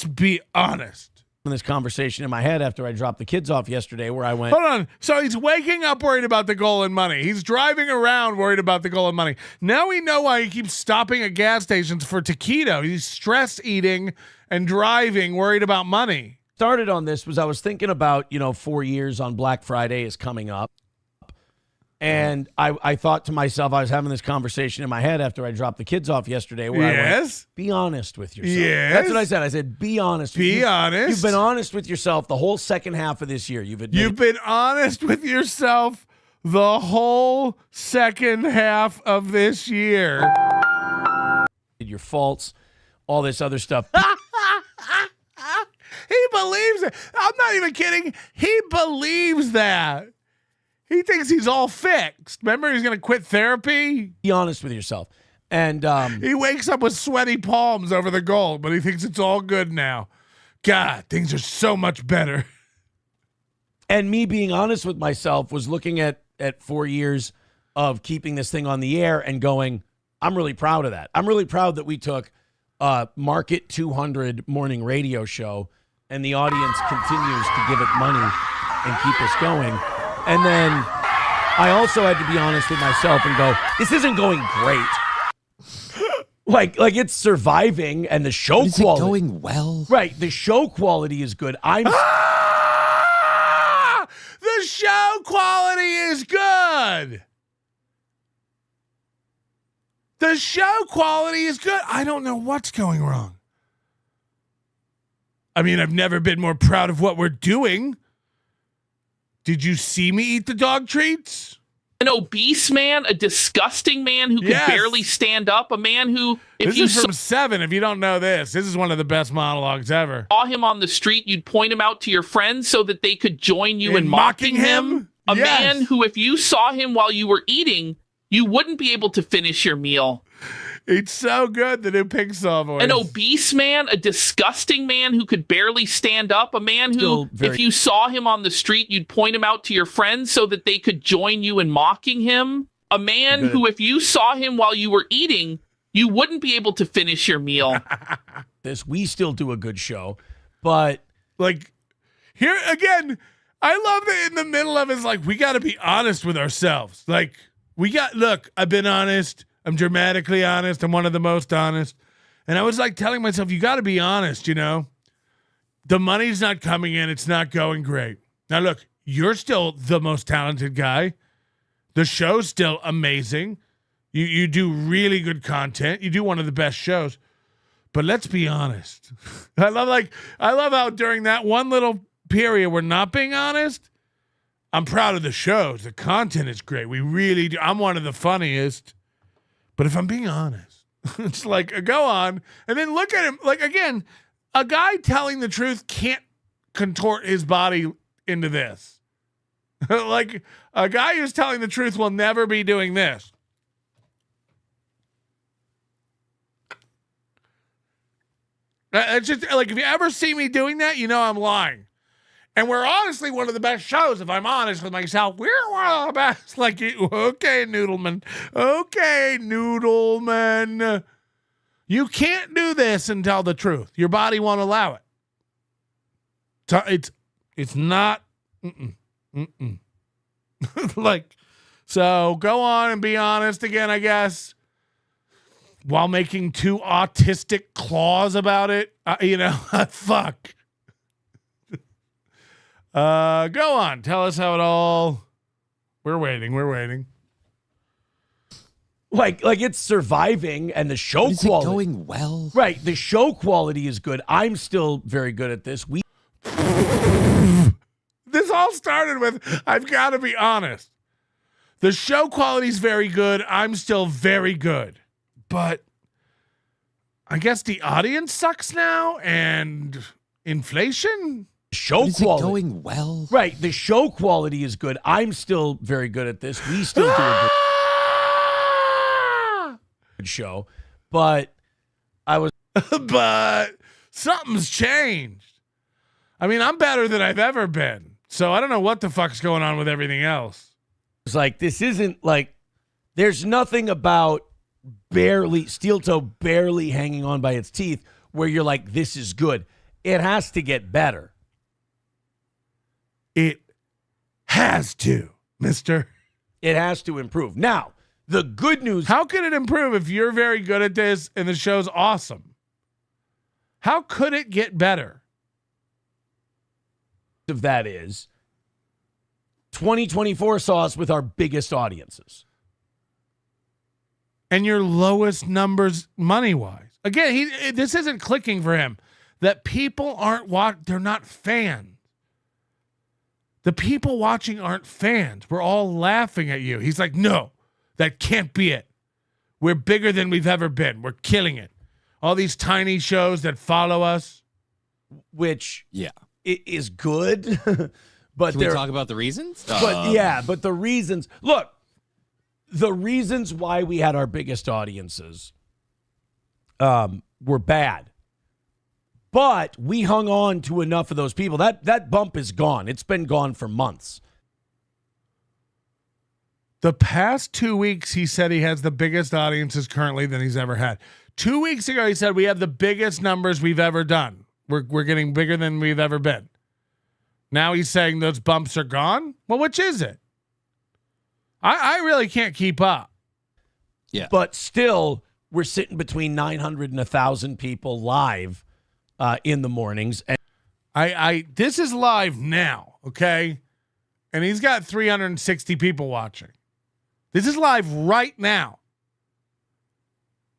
be honest. This conversation in my head after I dropped the kids off yesterday, where I went, hold on. So he's waking up worried about the goal and money. He's driving around worried about the goal and money. Now we know why he keeps stopping at gas stations for taquito. He's stress eating and driving worried about money. Started on this was I was thinking about, 4 years on Black Friday is coming up. And I thought to myself, I was having this conversation in my head after I dropped the kids off yesterday, where I went, be honest with yourself. Yes. That's what I said. I said, be honest. Be honest. You've been honest with yourself the whole second half of this year. You've been honest with yourself the whole second half of this year. Your faults, all this other stuff. He believes it. I'm not even kidding. He believes that. He thinks he's all fixed. Remember, he's going to quit therapy? Be honest with yourself. And he wakes up with sweaty palms over the goal, but he thinks it's all good now. God, things are so much better. And me being honest with myself was looking at 4 years of keeping this thing on the air and going, I'm really proud of that. I'm really proud that we took a Market 200 morning radio show and the audience continues to give it money and keep us going. And then I also had to be honest with myself and go, this isn't going great. like it's surviving, and the show is quality it going well. Right, the show quality is good. The show quality is good. The show quality is good. I don't know what's going wrong. I mean, I've never been more proud of what we're doing. Did you see me eat the dog treats? An obese man, a disgusting man who could barely stand up, a man who, if this you is from Seven. If you don't know this is one of the best monologues ever. saw him on the street, you'd point him out to your friends so that they could join you in mocking him. A man who, if you saw him while you were eating, you wouldn't be able to finish your meal. It's so good, the new Pixar voice. An obese man, a disgusting man who could barely stand up, a man who, if you saw him on the street, you'd point him out to your friends so that they could join you in mocking him. A man who, if you saw him while you were eating, you wouldn't be able to finish your meal. We still do a good show, but like here again, I love that in the middle of it's like, we got to be honest with ourselves. Like look, I've been honest. I'm dramatically honest. I'm one of the most honest. And I was like telling myself, you got to be honest, you know. The money's not coming in. It's not going great. Now, look, you're still the most talented guy. The show's still amazing. You do really good content. You do one of the best shows. But let's be honest. I love how during that one little period we're not being honest, I'm proud of the shows. The content is great. We really do. I'm one of the funniest. But if I'm being honest, it's like, go on. And then look at him. Like, again, a guy telling the truth can't contort his body into this. Like, a guy who's telling the truth will never be doing this. It's just like, if you ever see me doing that, you know I'm lying. And we're honestly one of the best shows, if I'm honest with myself. We're one of the best. Like, okay, Noodleman. Okay, Noodleman. You can't do this and tell the truth. Your body won't allow it. So it's not. Like, so go on and be honest again, I guess. While making two autistic claws about it. Fuck. Go on. Tell us how it all. We're waiting. Like it's surviving, and the show Is quality it going well. Right, the show quality is good. I'm still very good at this. This all started with, I've got to be honest. The show quality is very good. I'm still very good, but I guess the audience sucks now, and inflation. Show quality going well. Right, the show quality is good. I'm still very good at this. We still do a good show, but but something's changed. I mean, I'm better than I've ever been, so I don't know what the fuck's going on with everything else. It's like, this isn't like, there's nothing about steel toe barely hanging on by its teeth where you're like, this is good. It has to get better. It has to, mister. It has to improve. Now, the good news. How can it improve if you're very good at this and the show's awesome? How could it get better? Of that is 2024 saw us with our biggest audiences. And your lowest numbers money-wise. Again, this isn't clicking for him. That people they're not fans. The people watching aren't fans. We're all laughing at you. He's like, no, that can't be it. We're bigger than we've ever been. We're killing it. All these tiny shows that follow us. Which is good. But Can we talk about the reasons? But the reasons. Look, the reasons why we had our biggest audiences were bad. But we hung on to enough of those people. That bump is gone. It's been gone for months. The past 2 weeks, he said he has the biggest audiences currently than he's ever had. 2 weeks ago, he said we have the biggest numbers we've ever done. We're getting bigger than we've ever been. Now he's saying those bumps are gone? Well, which is it? I really can't keep up. Yeah. But still, we're sitting between 900 and 1,000 people live in the mornings. And this is live now, okay? And he's got 360 people watching. This is live right now.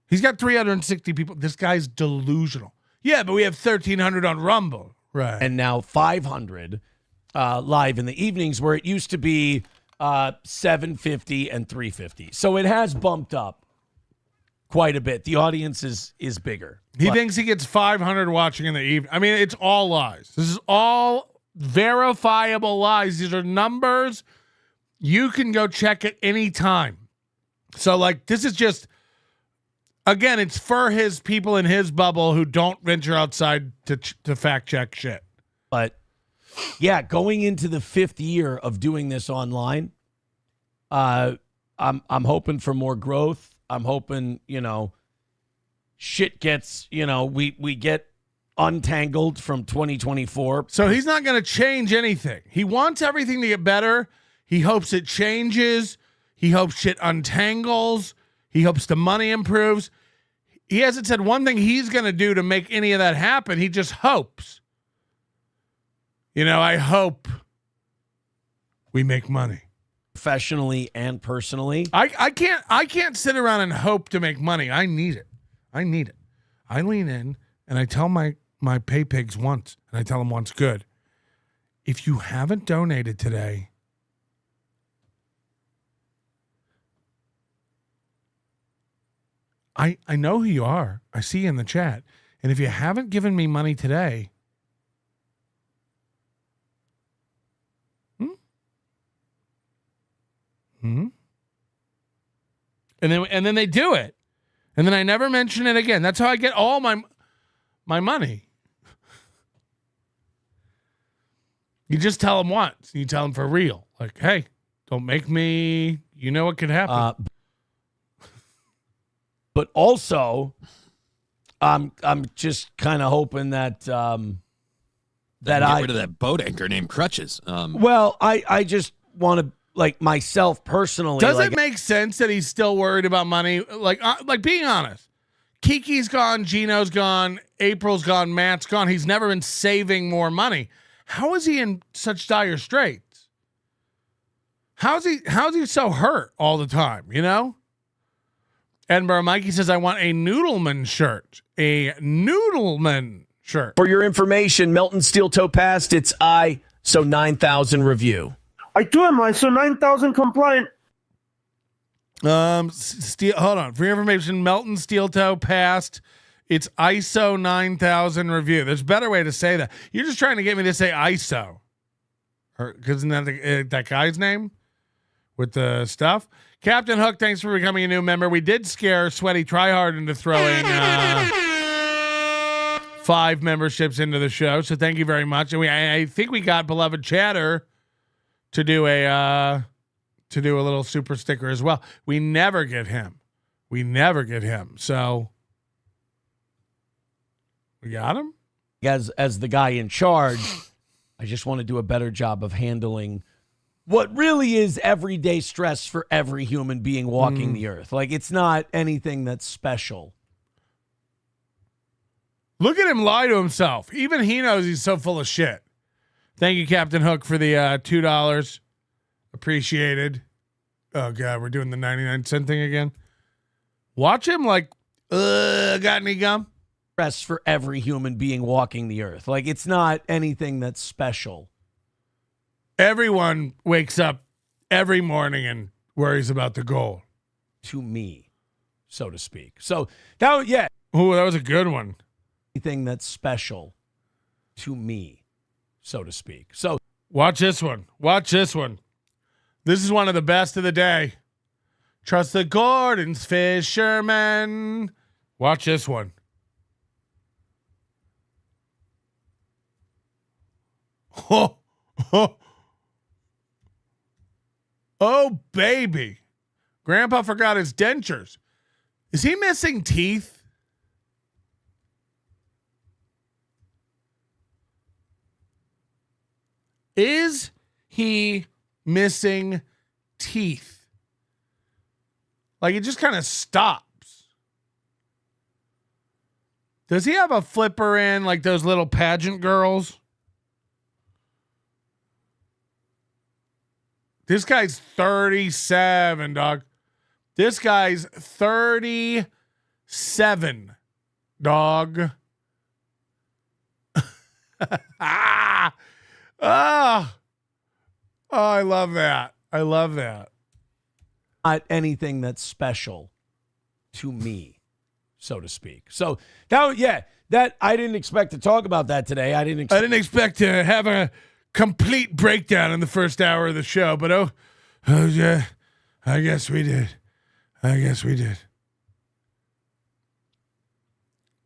He's got 360 people. This guy's delusional. Yeah, but we have 1,300 on Rumble. Right. And now 500 live in the evenings, where it used to be 750 and 350. So it has bumped up quite a bit. The audience is bigger. He thinks he gets 500 watching in the evening. I mean, it's all lies. This is all verifiable lies. These are numbers. You can go check at any time. So, like, this is just, again, it's for his people in his bubble who don't venture outside to fact check shit. But yeah, going into the 5th year of doing this online, I'm hoping for more growth. I'm hoping, shit gets, we get untangled from 2024. So he's not going to change anything. He wants everything to get better. He hopes it changes. He hopes shit untangles. He hopes the money improves. He hasn't said one thing he's going to do to make any of that happen. He just hopes. I hope we make money. Professionally and personally. I can't sit around and hope to make money. I need it. I lean in and I tell my pay pigs once, and I tell them once, good. If you haven't donated today, I know who you are. I see you in the chat. And if you haven't given me money today, and then they do it. And then I never mention it again. That's how I get all my money. You just tell them once. You tell them for real. Like, hey, don't make me, what could happen. But also, I'm just kind of hoping that get rid of that boat anchor named Crutches. I just want to, like, myself personally. Does it make sense that he's still worried about money? Like being honest, Kiki's gone, Gino's gone, April's gone, Matt's gone. He's never been saving more money. How is he in such dire straits? How's he so hurt all the time? Edinburgh Mikey says, I want a Noodleman shirt. A Noodleman shirt. For your information, Melton Steel Toe passed its ISO 9000 review. I do am ISO 9000 compliant. Hold on. For your information, Melton Steel Toe passed its ISO 9000 review. There's a better way to say that. You're just trying to get me to say ISO. Because isn't that that guy's name? With the stuff? Captain Hook, thanks for becoming a new member. We did scare Sweaty Tryhard into throwing 5 memberships into the show, so thank you very much. And I think we got beloved Chatter to do a little super sticker as well. We never get him. So we got him. As the guy in charge, I just want to do a better job of handling what really is everyday stress for every human being walking the earth. Like, it's not anything that's special. Look at him lie to himself. Even he knows he's so full of shit. Thank you, Captain Hook, for the $2. Appreciated. Oh, God, we're doing the 99-cent thing again. Watch him like, got any gum? Stress for every human being walking the earth. Like, it's not anything that's special. Everyone wakes up every morning and worries about the goal. To me, so to speak. So, that was a good one. Anything that's special to me, so to speak. So, watch this one. This is one of the best of the day. Trust the Gordon's fishermen. Watch this one. Oh, baby. Grandpa forgot his dentures. Is he missing teeth? Is he missing teeth? Like, it just kind of stops. Does he have a flipper in like those little pageant girls? This guy's 37, dog. This guy's 37, dog. Ah, oh, I love that. I love that. Not anything that's special to me, so to speak. So that I didn't expect to talk about that today. I didn't expect to have a complete breakdown in the first hour of the show, but oh yeah, I guess we did.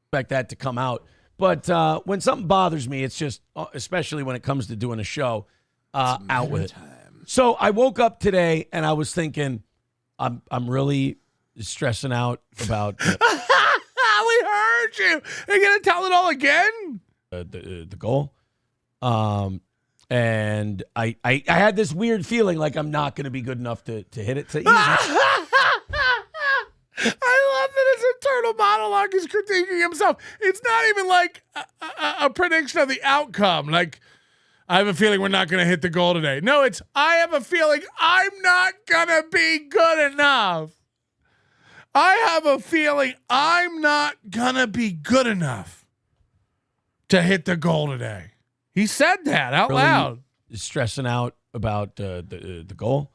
Expect that to come out. But when something bothers me, it's just, especially when it comes to doing a show, out with it. So I woke up today and I was thinking, I'm really stressing out about. We heard you. Are you gonna tell it all again? The goal. And I had this weird feeling like I'm not going to be good enough to hit it. I love that his internal monologue is critiquing himself. It's not even like a prediction of the outcome. Like, I have a feeling we're not going to hit the goal today. No, it's, I have a feeling I'm not going to be good enough. I have a feeling I'm not going to be good enough to hit the goal today. He said that out really loud. Stressing out about the goal.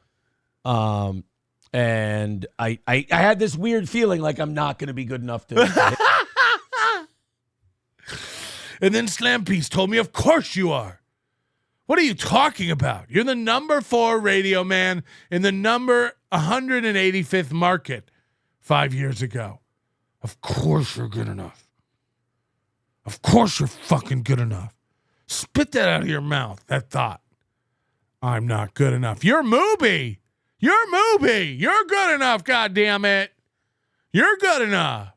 And I had this weird feeling like I'm not going to be good enough to hit. And then Slam Piece told me, of course you are. What are you talking about? You're the number 4 radio man in the number 185th market 5 years ago. Of course you're good enough. Of course you're fucking good enough. Spit that out of your mouth, that thought. I'm not good enough. You're Mooby. You're Mooby. You're good enough, goddammit. You're good enough.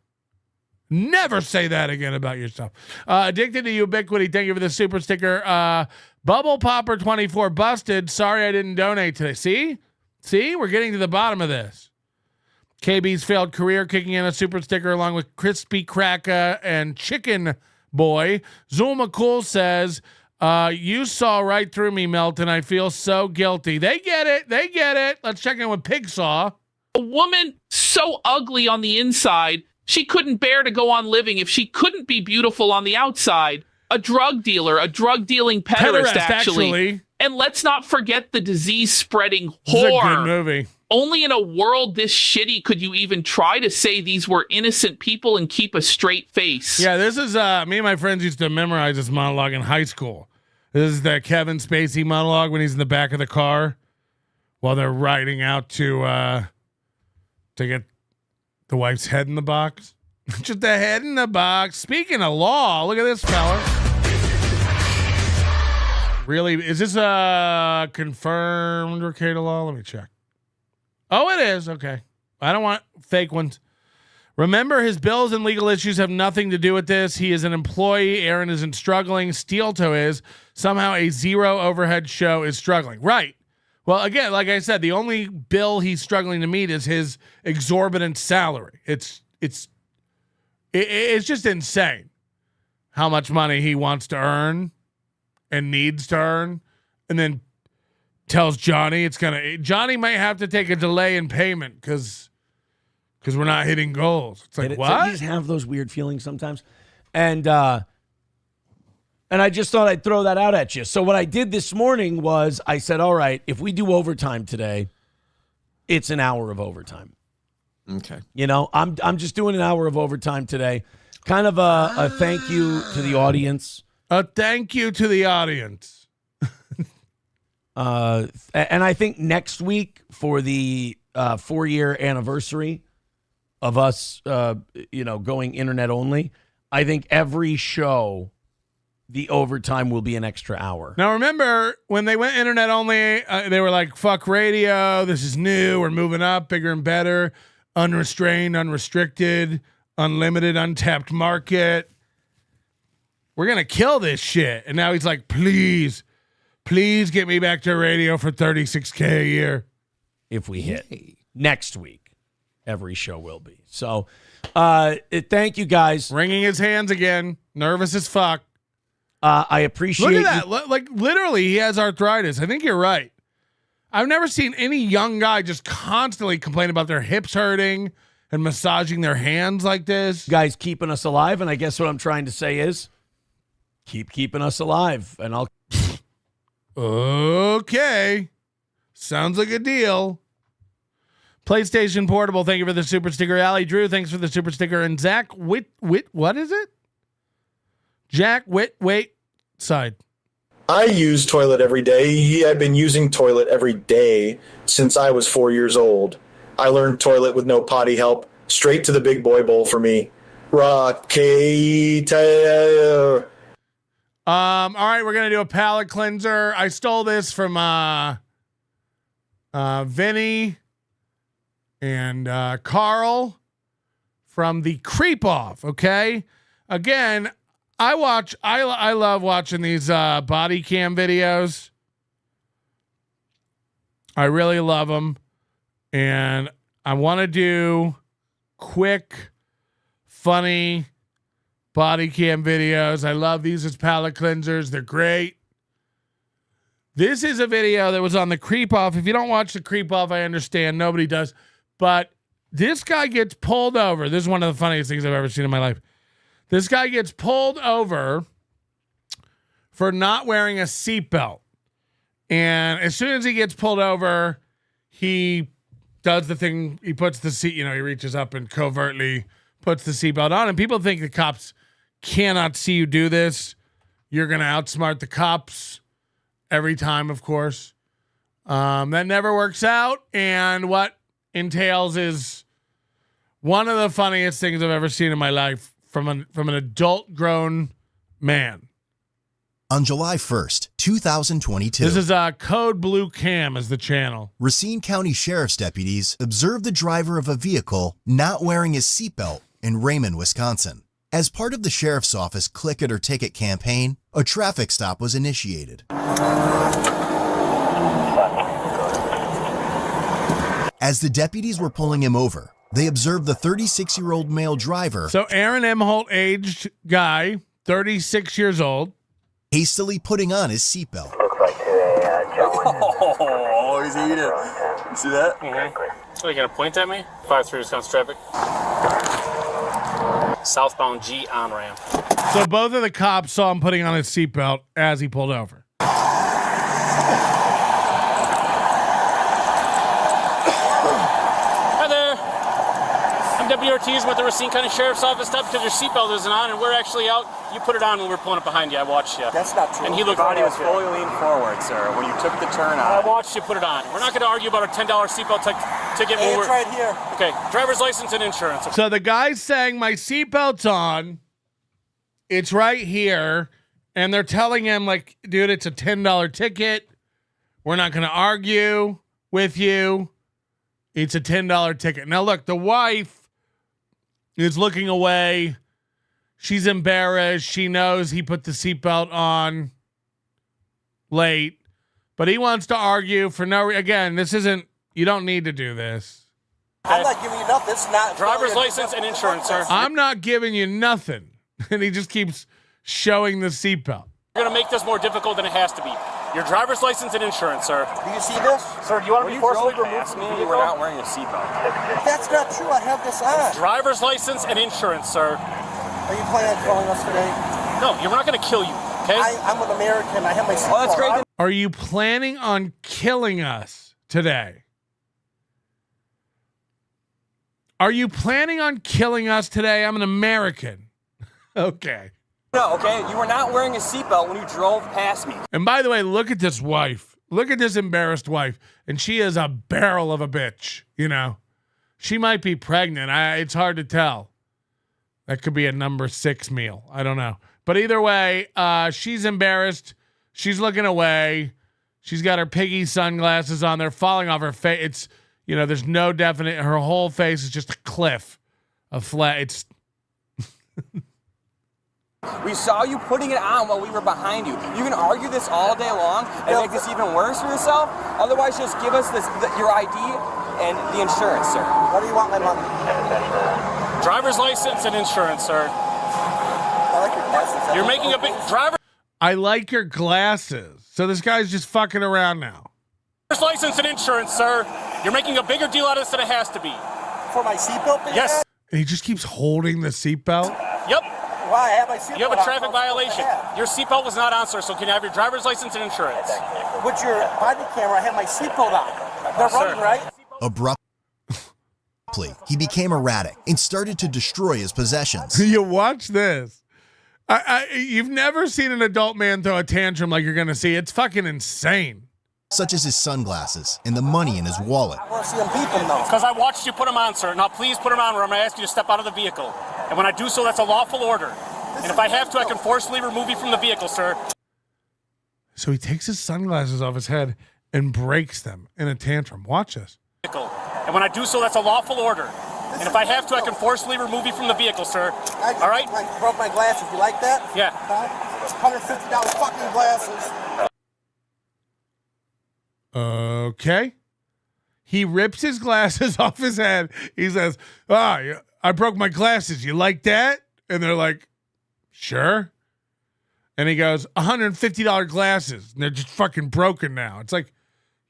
Never say that again about yourself. Addicted to Ubiquity. Thank you for the super sticker. Bubble Popper 24 busted. Sorry I didn't donate today. See? We're getting to the bottom of this. KB's failed career kicking in a super sticker along with Crispy Cracker and Chicken Boy. Zumock says, you saw right through me, Melton. I feel so guilty. They get it. Let's check in with Pigsaw. A woman so ugly on the inside, she couldn't bear to go on living if she couldn't be beautiful on the outside. A drug dealer, a drug-dealing pederast, actually. And let's not forget the disease-spreading whore. This is a good movie. Only in a world this shitty could you even try to say these were innocent people and keep a straight face. Yeah, this is, me and my friends used to memorize this monologue in high school. This is the Kevin Spacey monologue when he's in the back of the car while they're riding out to get the wife's head in the box. Just the head in the box. Speaking of law, look at this fella. Really? Is this a confirmed Ricada law? Let me check. Oh, it is. Okay. I don't want fake ones. Remember, his bills and legal issues have nothing to do with this. He is an employee. Aaron isn't struggling. Steel Toe is. Somehow a zero overhead show is struggling. Right. Well, again, like I said, the only bill he's struggling to meet is his exorbitant salary. It's just insane how much money he wants to earn and needs to earn, and then tells Johnny Johnny might have to take a delay in payment because we're not hitting goals. It's like, what? You just have those weird feelings sometimes. And I just thought I'd throw that out at you. So what I did this morning was I said, all right, if we do overtime today, it's an hour of overtime. Okay. You know, I'm just doing an hour of overtime today. Kind of a thank you to the audience. A thank you to the audience. And I think next week for the 4-year anniversary of us, going internet only, I think every show, the overtime will be an extra hour. Now, remember, when they went internet only, they were like, fuck radio. This is new. We're moving up, bigger and better. Unrestrained, unrestricted, unlimited, untapped market. We're going to kill this shit. And now he's like, please get me back to radio for $36K a year. If we hit next week, every show will be. So thank you guys. Wringing his hands again. Nervous as fuck. I appreciate Look at that. Like, literally, he has arthritis. I think you're right. I've never seen any young guy just constantly complain about their hips hurting and massaging their hands like this. Guys keeping us alive, and I guess what I'm trying to say is keep keeping us alive, and I'll. Okay. Sounds like a deal. PlayStation Portable, thank you for the super sticker. Allie Drew, thanks for the super sticker. And Zach what is it? Jack side. I use toilet every day. He had been using toilet every day since I was 4 years old. I learned toilet with no potty help. Straight to the big boy bowl for me. Rocky Taylor. All right, we're gonna do a palate cleanser. I stole this from Vinny and Carl from the Creep Off. Okay, again, I love watching these body cam videos. I really love them, and I want to do quick, funny body cam videos. I love these as palate cleansers. They're great. This is a video that was on the Creep Off. If you don't watch the Creep Off, I understand. Nobody does. But this guy gets pulled over. This is one of the funniest things I've ever seen in my life. This guy gets pulled over for not wearing a seatbelt. And as soon as he gets pulled over, he does the thing. He puts the seat, he reaches up and covertly puts the seatbelt on. And people think the cops cannot see you do this. You're going to outsmart the cops every time, of course. That never works out. And what entails is one of the funniest things I've ever seen in my life from an adult grown man. On July 1st, 2022. This is Code Blue Cam is the channel. Racine County Sheriff's deputies observed the driver of a vehicle not wearing his seatbelt in Raymond, Wisconsin. As part of the sheriff's office Click It or Ticket campaign, a traffic stop was initiated. As the deputies were pulling him over, they observed the 36-year-old male driver. So Aaron Imholte aged guy, 36 years old. Hastily putting on his seatbelt. Oh, he's eating. You see that? So you gonna point at me? 5-3 Wisconsin traffic. Southbound G on ramp. So both of the cops saw him putting on his seatbelt as he pulled over. Hi there. I'm Deputy Ortiz with the Racine County Sheriff's Office. Stop because your seatbelt isn't on, and we're actually out. You put it on when we were pulling up behind you. I watched you. That's not true. And he looked. Your body was fully leaned forward, sir, when you took the turn on. I watched you put it on. We're not going to argue about a $10 seatbelt ticket. Hey, it's right here. Okay, driver's license and insurance. So the guy's saying my seatbelt's on. It's right here. And they're telling him, like, dude, it's a $10 ticket. We're not going to argue with you. It's a $10 ticket. Now, look, the wife is looking away. She's embarrassed. She knows he put the seatbelt on late. But he wants to argue for no reason. Again, this isn't, you don't need to do this. I'm not giving you nothing. It's not. Driver's license and insurance, sir. I'm not giving you nothing. And he just keeps showing the seatbelt. You're going to make this more difficult than it has to be. Your driver's license and insurance, sir. Do you see this? Sir, do you want to be forcibly removed from the vehicle? You were not wearing a seatbelt. That's not true. I have this on. Driver's license and insurance, sir. Are you planning on killing us today? No, we're not going to kill you, okay? I'm an American. I have my seatbelt. Oh, that's great. Are you planning on killing us today? Are you planning on killing us today? I'm an American. Okay. No, okay? You were not wearing a seatbelt when you drove past me. And by the way, look at this wife. Look at this embarrassed wife. And she is a barrel of a bitch, She might be pregnant. It's hard to tell. That could be a number 6 meal. I don't know. But either way, she's embarrassed. She's looking away. She's got her piggy sunglasses on. They're falling off her face. It's, there's no definite, her whole face is just a cliff of flat. It's... We saw you putting it on while we were behind you. You can argue this all day long and make this even worse for yourself. Otherwise, just give us your ID and the insurance, sir. What do you want my money? Driver's license and insurance, sir. I like your glasses. You're making a big driver. I like your glasses. So this guy's just fucking around now. Driver's license and insurance, sir. You're making a bigger deal out of this than it has to be. For my seatbelt? Yes. And he just keeps holding the seatbelt. Yep. Why? I have my seatbelt You have a on. traffic violation. Your seatbelt was not on, sir, so can you have your driver's license and insurance? With your body camera, I have my seatbelt on. They're running, right? Abruptly, he became erratic and started to destroy his possessions. You watch this. You've never seen an adult man throw a tantrum like you're going to see. It's fucking insane. Such as his sunglasses and the money in his wallet. I want to see them beeping, though. Because I watched you put them on, sir. Now please put them on or I'm going to ask you to step out of the vehicle. And when I do so, that's a lawful order. And if I have to, I can forcibly remove you from the vehicle, sir. So he takes his sunglasses off his head and breaks them in a tantrum. Watch this. And when I do so, that's a lawful order. And if I have to, I can forcibly remove you from the vehicle, sir. All right? I broke my glasses. You like that? Yeah. $150 fucking glasses. Okay. He rips his glasses off his head. He says, I broke my glasses. You like that? And they're like, sure. And he goes, $150 glasses. And they're just fucking broken now. It's like,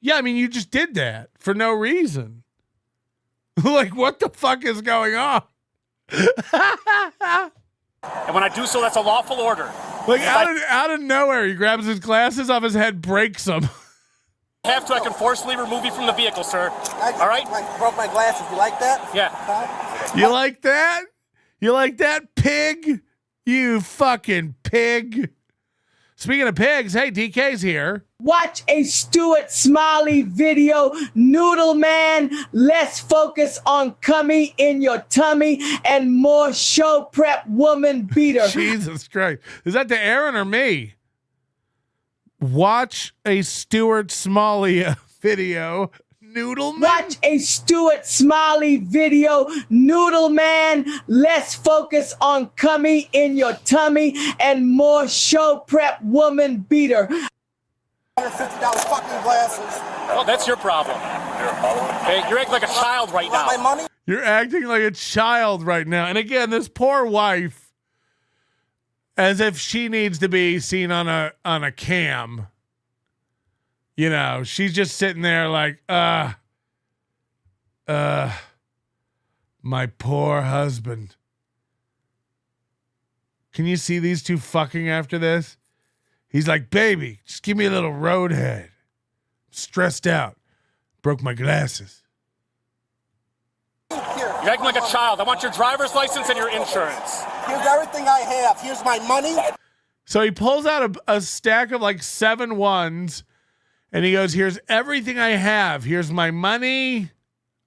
yeah, I mean, you just did that for no reason. Like, what the fuck is going on? And when I do so, that's a lawful order. Like, out of nowhere, he grabs his glasses off his head, breaks them. Have to, I can forcibly remove you from the vehicle, sir. All right? I broke my glasses. You like that? Yeah. You like that? You like that, pig? You fucking pig. Speaking of pigs, hey, DK's here. Watch a Stuart Smiley video. Noodle man, less focus on cummy in your tummy and more show prep woman beater. Jesus Christ. Is that to Aaron or me? Watch a Stuart Smalley video. Noodle man. Watch a Stuart Smiley video. Noodle man, less focus on cummy in your tummy and more show prep woman beater. $150 fucking glasses. Well, that's your problem. Okay, you're acting like a child right now. My money? You're acting like a child right now. And again, this poor wife, as if she needs to be seen on a cam. You know, she's just sitting there like, my poor husband. Can you see these two fucking after this? He's like, baby, just give me a little roadhead. Stressed out. Broke my glasses. Here. You're acting like a child. I want your driver's license and your insurance. Here's everything I have. Here's my money. So he pulls out a stack of like 7 ones and he goes, here's everything I have. Here's my money.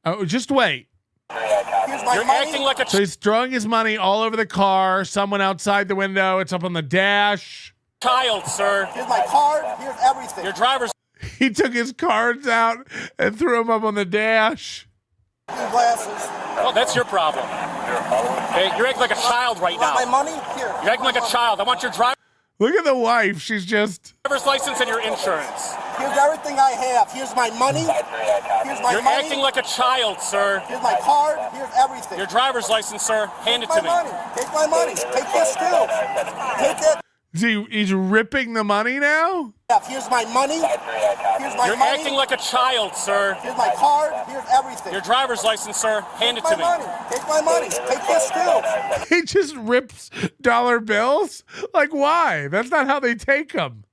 Oh, just wait. Here's my You're money. acting like a So he's throwing his money all over the car. Someone outside the window. It's up on the dash. child, sir. Here's my card. Here's everything. Your driver's He took his cards out and threw them up on the dash. glasses. well, that's your problem. Okay, you're acting like a child right now. My money? Here. You're acting like a child. I want your driver's Look at the wife. She's just. license and your insurance. Here's everything I have. Here's my money. Here's my You're money. acting like a child, sir. Here's my card. Here's everything. Your driver's license, sir. Hand it my to me. money. Take my money. Take this too. Take it. He's ripping the money now? Here's my money. Here's my You're money. acting like a child, sir. Here's my card. Here's everything. Your driver's license, sir. Hand it Take to my me. money. Take my money. Take this too. He just rips dollar bills? Like, why? That's not how they take them.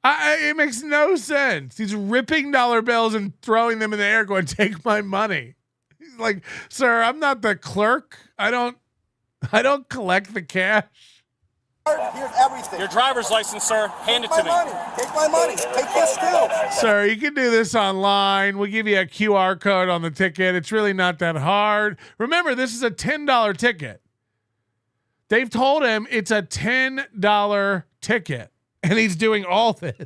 It makes no sense. He's ripping dollar bills and throwing them in the air going, take my money. He's like, sir, I'm not the clerk. I don't collect the cash. Here's everything. Your driver's license, sir. Hand it to me. Take my money. Take this too. Sir, you can do this online. We'll give you a QR code on the ticket. It's really not that hard. Remember, this is a $10 ticket. They've told him it's a $10 ticket, and he's doing all this.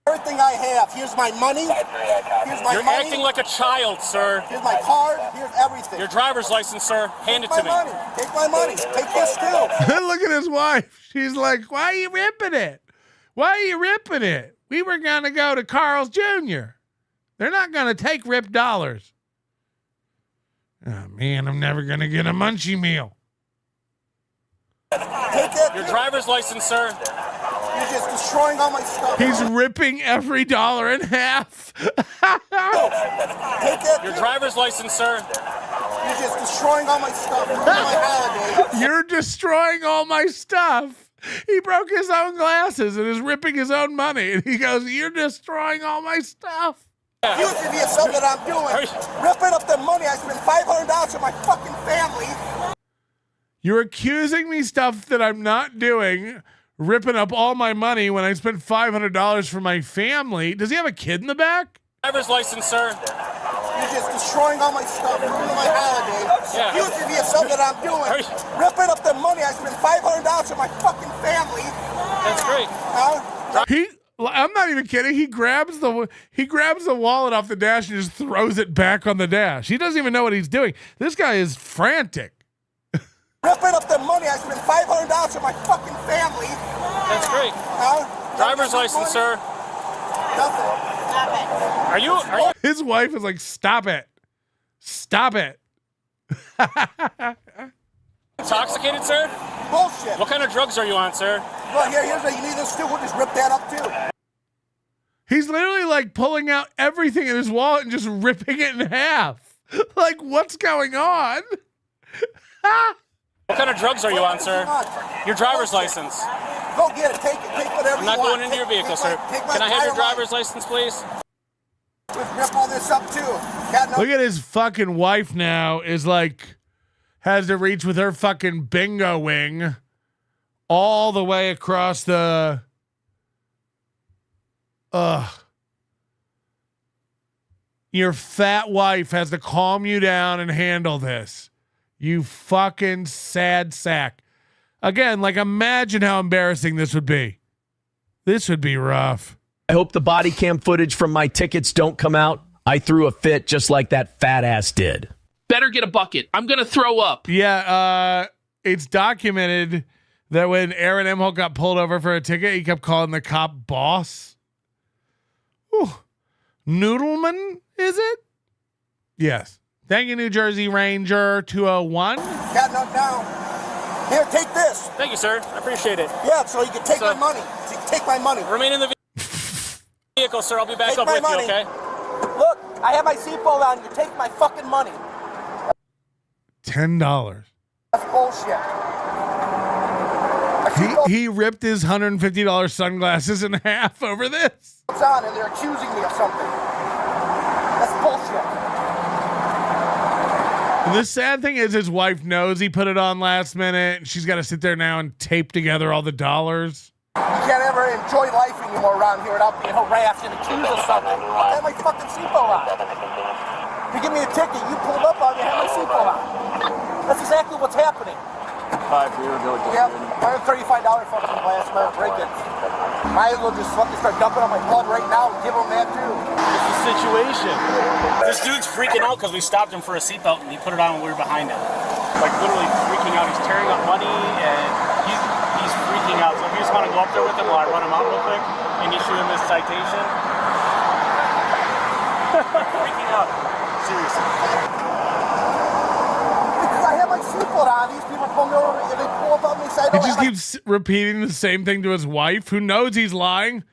Everything I have. Here's my money. Here's my You're money. acting like a child, sir. Here's my card. Here's everything. Your driver's license, sir. Hand it Take to my me. money. Take my money. Take this too. Look at his wife. She's like, why are you ripping it? Why are you ripping it? We were going to go to Carl's Jr. They're not going to take ripped dollars. Oh, man, I'm never going to get a munchie meal. Take it. Your driver's license, sir. You're just destroying all my stuff. He's ripping every dollar in half. Take that. Your driver's license, sir. You're just destroying all my stuff. Ruining my holiday. You're destroying all my stuff. He broke his own glasses and is ripping his own money. And he goes, you're destroying all my stuff. Accusing me of something that I'm doing. Ripping up the money. I spent $500 for my fucking family. You're accusing me stuff that I'm not doing, ripping up all my money when I spent $500 for my family. Does he have a kid in the back? Driver's license, sir. You're just destroying all my stuff. Ruining my holiday. Accusing me of something that I'm doing. Ripping up the money. I spent $500 for my fucking family. That's great. I'm not even kidding. He grabs the wallet off the dash and just throws it back on the dash. He doesn't even know what he's doing. This guy is frantic. Ripping up the money. I spent $500 for my fucking family. That's great. Driver's license, sir. Nothing. Stop it. Are you? His wife is like, stop it. Stop it. Intoxicated, sir? Bullshit. What kind of drugs are you on, sir? Well, here's what you need this too. We'll just rip that up too. He's literally like pulling out everything in his wallet and just ripping it in half. Like, what's going on? What kind of drugs are you on, sir? Your driver's license. Go get it. Take it. Take whatever I'm not you want. going into your vehicle, sir. Can I have your driver's license, please? Let's rip all this up too. Look at his fucking wife now is like, has to reach with her fucking bingo wing all the way across the, your fat wife has to calm you down and handle this. You fucking sad sack. Again, like, imagine how embarrassing this would be. This would be rough. I hope the body cam footage from my tickets don't come out. I threw a fit just like that fat ass did. Better get a bucket. I'm going to throw up. Yeah, it's documented that when Aaron Imholte got pulled over for a ticket, he kept calling the cop boss. Ooh. Noodleman, is it? Yes. Thank you, New Jersey Ranger 201. Got no down. Here, take this. Thank you, sir. I appreciate it. Yeah, so you can take my money. So you can take my money. Remain in the vehicle, sir. I'll be back Take up my with money. you, okay? Look, I have my seatbelt on. You take my fucking money. $10. That's bullshit. He ripped his $150 sunglasses in half over this. It's on, and they're accusing me of something. That's bullshit. The sad thing is his wife knows he put it on last minute. And she's got to sit there now and tape together all the dollars. You can't ever enjoy life anymore around here without being harassed and accused of something. I have my fucking seatbelt on. You give me a ticket, you pulled up on me, I have my seatbelt on. That's exactly what's happening. Yep, $135 fucking glass, man, break it. Might as well just fucking start dumping on my blood right now and give him that too. It's a situation. This dude's freaking out because we stopped him for a seatbelt and he put it on when we were behind him. Like literally freaking out. He's tearing up money and he's freaking out. So if you just want to go up there with him while I run him out real quick and issue him this citation. Freaking out. Seriously. Because I have my seatbelt on, these people pull me over and they pull up on me. So I He don't just have keeps repeating the same thing to his wife, who knows he's lying.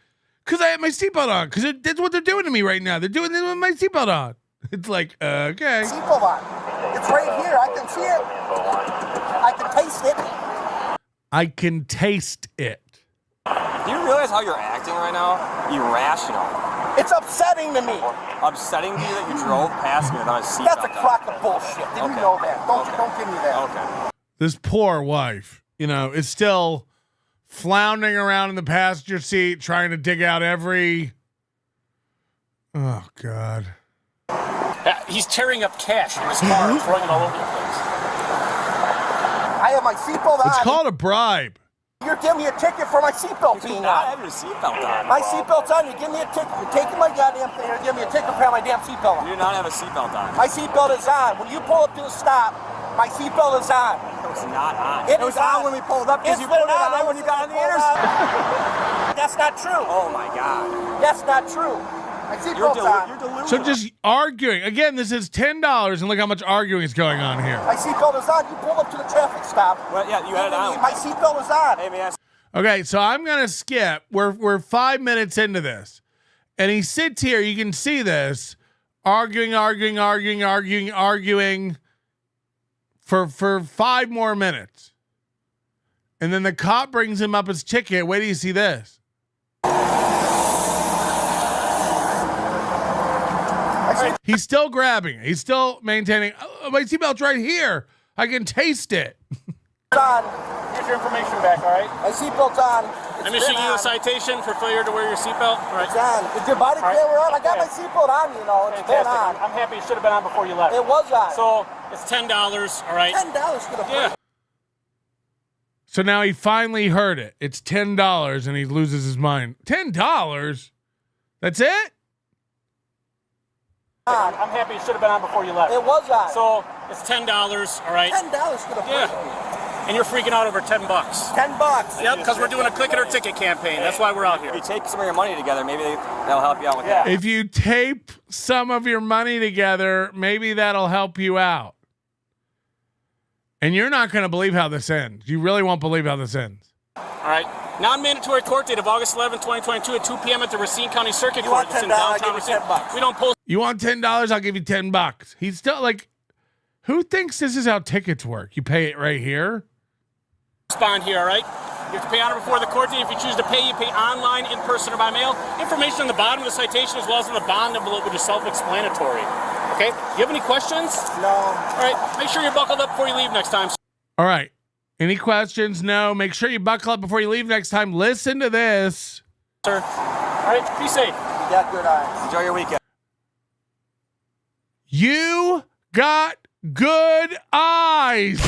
Because I have my seatbelt on. Because that's what they're doing to me right now. They're doing it with my seatbelt on. It's like, okay. seatbelt on. It's right here. I can see it. I can taste it. I can taste it. Do you realize how you're acting right now? Irrational. It's upsetting to me. Upsetting to you that you drove past me without a seatbelt. That's a crock of bullshit. Did you know that? Don't give me that. Okay. This poor wife, is still floundering around in the passenger seat, trying to dig out every. Oh, God. He's tearing up cash in his car and throwing it all over the place. I have my seatbelt on. It's called a bribe. You're giving me a ticket for my seatbelt being on. I have your seatbelt on. My seatbelt's on. You give me a ticket. You're taking my goddamn thing. You're giving me a ticket for my damn seatbelt on. You do not have a seatbelt on. My seatbelt is on. When you pull up to a stop, my seatbelt is on. It was not on. It was on when we pulled up because you put it on when you got on the interstate. That's not true. Oh my God. That's not true. My seatbelt's on. You're delusional. So just arguing. Again, this is $10, and look how much arguing is going on here. My seatbelt is on. You pulled up to the traffic stop. Well, yeah, you had it on. My seatbelt is on. Hey, man. Okay, so I'm gonna skip. We're 5 minutes into this, and he sits here. You can see this, arguing for 5 more minutes, and then the cop brings him up his ticket. Wait till you see this. He's still grabbing it. He's still maintaining. Oh, my seatbelt's right here. I can taste it. On. Here's your information back, all right? My seatbelt's on. I'm issuing you a citation for failure to wear your seatbelt. All right. It's on. Is your body camera on? I got my seatbelt on, you know. It's been on. I'm happy it should have been on before you left. It was on. So it's $10, all right? $10 for the Yeah. So now he finally heard it. It's $10, and he loses his mind. $10? That's it? I'm happy it should have been on before you left. It was on. So it's $10, all right? $10 for the And you're freaking out over $10. $10. Yep, because we're doing a click it or ticket campaign. That's why we're out here. If you take some of your money together, maybe that'll help you out with that. If you tape some of your money together, maybe that'll help you out. And you're not going to believe how this ends. You really won't believe how this ends. All right. Non-mandatory court date of August 11, 2022 at 2 p.m. at the Racine County Circuit You Court. want $10, I'll give you $10. We don't post. You want $10? I'll give you $10. He's still like, who thinks this is how tickets work? You pay it right here? Respond here, all right? You have to pay on or before the court date. If you choose to pay, you pay online, in person, or by mail. Information on the bottom of the citation as well as on the bond envelope, which is self-explanatory. Okay? You have any questions? No. All right. Make sure you're buckled up before you leave next time. All right. Any questions? No. Make sure you buckle up before you leave next time. Listen to this. Sir. All right. Be safe. You got good eyes. Enjoy your weekend. You got good eyes.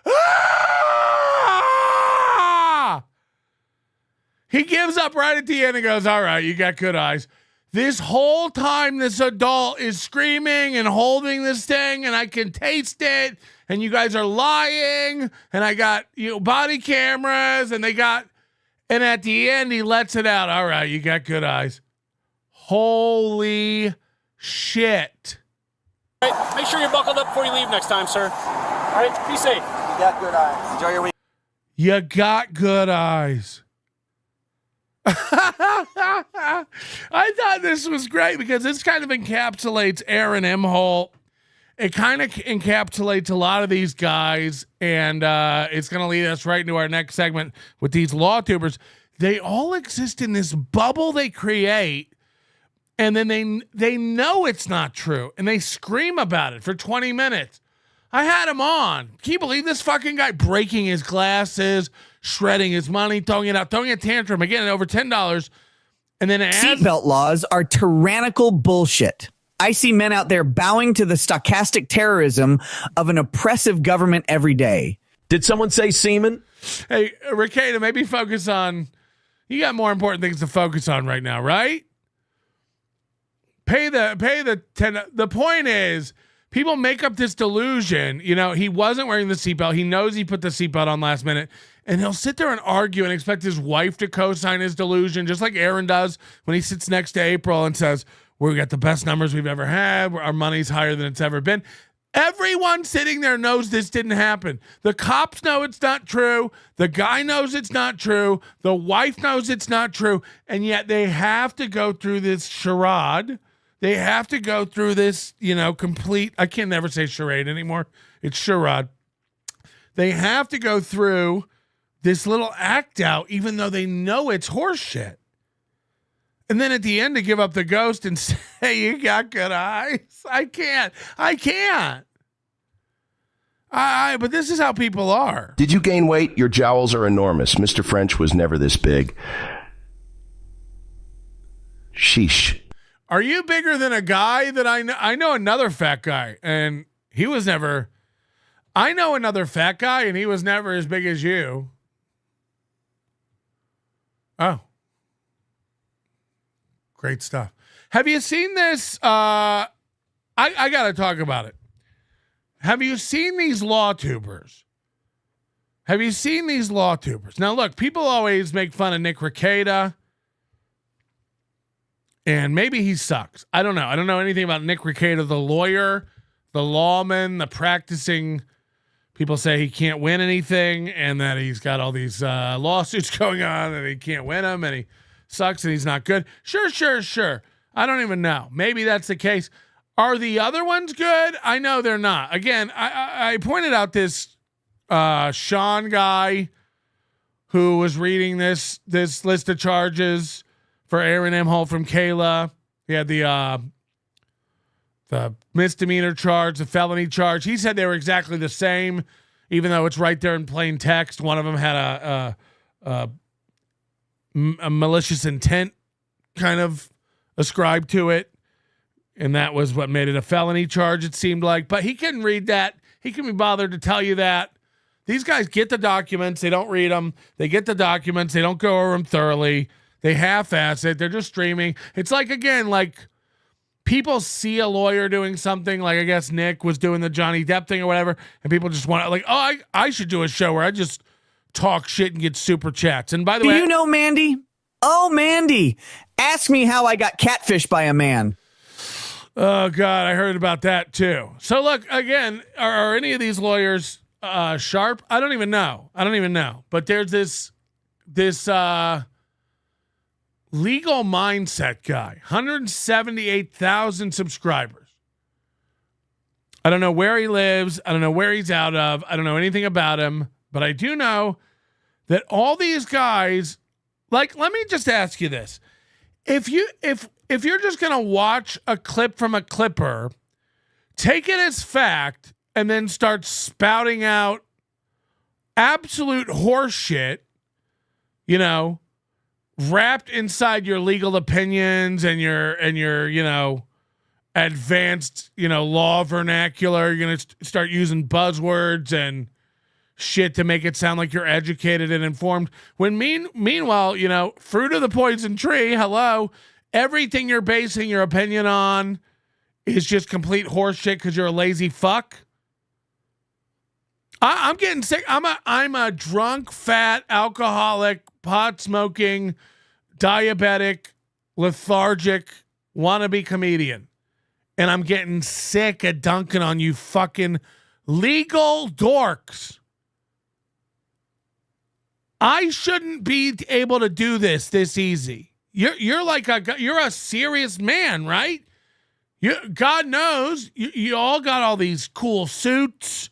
Ah! He gives up right at the end and goes, all right, you got good eyes. This whole time, this adult is screaming and holding this thing, and I can taste it, and you guys are lying, and I got body cameras, and and at the end, he lets it out. All right, you got good eyes. Holy shit. All right. Make sure you're buckled up before you leave next time, sir. All right. Be safe. You got good eyes. Enjoy your weekend. You got good eyes. I thought this was great because this kind of encapsulates Aaron Imholte. It kind of encapsulates a lot of these guys, and it's going to lead us right into our next segment with these LawTubers. They all exist in this bubble they create, and then they know it's not true, and they scream about it for 20 minutes. I had him on. Can you believe this fucking guy breaking his glasses, shredding his money, throwing it out, throwing a tantrum again at over $10, and then seatbelt laws are tyrannical bullshit. I see men out there bowing to the stochastic terrorism of an oppressive government every day. Did someone say semen? Hey, Ricada, maybe focus on. You got more important things to focus on right now, right? Pay the 10. The point is, people make up this delusion. He wasn't wearing the seatbelt. He knows he put the seatbelt on last minute. And he'll sit there and argue and expect his wife to co-sign his delusion, just like Aaron does when he sits next to April and says, we got the best numbers we've ever had. Our money's higher than it's ever been. Everyone sitting there knows this didn't happen. The cops know it's not true. The guy knows it's not true. The wife knows it's not true. And yet they have to go through this charade. They have to go through this, complete, I can never say charade anymore. It's charade. They have to go through this little act out, even though they know it's horseshit. And then at the end to give up the ghost and say, you got good eyes. I can't. But this is how people are. Did you gain weight? Your jowls are enormous. Mr. French was never this big. Sheesh. Are you bigger than a guy that I know? I know another fat guy, and he was never. I know another fat guy, and he was never as big as you. Oh. Great stuff. Have you seen this? I got to talk about it. Have you seen these LawTubers? Have you seen these LawTubers? Now, look, people always make fun of Nick Rekieta. And maybe he sucks. I don't know. I don't know anything about Nick Rekieta, the lawyer, the lawman, the practicing people say he can't win anything and that he's got all these lawsuits going on and he can't win them and he sucks and he's not good. Sure. I don't even know. Maybe that's the case. Are the other ones good? I know they're not. Again, I pointed out this Sean guy who was reading this list of charges for Aaron Imholte from Kayla. He had the misdemeanor charge, the felony charge. He said they were exactly the same, even though it's right there in plain text. One of them had a malicious intent kind of ascribed to it, and that was what made it a felony charge, it seemed like. But he couldn't read that. He couldn't be bothered to tell you that. These guys get the documents. They don't read them. They get the documents. They don't go over them thoroughly. They half-ass it. They're just streaming. It's like, again, like people see a lawyer doing something, like I guess Nick was doing the Johnny Depp thing or whatever, and people just want to, like, oh, I should do a show where I just talk shit and get super chats. And by the way, you know Mandy? Oh, Mandy, ask me how I got catfished by a man. Oh, God, I heard about that, too. So, look, again, are any of these lawyers sharp? I don't even know. But there's this legal mindset guy, 178,000 subscribers. I don't know where he lives. I don't know where he's out of. I don't know anything about him. But I do know that all these guys, like, let me just ask you this. If you're just going to watch a clip from a clipper, take it as fact, and then start spouting out absolute horseshit, you know, wrapped inside your legal opinions and your advanced, law vernacular, you're going to start using buzzwords and shit to make it sound like you're educated and informed. When meanwhile, fruit of the poison tree, hello, everything you're basing your opinion on is just complete horseshit because you're a lazy fuck. I'm getting sick. I'm a drunk, fat, alcoholic, pot smoking, diabetic, lethargic, wannabe comedian. And I'm getting sick of dunking on you fucking legal dorks. I shouldn't be able to do this easy. You're a serious man, right? God knows you all got all these cool suits.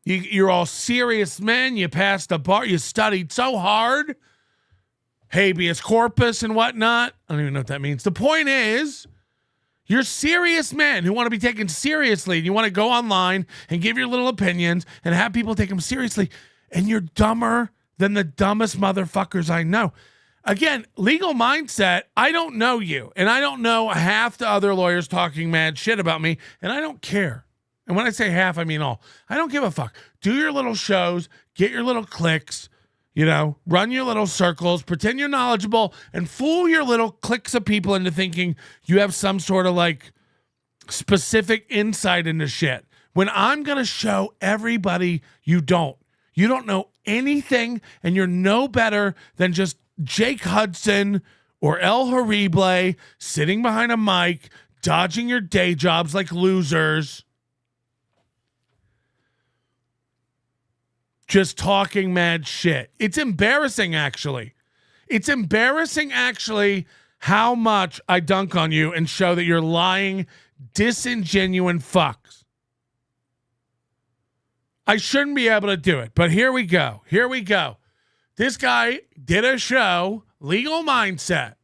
You're all serious men. You passed the bar. You studied so hard. Habeas corpus and whatnot. I don't even know what that means. The point is, you're serious men who want to be taken seriously. And you want to go online and give your little opinions and have people take them seriously. And you're dumber than the dumbest motherfuckers I know. Again, legal mindset, I don't know you. And I don't know half the other lawyers talking mad shit about me. And I don't care. And when I say half, I mean all. I don't give a fuck. Do your little shows, get your little clicks, run your little circles, pretend you're knowledgeable, and fool your little cliques of people into thinking you have some sort of like specific insight into shit. When I'm going to show everybody you don't. You don't know anything, and you're no better than just Jake Hudson or El Horrible sitting behind a mic, dodging your day jobs like losers. Just talking mad shit. It's embarrassing, actually. It's embarrassing, actually, how much I dunk on you and show that you're lying, disingenuine fucks. I shouldn't be able to do it, but here we go. This guy did a show, Legal Mindset,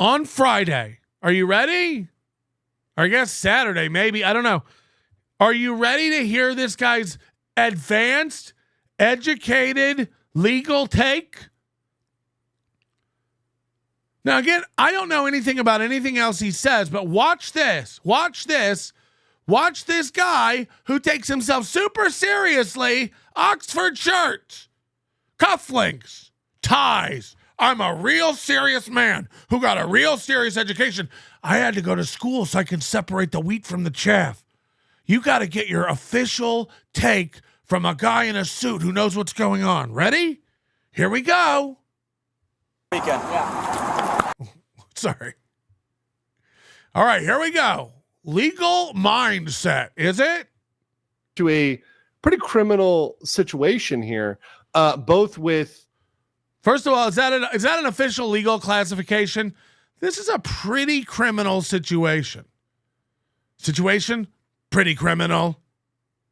on Friday. Are you ready? Or I guess Saturday, maybe. I don't know. Are you ready to hear this guy's advanced, educated, legal take? Now, again, I don't know anything about anything else he says, but watch this. Watch this guy who takes himself super seriously. Oxford shirts, cufflinks, ties. I'm a real serious man who got a real serious education. I had to go to school so I can separate the wheat from the chaff. You got to get your official take from a guy in a suit who knows what's going on. Ready? Here we go. Weekend. Yeah. Sorry. All right, here we go. Legal Mindset, is it? to a pretty criminal situation here, both with. First of all, is that an official legal classification? This is a pretty criminal situation. Pretty criminal.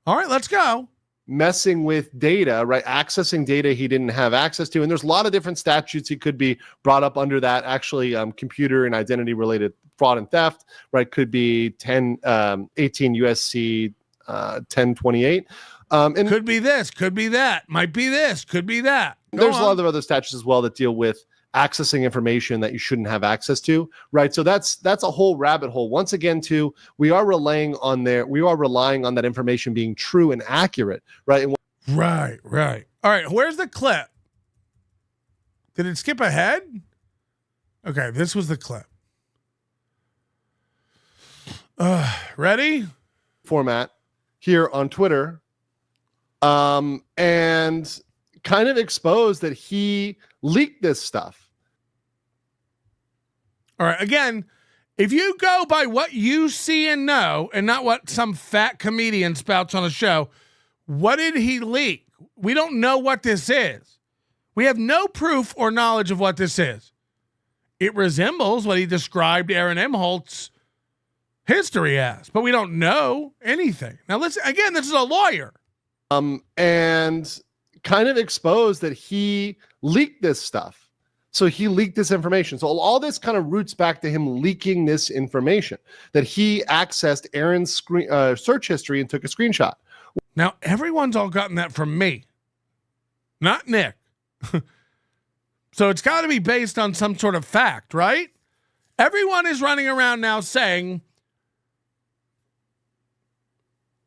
All right, let's go. Messing with data, right? Accessing data he didn't have access to. And there's a lot of different statutes he could be brought up under that. Actually, computer and identity related fraud and theft, right? Could be 18 USC 1028. And could be this, could be that, might be this, could be that. There's a lot of other statutes as well that deal with accessing information that you shouldn't have access to, right? So that's a whole rabbit hole. Once again, too, we are relying on that information being true and accurate, right? Right. All right, where's the clip? Did it skip ahead? Okay, this was the clip. Ready? Format here on Twitter, and kind of exposed that he leaked this stuff. All right, again, if you go by what you see and know and not what some fat comedian spouts on a show, what did he leak? We don't know what this is. We have no proof or knowledge of what this is. It resembles what he described Aaron Imholte's history as, but we don't know anything. Now, listen, again, this is a lawyer. And kind of exposed that he leaked this stuff. So he leaked this information. So all this kind of roots back to him leaking this information, that he accessed Aaron's search history and took a screenshot. Now, everyone's all gotten that from me, not Nick. So it's got to be based on some sort of fact, right? Everyone is running around now saying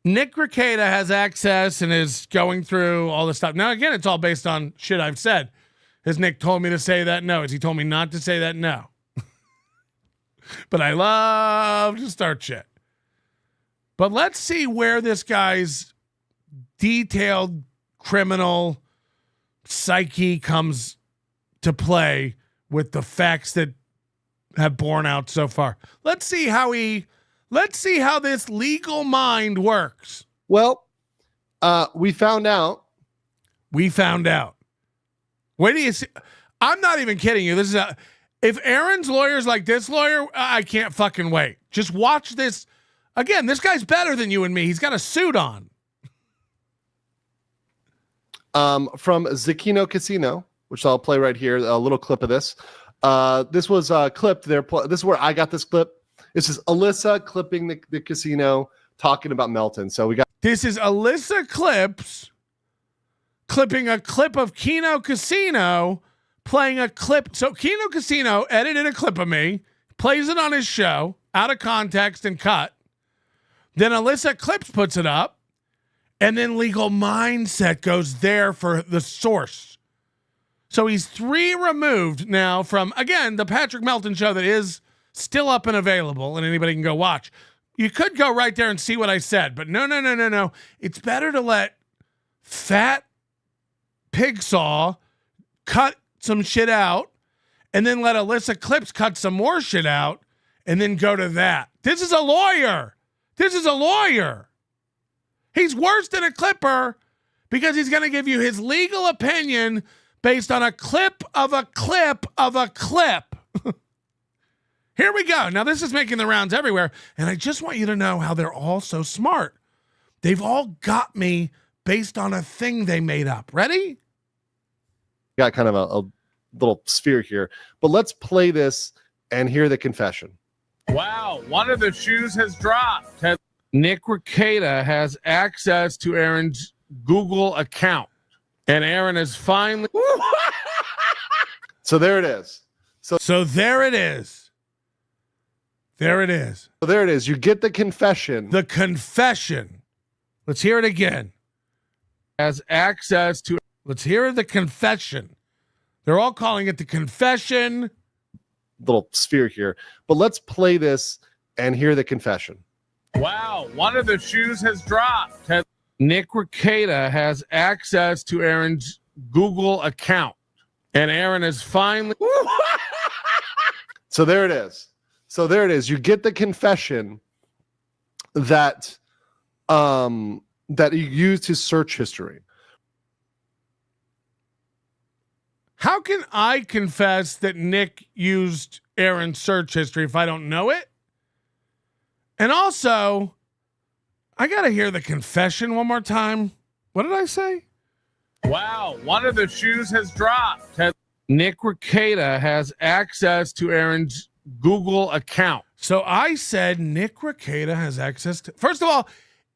Nick Rekieta has access and is going through all this stuff. Now, again, it's all based on shit I've said. Has Nick told me to say that? No. Has he told me not to say that? No. But I love to start shit. But let's see where this guy's detailed criminal psyche comes to play with the facts that have borne out so far. Let's see how this legal mind works. Well, we found out. Wait do you see? I'm not even kidding you. If Aaron's lawyer's like this lawyer, I can't fucking wait. Just watch this. Again, this guy's better than you and me. He's got a suit on. From Zecchino Casino, which I'll play right here, a little clip of this. This was clipped there. This is where I got this clip. This is Alyssa clipping the casino, talking about Melton. So this is Alyssa clipping a clip of Keno Casino, playing a clip. So Keno Casino edited a clip of me, plays it on his show, out of context and cut. Then Alyssa Clips puts it up, and then Legal Mindset goes there for the source. So he's 3 removed now from, again, the Patrick Melton show that is still up and available, and anybody can go watch. You could go right there and see what I said, but no. It's better to let fat Pigsaw cut some shit out and then let Alyssa Clips cut some more shit out and then go to that. This is a lawyer. He's worse than a clipper because he's going to give you his legal opinion based on a clip of a clip of a clip. Here we go. Now, this is making the rounds everywhere, and I just want you to know how they're all so smart. They've all got me based on a thing they made up. Ready? Got kind of a little sphere here, but let's play this and hear the confession. Wow, one of the shoes has dropped. Nick Rekieta has access to Aaron's Google account, and Aaron is finally... So there it is. So there it is. There it is. So there it is. You get the confession. The confession. Let's hear it again. Has access to... Let's hear the confession. They're all calling it the confession. Little sphere here. But let's play this and hear the confession. Wow, one of the shoes has dropped. Nick Rekieta has access to Aaron's Google account. And Aaron is finally... So there it is. So there it is. You get the confession that that he used his search history. How can I confess that Nick used Aaron's search history if I don't know it? And also, I got to hear the confession one more time. What did I say? Wow, one of the shoes has dropped. Nick Rekieta has access to Aaron's Google account. So I said Nick Rekieta has access to... First of all,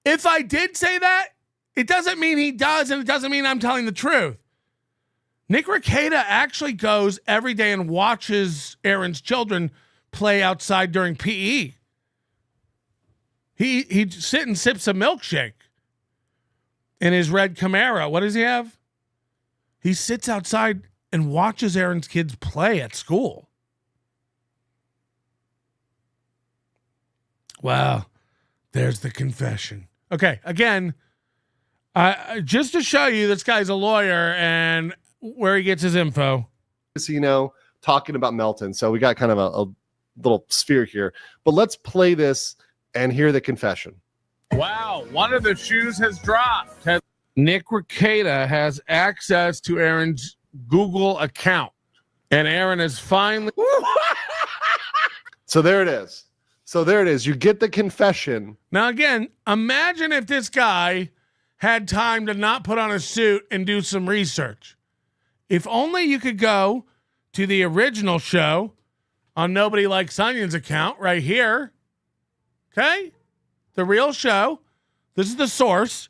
if I did say that, it doesn't mean he does, and it doesn't mean I'm telling the truth. Nick Rekieta actually goes every day and watches Aaron's children play outside during PE. He'd sit and sips a milkshake in his red Camaro. What does he have? He sits outside and watches Aaron's kids play at school. Wow. There's the confession. Okay, again, just to show you this guy's a lawyer and where he gets his info. Casino talking about Melton. So we got kind of a little sphere here. But let's play this and hear the confession. Wow, one of the shoes has dropped. Nick Rekieta has access to Aaron's Google account. And Aaron is finally... So there it is. So there it is. You get the confession. Now, again, imagine if this guy had time to not put on a suit and do some research. If only you could go to the original show on Nobody Likes Onions account right here. Okay? The real show. This is the source.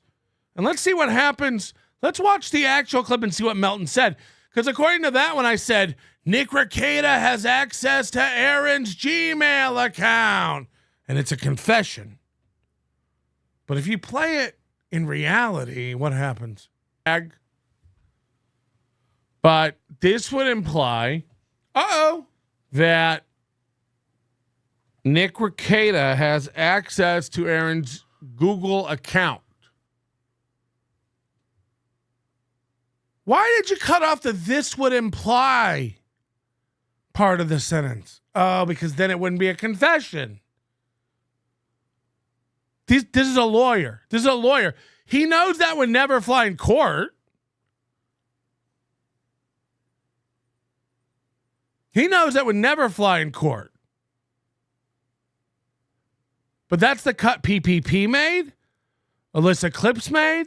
And let's see what happens. Let's watch the actual clip and see what Melton said. Because according to that one, I said, Nick Rekieta has access to Aaron's Gmail account. And it's a confession. But if you play it in reality, what happens? But this would imply, that Nick Rekieta has access to Aaron's Google account. Why did you cut off the "this would imply" part of the sentence? Oh, because then it wouldn't be a confession. This is a lawyer. This is a lawyer. He knows that would never fly in court. He knows that would never fly in court. But that's the cut PPP made, Alyssa Clips made,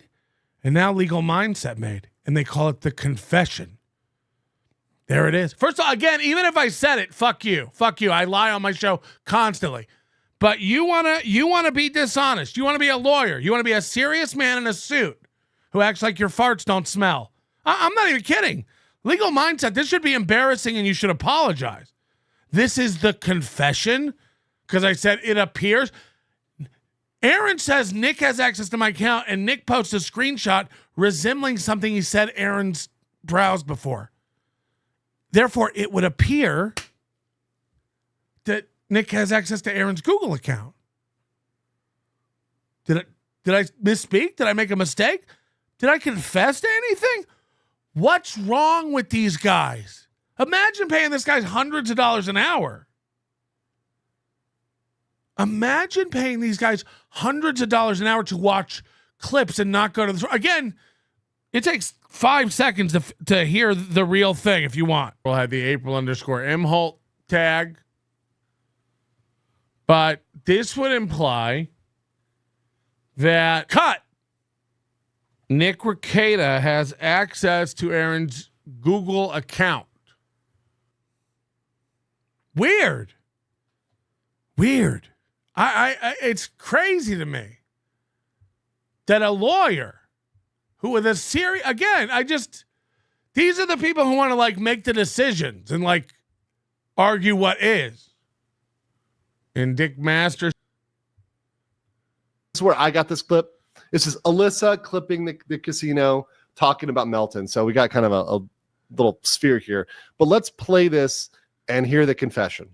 and now Legal Mindset made. And they call it the confession. There it is. First of all, again, even if I said it, fuck you. Fuck you. I lie on my show constantly. But you wanna be dishonest. You want to be a lawyer. You want to be a serious man in a suit who acts like your farts don't smell. I'm not even kidding. Legal Mindset, this should be embarrassing and you should apologize. This is the confession because I said it appears. Aaron says Nick has access to my account and Nick posts a screenshot resembling something he said Aaron's browsed before. Therefore, it would appear that Nick has access to Aaron's Google account. Did I misspeak? Did I make a mistake? Did I confess to anything? What's wrong with these guys? Imagine paying this guy hundreds of dollars an hour. Imagine paying these guys hundreds of dollars an hour to watch clips and not go to the... Again, it takes 5 seconds to hear the real thing if you want. We'll have the April_Imholte tag. But this would imply that... Cut! Nick Rekieta has access to Aaron's Google account. Weird. I it's crazy to me that a lawyer who with a serious, again, these are the people who want to like make the decisions and like argue what is. And Dick Masters. This is where I got this clip. This is Alyssa clipping the casino talking about Melton. So we got kind of a little sphere here. But let's play this and hear the confession.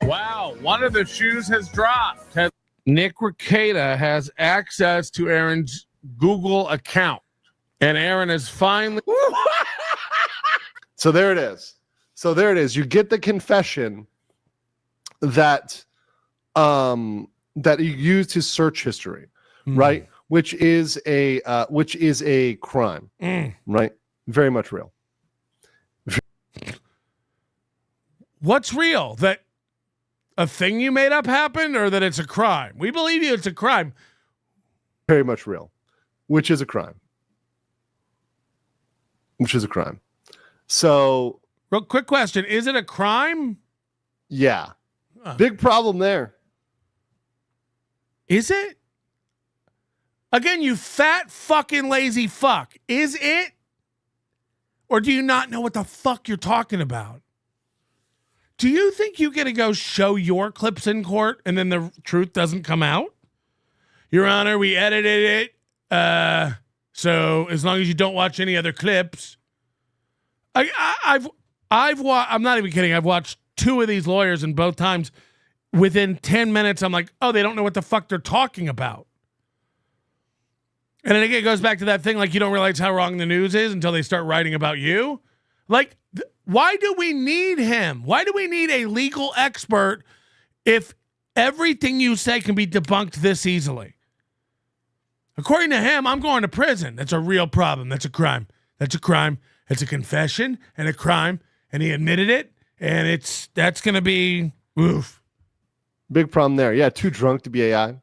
Wow, one of the shoes has dropped. Nick Rekieta has access to Aaron's Google account. And Aaron is finally... So there it is. So there it is. You get the confession that that he used his search history, right? which is a crime, right? Very much real. What's real? That a thing you made up happened, or that it's a crime? We believe you, it's a crime. Very much real, which is a crime. Which is a crime. So, real quick question: is it a crime? Yeah, big problem there. Is it? Again, you fat fucking lazy fuck. Is it? Or do you not know what the fuck you're talking about? Do you think you get to go show your clips in court and then the truth doesn't come out? Your Honor, we edited it. So as long as you don't watch any other clips. I'm not even kidding. I've watched 2 of these lawyers, and both times within 10 minutes, I'm like, oh, they don't know what the fuck they're talking about. And then again, it goes back to that thing, like, you don't realize how wrong the news is until they start writing about you. Like, why do we need him? Why do we need a legal expert if everything you say can be debunked this easily? According to him, I'm going to prison. That's a real problem. That's a crime. That's a crime. It's a confession and a crime. And he admitted it. And that's going to be, oof. Big problem there. Yeah, too drunk to be AI.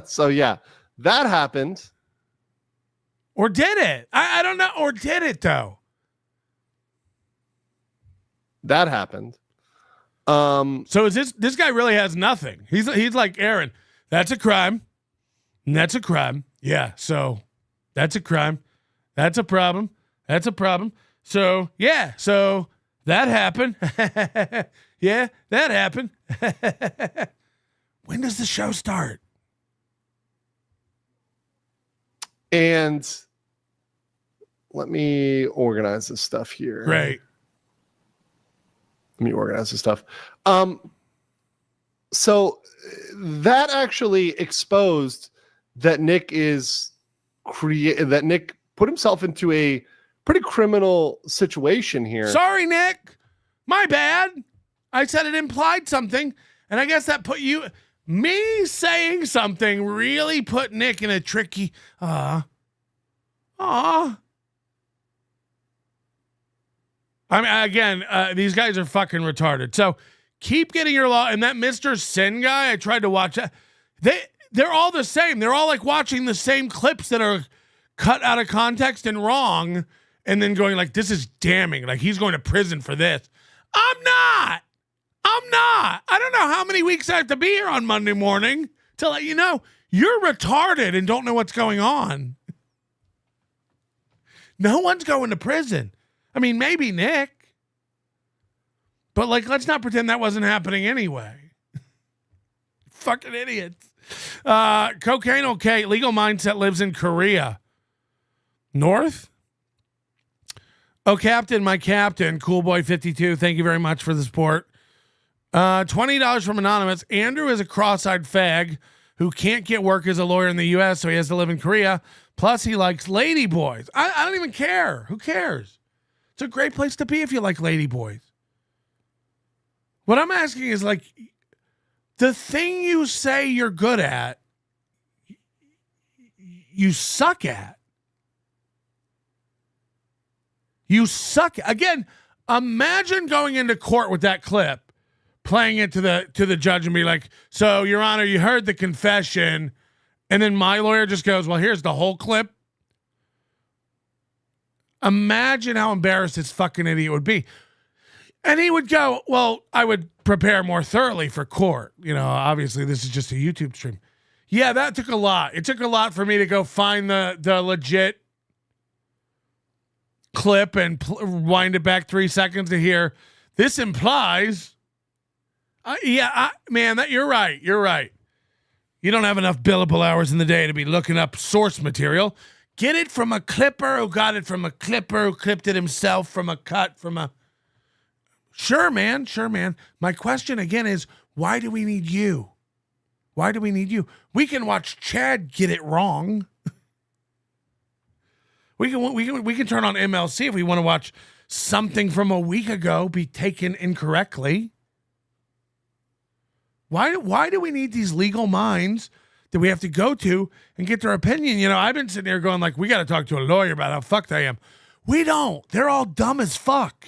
So yeah, that happened. Or did it? I don't know. Or did it though? That happened. So is this guy really has nothing? He's like, Aaron, that's a crime. And that's a crime. Yeah. So that's a crime. That's a problem. That's a problem. So yeah. So that happened. Yeah, that happened. When does the show start? And let me organize this stuff here. Great. Let me organize this stuff. So that actually exposed that Nick put himself into a pretty criminal situation here. Sorry, Nick. My bad. I said it implied something, and I guess that put you... Me saying something really put Nick in a tricky... I mean, again, these guys are fucking retarded. So keep getting your law. And that Mr. Sin guy, I tried to watch that. They're all the same. They're all like watching the same clips that are cut out of context and wrong, and then going like, this is damning. Like, he's going to prison for this. I'm not. I don't know how many weeks I have to be here on Monday morning to let you know you're retarded and don't know what's going on. No one's going to prison. I mean, maybe Nick. But, like, let's not pretend that wasn't happening anyway. Fucking idiots. Cocaine okay. Legal Mindset lives in Korea. North? Oh, Captain, my Captain, Cool Boy 52. Thank you very much for the support. $20 from Anonymous. Andrew is a cross-eyed fag who can't get work as a lawyer in the U.S., so he has to live in Korea. Plus, he likes lady boys. I don't even care. Who cares? It's a great place to be if you like lady boys. What I'm asking is, like, the thing you say you're good at, you suck at. You suck. Again, imagine going into court with that clip, playing it to the judge and be like, so, Your Honor, you heard the confession. And then my lawyer just goes, well, here's the whole clip. Imagine how embarrassed this fucking idiot would be. And he would go, well, I would prepare more thoroughly for court. You know, obviously this is just a YouTube stream. Yeah, that took a lot. It took a lot for me to go find the legit clip and wind it back 3 seconds to hear, this implies... man, you're right. You're right. You don't have enough billable hours in the day to be looking up source material. Get it from a clipper who got it from a clipper who clipped it himself from a cut from a... Sure, man. Sure, man. My question again is, why do we need you? Why do we need you? We can watch Chad get it wrong. We can turn on MLC if we want to watch something from a week ago be taken incorrectly. Why do we need these legal minds that we have to go to and get their opinion? You know, I've been sitting here going like, we got to talk to a lawyer about how fucked I am. We don't. They're all dumb as fuck.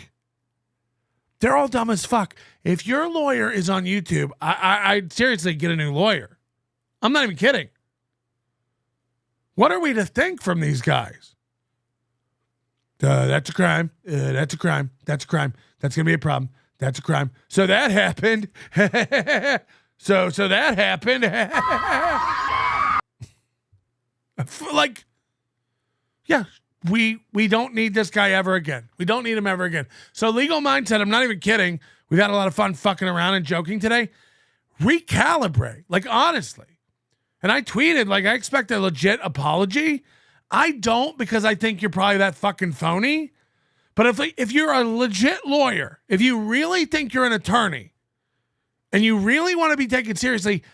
They're all dumb as fuck. If your lawyer is on YouTube, I'd seriously get a new lawyer. I'm not even kidding. What are we to think from these guys? That's a crime. That's a crime. That's a crime. That's going to be a problem. That's a crime. So that happened. so that happened. Like, yeah, we don't need this guy ever again. We don't need him ever again. So legal mindset, I'm not even kidding. We've had a lot of fun fucking around and joking today. Recalibrate. Like, honestly. And I tweeted, like, I expect a legit apology. I don't, because I think you're probably that fucking phony. But if you're a legit lawyer, if you really think you're an attorney, and you really want to be taken seriously,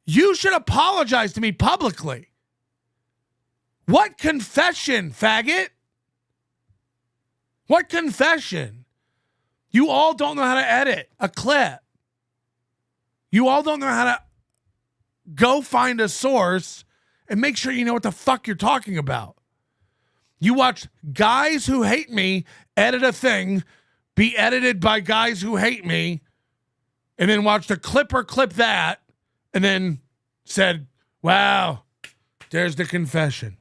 you should apologize to me publicly. What confession, faggot? What confession? You all don't know how to edit a clip. You all don't know how to go find a source and make sure you know what the fuck you're talking about. You watch guys who hate me edit a thing, be edited by guys who hate me, and then watch the clipper clip that, and then said, wow, there's the confession.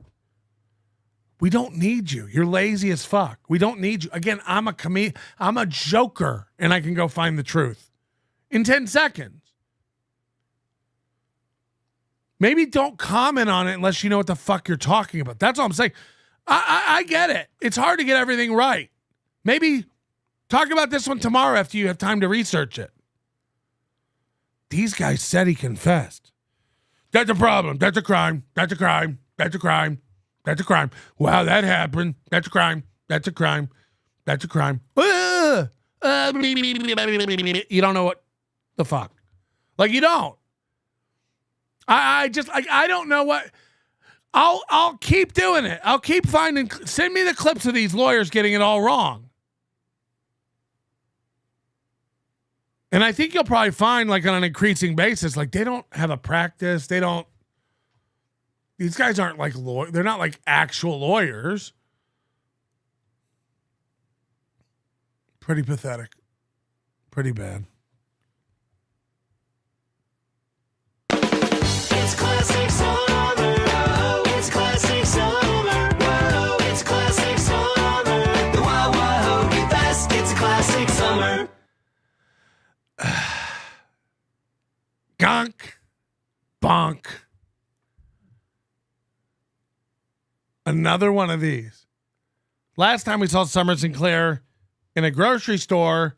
We don't need you. You're lazy as fuck. We don't need you. Again, I'm a joker, and I can go find the truth in 10 seconds. Maybe don't comment on it unless you know what the fuck you're talking about. That's all I'm saying. I get it. It's hard to get everything right. Maybe talk about this one tomorrow after you have time to research it. These guys said he confessed. That's a problem. That's a crime. That's a crime. That's a crime. That's a crime. Wow, that happened. That's a crime. That's a crime. That's a crime. You don't know what the fuck. Like, you don't. I don't know what. I'll keep doing it. I'll keep finding. Send me the clips of these lawyers getting it all wrong. And I think you'll probably find, like, on an increasing basis, like, they don't have a practice. These guys aren't like lawyers. They're not like actual lawyers. Pretty pathetic. Pretty bad. It's classic summer. Oh, it's classic summer. Whoa, it's classic summer. The wow wow hoogie fest. It's a classic summer. Gonk. Bonk. Another one of these. Last time we saw Summer Sinclair in a grocery store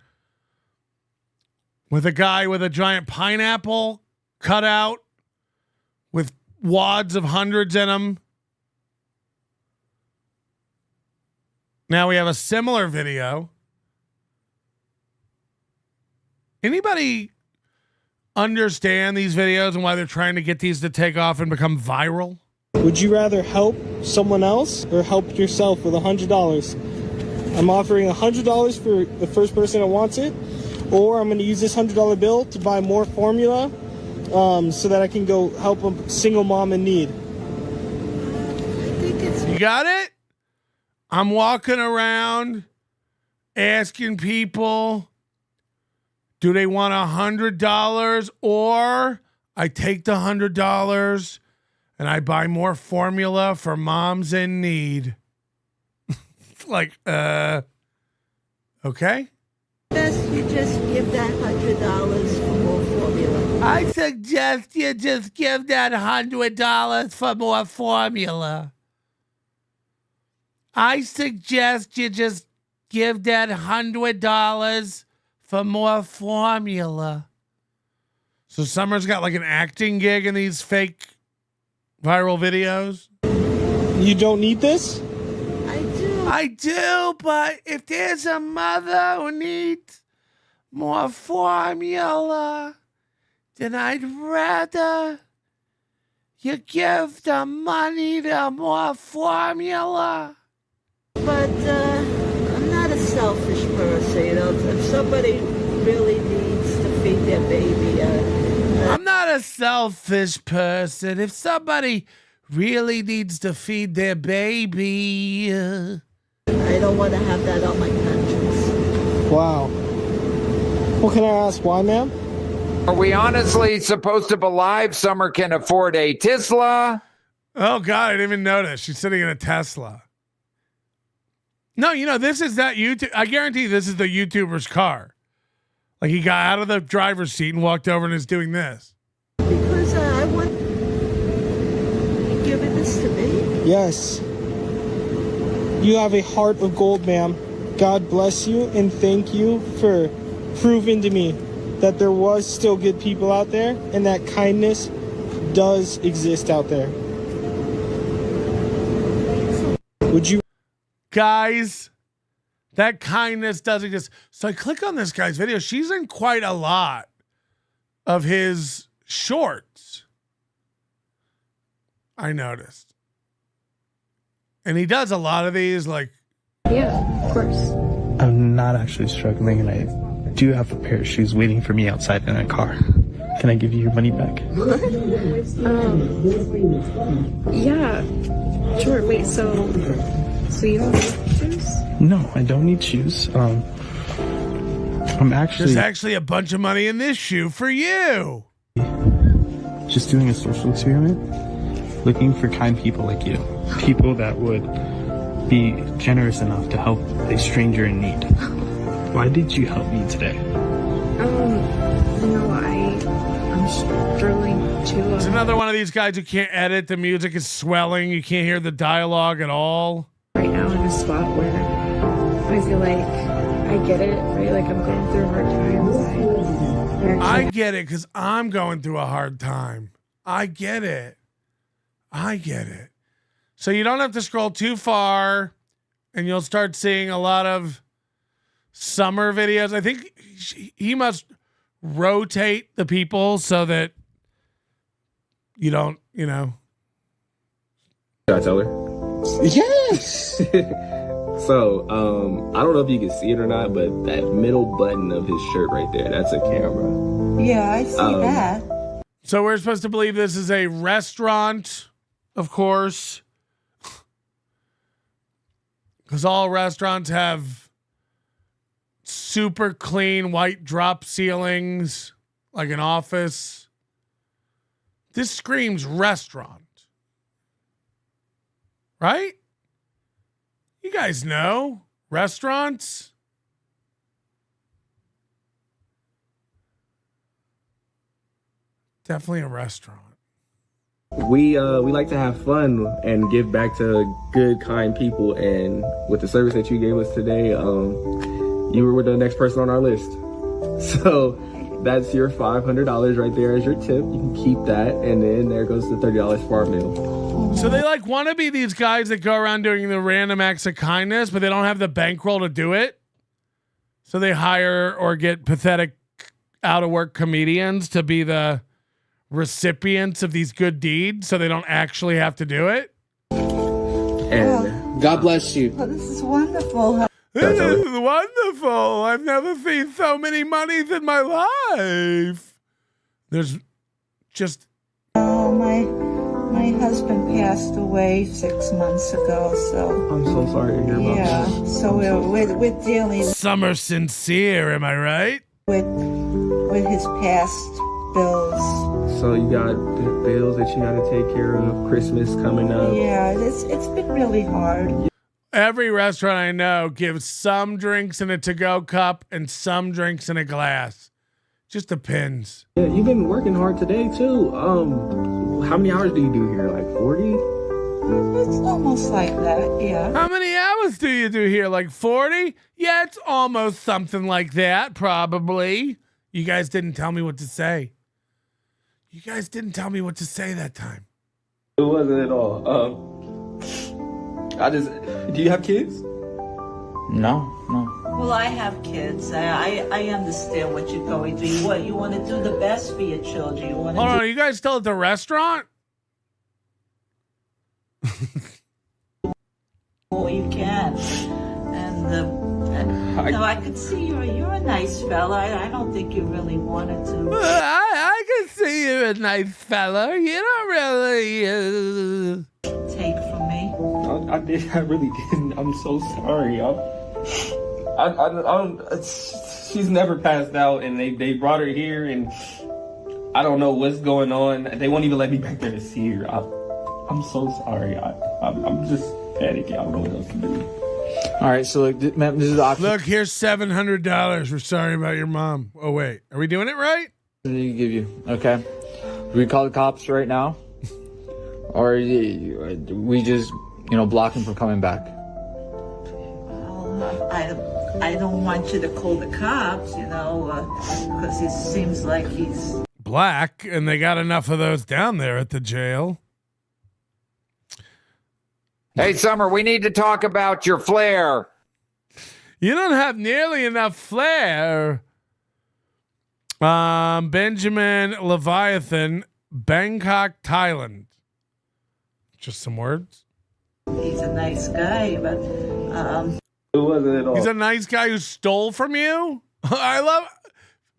with a guy with a giant pineapple cut out with wads of hundreds in them. Now we have a similar video. Anybody understand these videos and why they're trying to get these to take off and become viral? Would you rather help someone else or help yourself with $100? I'm offering $100 for the first person that wants it, or I'm going to use this $100 bill to buy more formula so that I can go help a single mom in need. You got it? I'm walking around asking people, do they want $100, or I take the $100 and I buy more formula for moms in need. Like, okay. Best you just give that $100 for more formula. I suggest you just give that $100 for more formula. I suggest you just give that $100 for more formula. So Summer's got like an acting gig in these fake viral videos. You don't need this? I do, but if there's a mother who needs more formula, then I'd rather you give the money to more formula. But I'm not a selfish person, you know. If somebody really needs to feed their baby, a selfish person. If somebody really needs to feed their baby, I don't want to have that on my conscience. Wow. Well, can I ask why, ma'am? Are we honestly supposed to believe Summer can afford a Tesla? Oh, God, I didn't even notice. She's sitting in a Tesla. No, you know, this is that YouTube. I guarantee this is the YouTuber's car. Like, he got out of the driver's seat and walked over and is doing this. Because I want you giving this to me. Yes. You have a heart of gold, ma'am. God bless you and thank you for proving to me that there was still good people out there and that kindness does exist out there. Would you... Guys, that kindness does exist. So I click on this guy's video. She's in quite a lot of his shorts, I noticed. And he does a lot of these, like... Yeah, of course. I'm not actually struggling, and I do have a pair of shoes waiting for me outside in a car. Can I give you your money back? Yeah, sure. Wait, so you don't need shoes? No, I don't need shoes. I'm There's actually a bunch of money in this shoe for you. Just doing a social experiment, looking for kind people like you. People that would be generous enough to help a stranger in need. Why did you help me today? I'm struggling to... It's another one of these guys who can't edit. The music is swelling. You can't hear the dialogue at all. Right now in a spot where I feel like I get it, right? Like I'm going through hard times. I get it because I'm going through a hard time. I get it. So you don't have to scroll too far and you'll start seeing a lot of summer videos. I think he must rotate the people so that you don't, you know. Should I tell her? Yes. So, I don't know if you can see it or not, but that middle button of his shirt right there, that's a camera. Yeah, I see that. So we're supposed to believe this is a restaurant, of course, because all restaurants have super clean white drop ceilings, like an office. This screams restaurant, right? You guys know restaurants. Definitely a restaurant. We like to have fun and give back to good, kind people. And with the service that you gave us today, you were the next person on our list. So that's your $500 right there as your tip. You can keep that, and then there goes the $30 for our meal. So they like want to be these guys that go around doing the random acts of kindness, but they don't have the bankroll to do it. So they hire or get pathetic out of work comedians to be the recipients of these good deeds so they don't actually have to do it. And God bless you. Oh, this is wonderful. This is wonderful. I've never seen so many monies in my life. There's just... Oh, my husband passed away 6 months ago, so... I'm so sorry to hear about that. Yeah, so we're dealing... Summer sincere, am I right? With his past bills. So you got bills that you got to take care of, Christmas coming up. Yeah, it's been really hard. Every restaurant I know gives some drinks in a to-go cup and some drinks in a glass. Just depends. Yeah, you've been working hard today too. How many hours do you do here? Like 40? It's almost like that, yeah. How many hours do you do here? Like 40? Yeah, it's almost something like that, probably. You guys didn't tell me what to say. You guys didn't tell me what to say that time. It wasn't at all. Do you have kids? No. Well, I have kids. I understand what you're going through. You want to do the best for your children. You want to. Hold on, are you guys still at the restaurant? Well, you can, and I could see you're a nice fella. I don't think you really wanted to. I can see you you're a nice fella. You don't really. Take from me. I did. I really didn't. I'm so sorry. She's never passed out, and they brought her here, and I don't know what's going on. They won't even let me back there to see her. I'm so sorry. I'm just panicking. I don't know what else to do. All right, so look, ma'am, this is the option. Look, here's $700. We're sorry about your mom. Oh, wait. Are we doing it right? We give you, okay? Do we call the cops right now? Or we just, block him from coming back? I don't want you to call the cops, because it seems like he's Black, and they got enough of those down there at the jail. Hey, Summer, we need to talk about your flair. You don't have nearly enough flair. Benjamin Leviathan, Bangkok, Thailand. Just some words. he's a nice guy, but It wasn't at all. He's a nice guy who stole from you? I love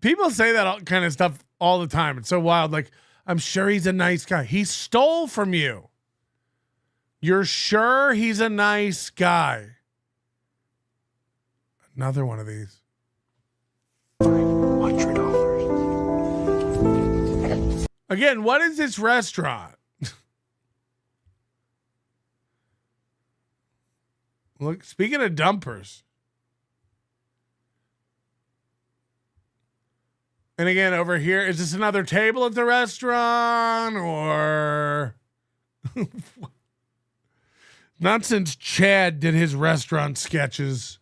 people say that kind of stuff all the time. It's so wild. Like, I'm sure he's a nice guy. He stole from you. You're sure he's a nice guy. Another one of these. $100. Again, what is this restaurant? Look, speaking of dumpers. And again, over here, is this another table at the restaurant or not since Chad did his restaurant sketches.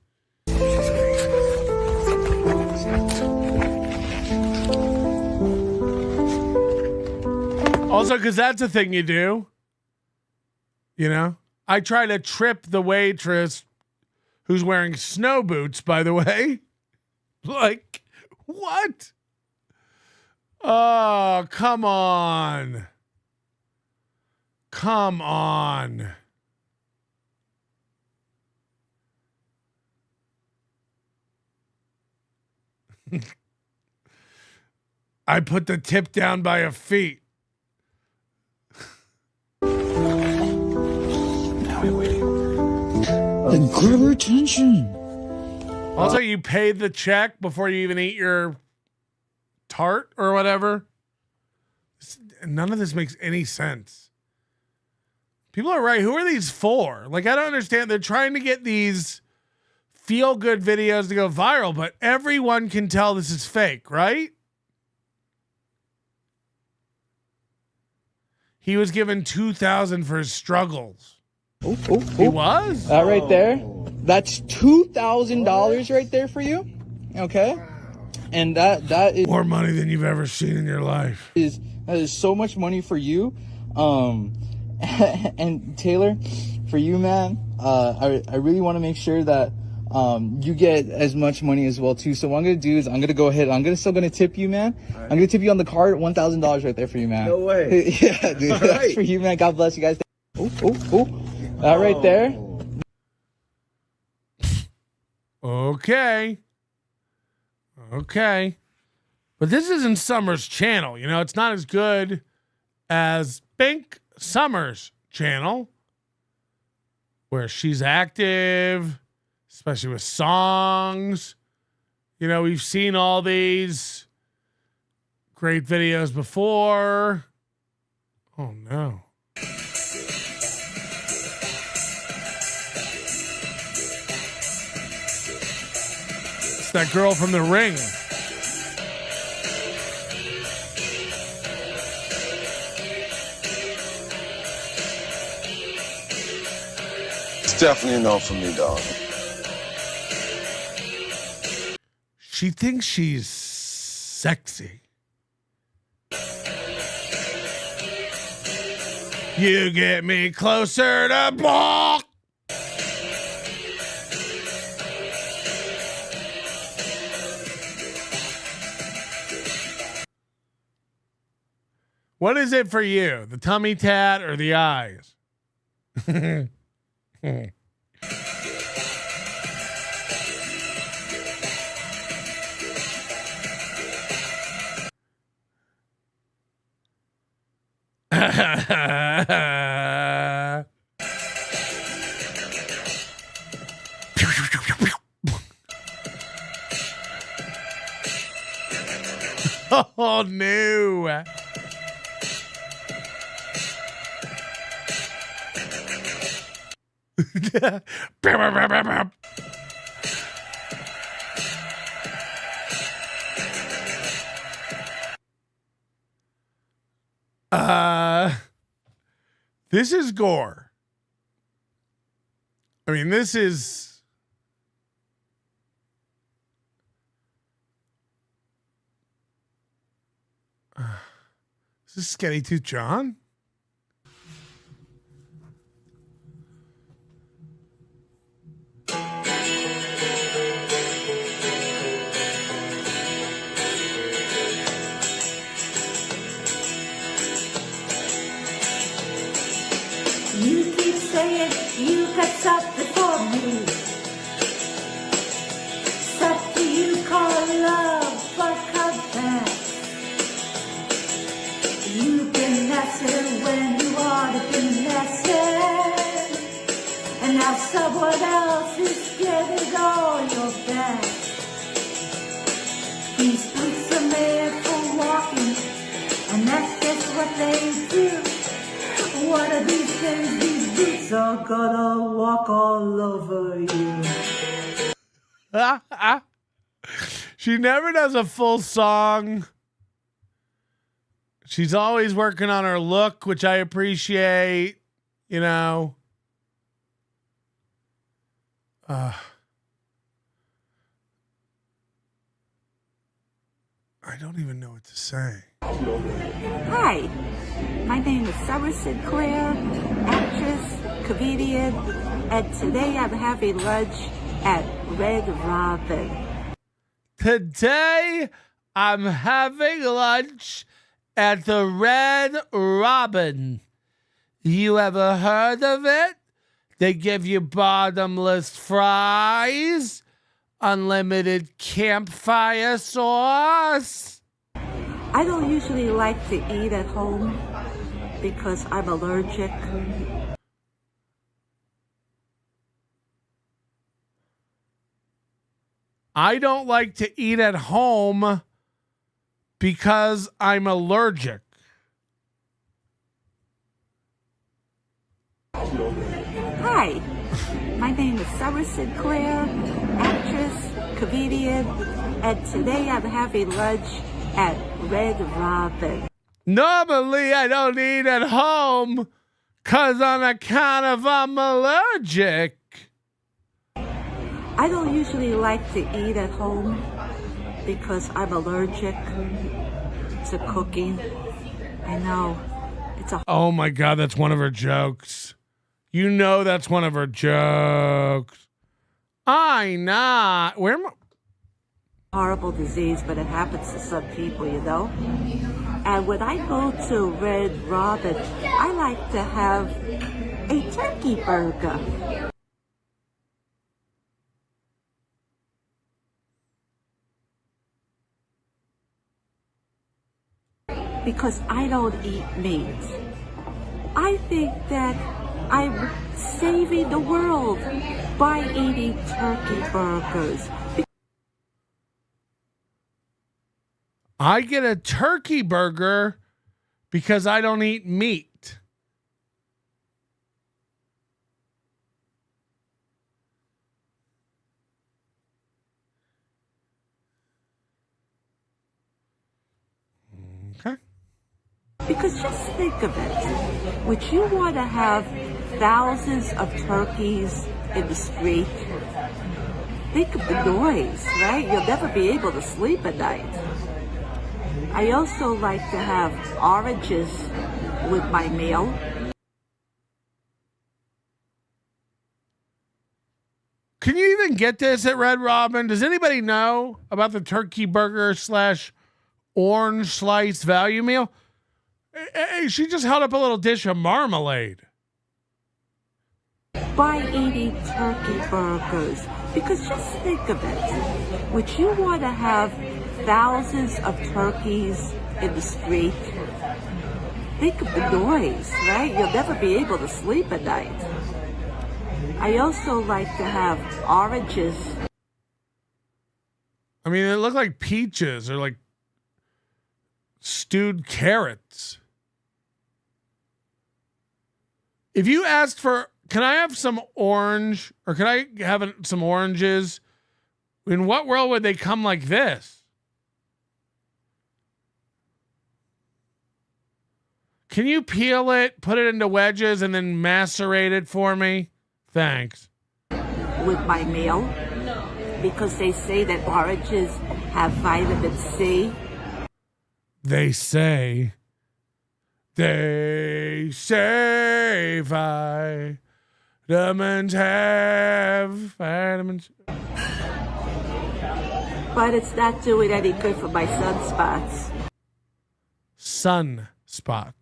Also, because that's a thing you do. I try to trip the waitress who's wearing snow boots, by the way. Like, what? Oh, come on. Come on. I put the tip down by a feet. Then grab her attention. Also, you paid the check before you even eat your tart or whatever. None of this makes any sense. People are right. Who are these for? Like, I don't understand. They're trying to get these feel-good videos to go viral, but everyone can tell this is fake, right? He was given $2,000 for his struggles. He was? That right there, that's $2,000 right there for you. Okay? And that is more money than you've ever seen in your life. That is so much money for you. And Taylor, for you, man, I really want to make sure that you get as much money as well too. So what I'm gonna do is I'm gonna go ahead. Still gonna tip you, man. Right. I'm gonna tip you on the card, $1,000 right there for you, man. No way. Yeah, dude. That's right. For you, man. God bless you guys. That right there. Okay. But this isn't Summer's channel. It's not as good as Pink Summer's channel, where she's active, especially with songs. We've seen all these great videos before. Oh, no. It's that girl from The Ring. It's definitely a no for me, dog. She thinks she's sexy. You get me closer to block. What is it for you? The tummy tat or the eyes? Oh no. This is gore. I mean, this is this Skinny Tooth John? You keep saying you got something for me. Something you call love, but come back. You've been messing when you ought to be messing. And now someone else is getting on your back. These boots are made for walking, and that's just what they do. One of these days, these boots are gonna walk all over you. She never does a full song. She's always working on her look, which I appreciate, you know. I don't even know what to say. Hi, my name is Summer Sinclair, actress, comedian, and today I'm having lunch at Red Robin. Today I'm having lunch at the Red Robin. You ever heard of it? They give you bottomless fries, unlimited campfire sauce. I don't usually like to eat at home because I'm allergic. I don't like to eat at home because I'm allergic. Hi, my name is Summer Sinclair, actress, comedian, and today I'm having lunch at Red Robin. Normally I don't eat at home because on account of I'm allergic. I don't usually like to eat at home because I'm allergic to cooking. I know. It's a Oh my God, that's one of her jokes. You know that's one of her jokes. I not. Where am I? horrible disease, but it happens to some people, you know. And when I go to Red Robin, I like to have a turkey burger. Because I don't eat meat. I think that I'm saving the world by eating turkey burgers. I get a turkey burger because I don't eat meat. Okay. Because just think of it. Would you want to have thousands of turkeys in the street? Think of the noise, right? You'll never be able to sleep at night. I also like to have oranges with my meal. Can you even get this at Red Robin? Does anybody know about the turkey burger / orange slice value meal? Hey, she just held up a little dish of marmalade. By eating turkey burgers. Because just think of it. Would you want to have thousands of turkeys in the street? Think of the noise, right? You'll never be able to sleep at night. I also like to have oranges. I mean, they look like peaches or like stewed carrots. If you asked for, can I have some orange or can I have some oranges? In what world would they come like this? Can you peel it, put it into wedges, and then macerate it for me? Thanks. With my meal, because they say that oranges have vitamin C. They say vitamins have vitamins. But it's not doing any good for my sunspots. Sunspots.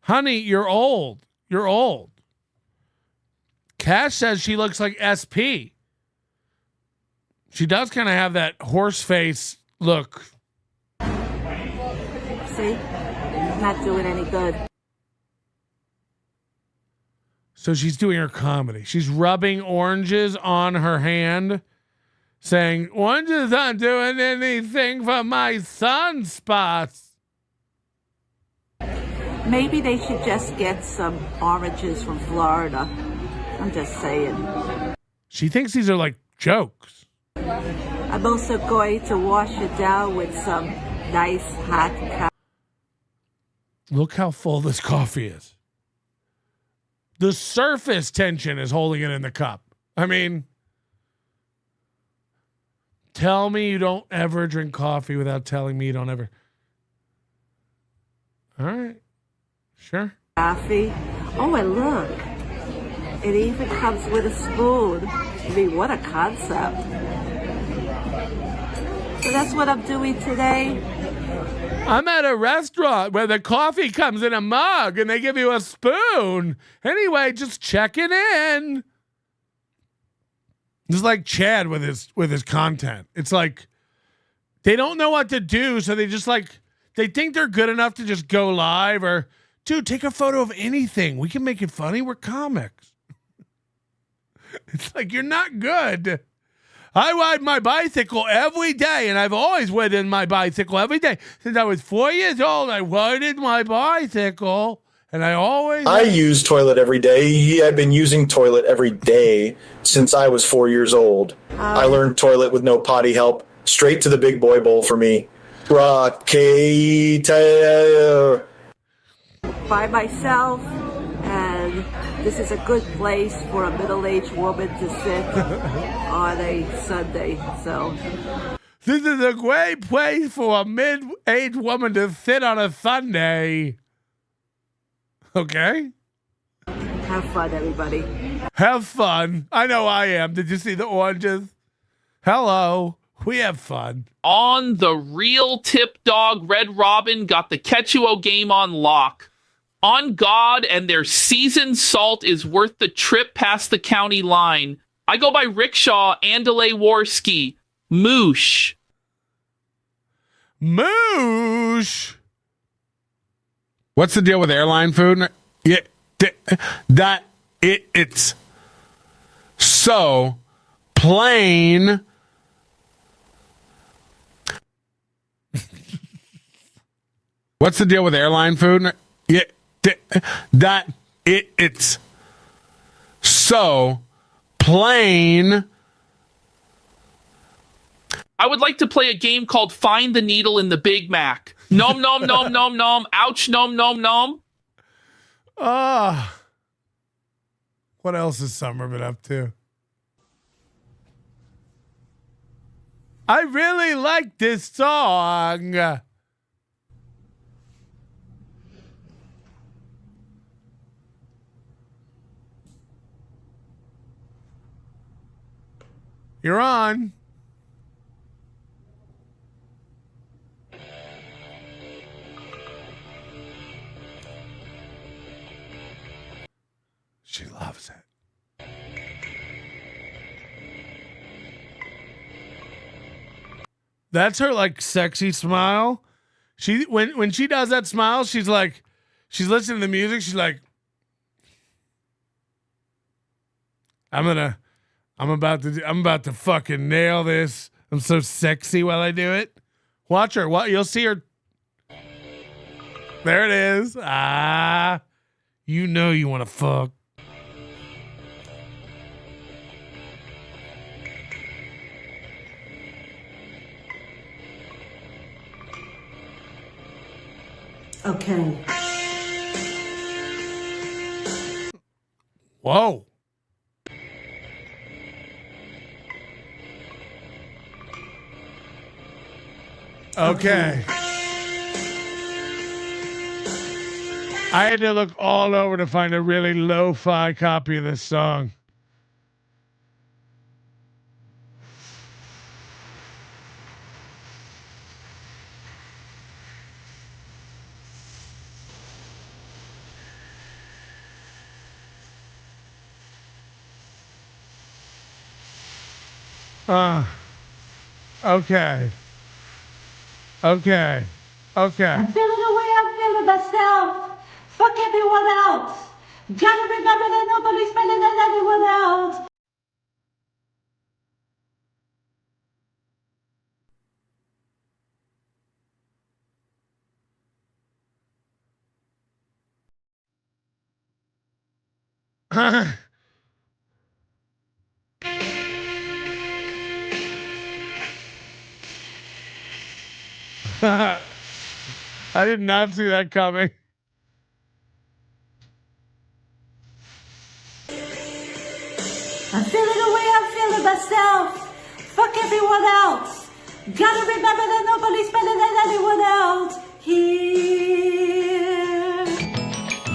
Honey, you're old. You're old. Cash says she looks like SP. She does kind of have that horse face look. See? Not doing any good. So she's doing her comedy. She's rubbing oranges on her hand, saying, oranges aren't doing anything for my sunspots. Maybe they should just get some oranges from Florida. I'm just saying. She thinks these are like jokes. I'm also going to wash it down with some nice hot coffee. Look how full this coffee is. The surface tension is holding it in the cup. I mean, tell me you don't ever drink coffee without telling me you don't ever. All right. Sure. Coffee. Oh, and look. It even comes with a spoon. I mean, what a concept. So that's what I'm doing today. I'm at a restaurant where the coffee comes in a mug and they give you a spoon. Anyway, just checking in. It's like Chad with his content. It's like they don't know what to do, so they just like they think they're good enough to just go live or dude, take a photo of anything. We can make it funny. We're comics. It's like you're not good. I ride my bicycle every day, and I've always ridden my bicycle every day. Since I was 4 years old, I rode my bicycle, and I use toilet every day. He had been using toilet every day since I was 4 years old. I learned toilet with no potty help. Straight to the big boy bowl for me. Rocky tail. By myself, and this is a good place for a middle-aged woman to sit on a Sunday. So this is a great place for a mid-aged woman to sit on a Sunday. Okay? Have fun, everybody. Have fun. I know I am. Did you see the oranges? Hello. We have fun. On the real tip dog, Red Robin got the Quechua game on lock. On God and their seasoned salt is worth the trip past the county line. I go by Rickshaw, Andale Warski. Moosh. Moosh. What's the deal with airline food? Yeah, it's so plain. What's the deal with airline food? Yeah, it's so plain. I would like to play a game called Find the Needle in the Big Mac. Nom, nom, nom, nom, nom. Ouch, nom, nom, nom. What else has Summer been up to? I really like this song. You're on. She loves it. That's her like sexy smile. She when she does that smile, she's like, she's listening to the music. She's like, I'm about to fucking nail this. I'm so sexy while I do it. Watch her. What you'll see her. There it is. Ah, you know you want to fuck. Okay. Whoa. Okay. I had to look all over to find a really lo-fi copy of this song. Okay. Okay. Okay. I'm feeling the way I'm feeling myself. Fuck everyone else. Gotta remember that nobody's better than anyone else. I did not see that coming. I'm feeling the way I'm feeling myself. Fuck everyone else. Gotta remember that nobody's better than anyone else. Here.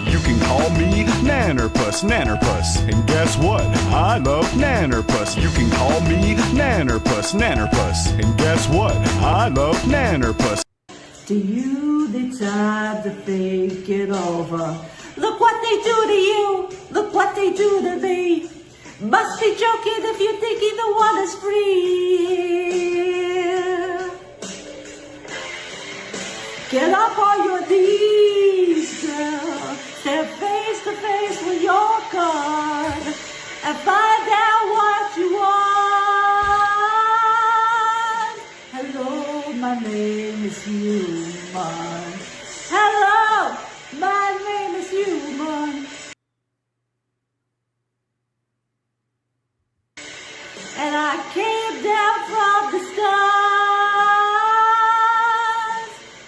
You can call me Nannerpuss, Nannerpuss. And guess what? I love Nannerpuss. You can call me Nannerpuss, Nannerpuss. And guess what? I love Nannerpuss. Do you need time to think it over? Look what they do to you. Look what they do to me. Must be joking if you think either one is free. Get up on your knees, girl. Stand face to face with your God and find out what you want. Hello, my name is Human. Hello, my name is Human. And I came down from the stars.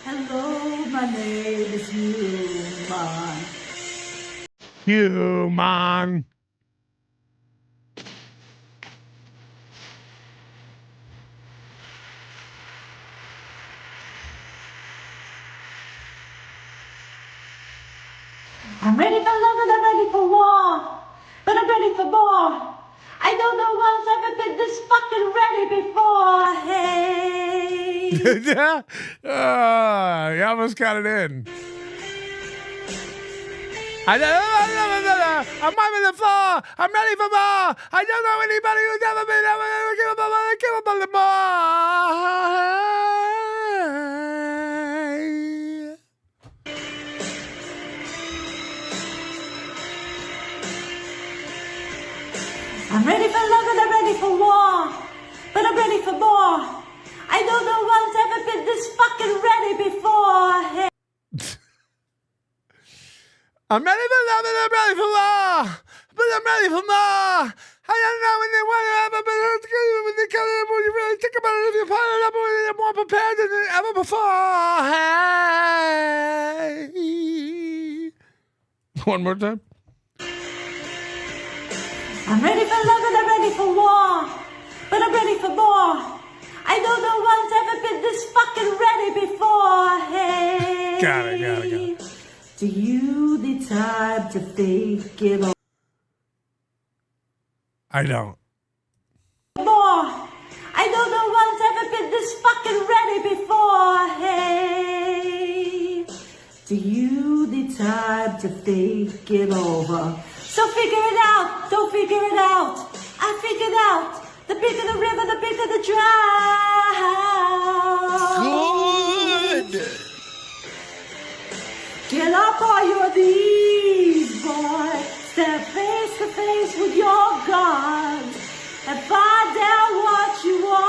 Hello, my name is Human. Human. I'm ready for love and I'm ready for war. But I'm ready for more. I don't know one's ever been this fucking ready before. Hey. You almost got it in. I'm on the floor. I'm ready for more. I don't know anybody who's ever been capable of more. I'm ready for love and I'm ready for war. But I'm ready for more. I don't know one's ever been this fucking ready before. Hey. I'm ready for love and I'm ready for war. But I'm ready for more. I don't know when they want to ever, but when they come in, when you really think about it, if you find it up, you're more prepared than ever before. Hey. One more time. I'm ready for love and I'm ready for war. But I'm ready for more. I don't know one's ever been this fucking ready before. Hey. Got it. Do you need time to think it over? I don't. More. I don't know one's ever been this fucking ready before. Hey. Do you need time to think it over? So figure it out. Don't figure it out. I figured out. The bigger the river, the bigger the drought. Good. Get up on your knees, boy. Stand face to face with your God and find out what you want.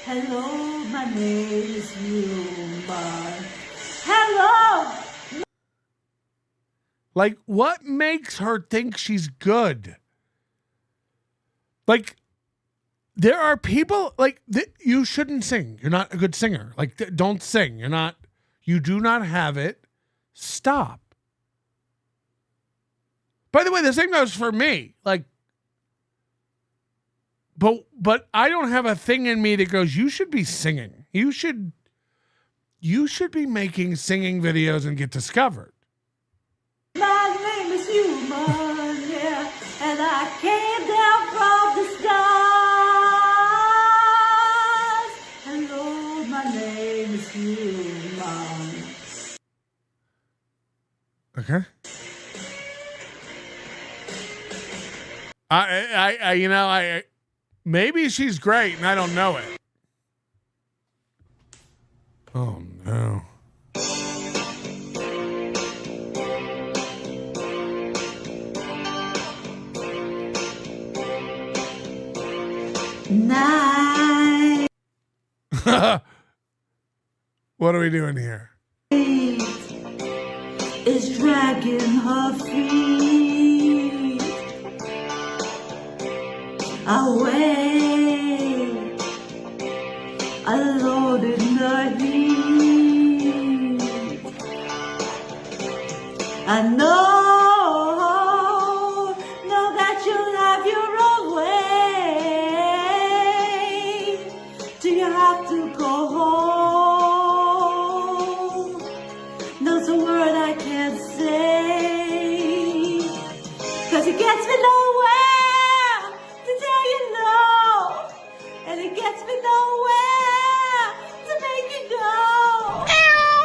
Hello, my name is Human. Hello. Like, what makes her think she's good? Like, there are people, like, you shouldn't sing. You're not a good singer. Like, don't sing. You do not have it. Stop. By the way, the same goes for me. Like, but I don't have a thing in me that goes, you should be singing. You should be making singing videos and get discovered. My name is Human, yeah, and I came down from the stars. Hello, my name is Human. Okay. I maybe she's great and I don't know it. Oh no. Night What are we doing here? is dragging her feet away, alone in the heat. I know that you'll have your own way. Do you have to go home? There's a word I can't say, 'cause it gets me nowhere to tell you no, and it gets me nowhere to make you go.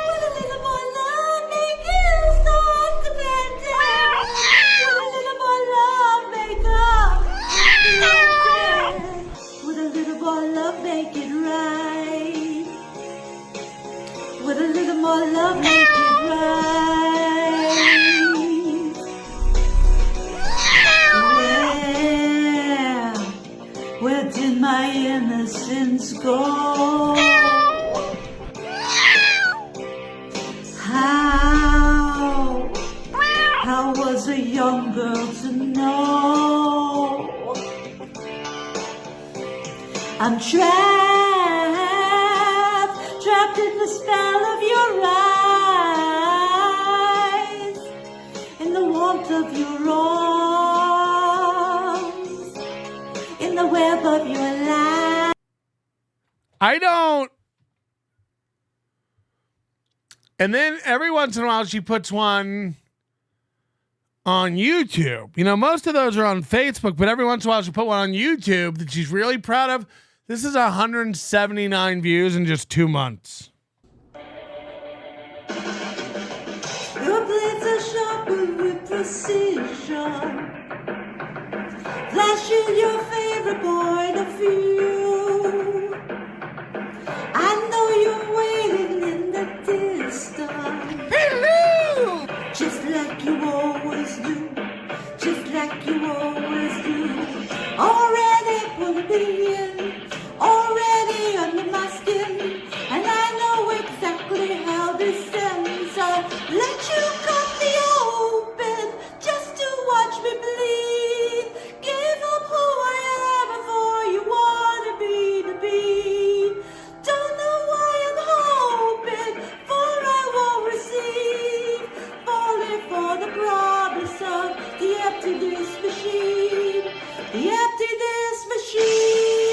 With a little more love, make you start to banter. With a little more love, make up banter. With a little more love, make it right. With a little more love, make it right. Where did my innocence go? How was a young girl to know? I'm trapped in the spell of your eyes, in the warmth of your arms, in the web of your life. I don't. And then every once in a while she puts one on YouTube. You know, most of those are on Facebook, but every once in a while she put one on YouTube that she's really proud of. This is 179 views in just 2 months. Your blades are sharper with precision, flashing your favorite point of view. I know you're waiting in the distance. Hello! Just like you always do. Just like you always do. Already put me in. Already under my skin. And I know exactly how this ends. I'll let you cut me open just to watch me bleed. Give up who I am before you wanted me to be. Don't know why I'm hoping, for I won't receive. Falling for the promise of the emptiness machine. The emptiness machine.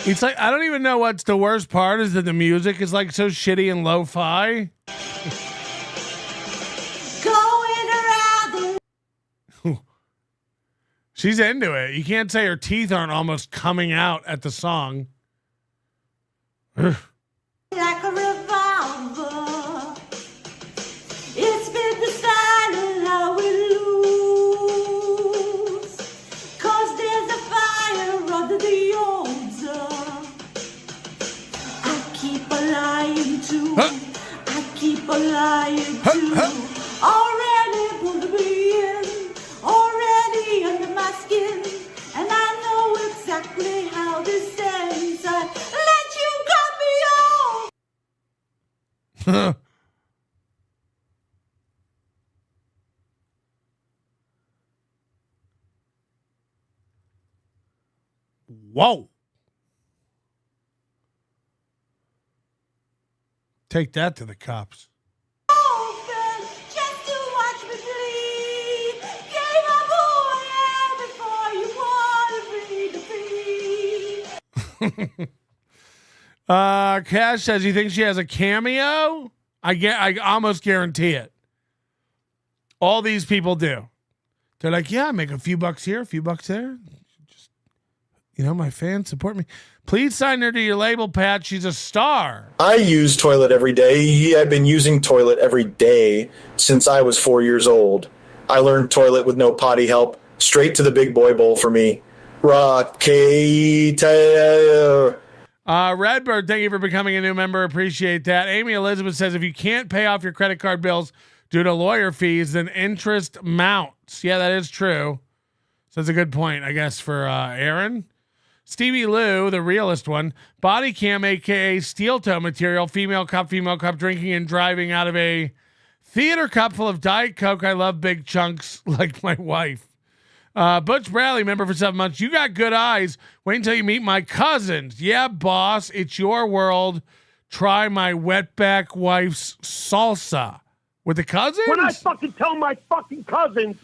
It's like, I don't even know what's the worst part is that the music is like so shitty and lo-fi. Going around the She's into it. You can't say her teeth aren't almost coming out at the song. like a revolver. It's been decided how we lose. 'Cause there's a flying too. Already pulled the bee in, already under my skin, and I know exactly how this ends. I let you cut me off. Whoa. Take that to the cops. Just to watch me bleed. Gave up who I am before you wanted me to be. Cash says, you think she has a cameo? I almost guarantee it. All these people do. They're like, yeah, I make a few bucks here, a few bucks there. Just, my fans support me. Please sign her to your label, Pat. She's a star. I use toilet every day. He had been using toilet every day since I was 4 years old. I learned toilet with no potty help. Straight to the big boy bowl for me. Rocky Taylor. Redbird, thank you for becoming a new member. Appreciate that. Amy Elizabeth says, if you can't pay off your credit card bills due to lawyer fees, then interest mounts. Yeah, that is true. So that's a good point, I guess, for Aaron. Stevie Lou, the realist one. Body cam, a.k.a. steel toe material. Female cup drinking and driving out of a theater cup full of Diet Coke. I love big chunks like my wife. Butch Bradley, member for 7 months. You got good eyes. Wait until you meet my cousins. Yeah, boss. It's your world. Try my wetback wife's salsa. With the cousins? When I fucking tell my fucking cousins.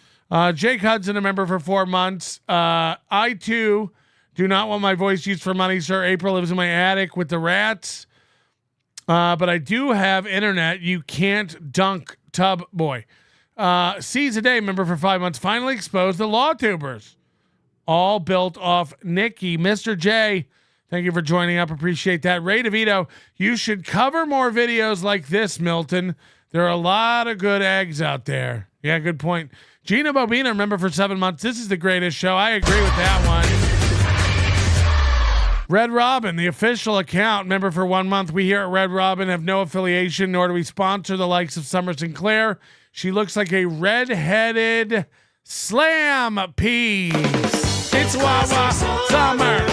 Jake Hudson, a member for 4 months. I, too, do not want my voice used for money, sir. April lives in my attic with the rats. But I do have internet. You can't dunk tub boy. Sees a day, member for 5 months. Finally exposed the LawTubers. All built off Nikki. Mr. J, thank you for joining up. Appreciate that. Ray DeVito, you should cover more videos like this, Milton. There are a lot of good eggs out there. Yeah, good point. Gina Bobina, member for 7 months. This is the greatest show. I agree with that one. Red Robin, the official account, member for 1 month. We here at Red Robin have no affiliation, nor do we sponsor the likes of Summer Sinclair. She looks like a red-headed slam piece. It's Wawa Summer.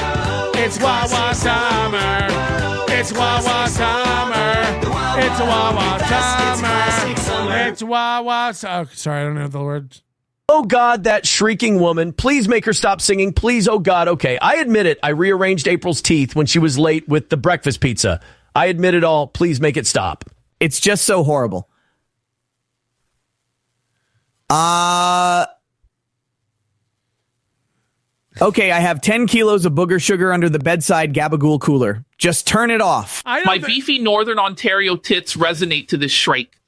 It's Wawa Summer. It's Wawa Summer. It's Wawa Summer. It's Wawa. Oh, sorry, I don't know the words. Oh, God, that shrieking woman. Please make her stop singing. Please, oh, God. Okay, I admit it. I rearranged April's teeth when she was late with the breakfast pizza. I admit it all. Please make it stop. It's just so horrible. Okay, I have 10 kilos of booger sugar under the bedside Gabagool cooler. Just turn it off. My beefy Northern Ontario tits resonate to this shrike.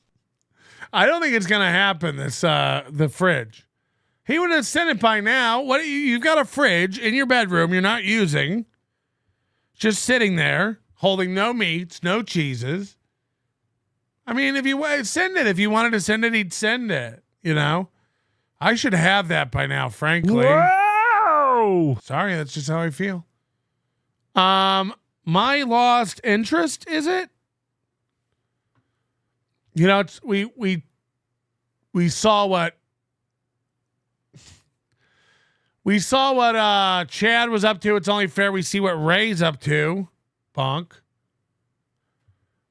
I don't think it's going to happen, the fridge. He would have sent it by now. You've got a fridge in your bedroom you're not using. Just sitting there, holding no meats, no cheeses. I mean, if you send it, if you wanted to send it, he'd send it. I should have that by now, frankly. Whoa! Sorry, that's just how I feel. My lost interest, is it? It's we saw what Chad was up to. It's only fair we see what Ray's up to. Bonk.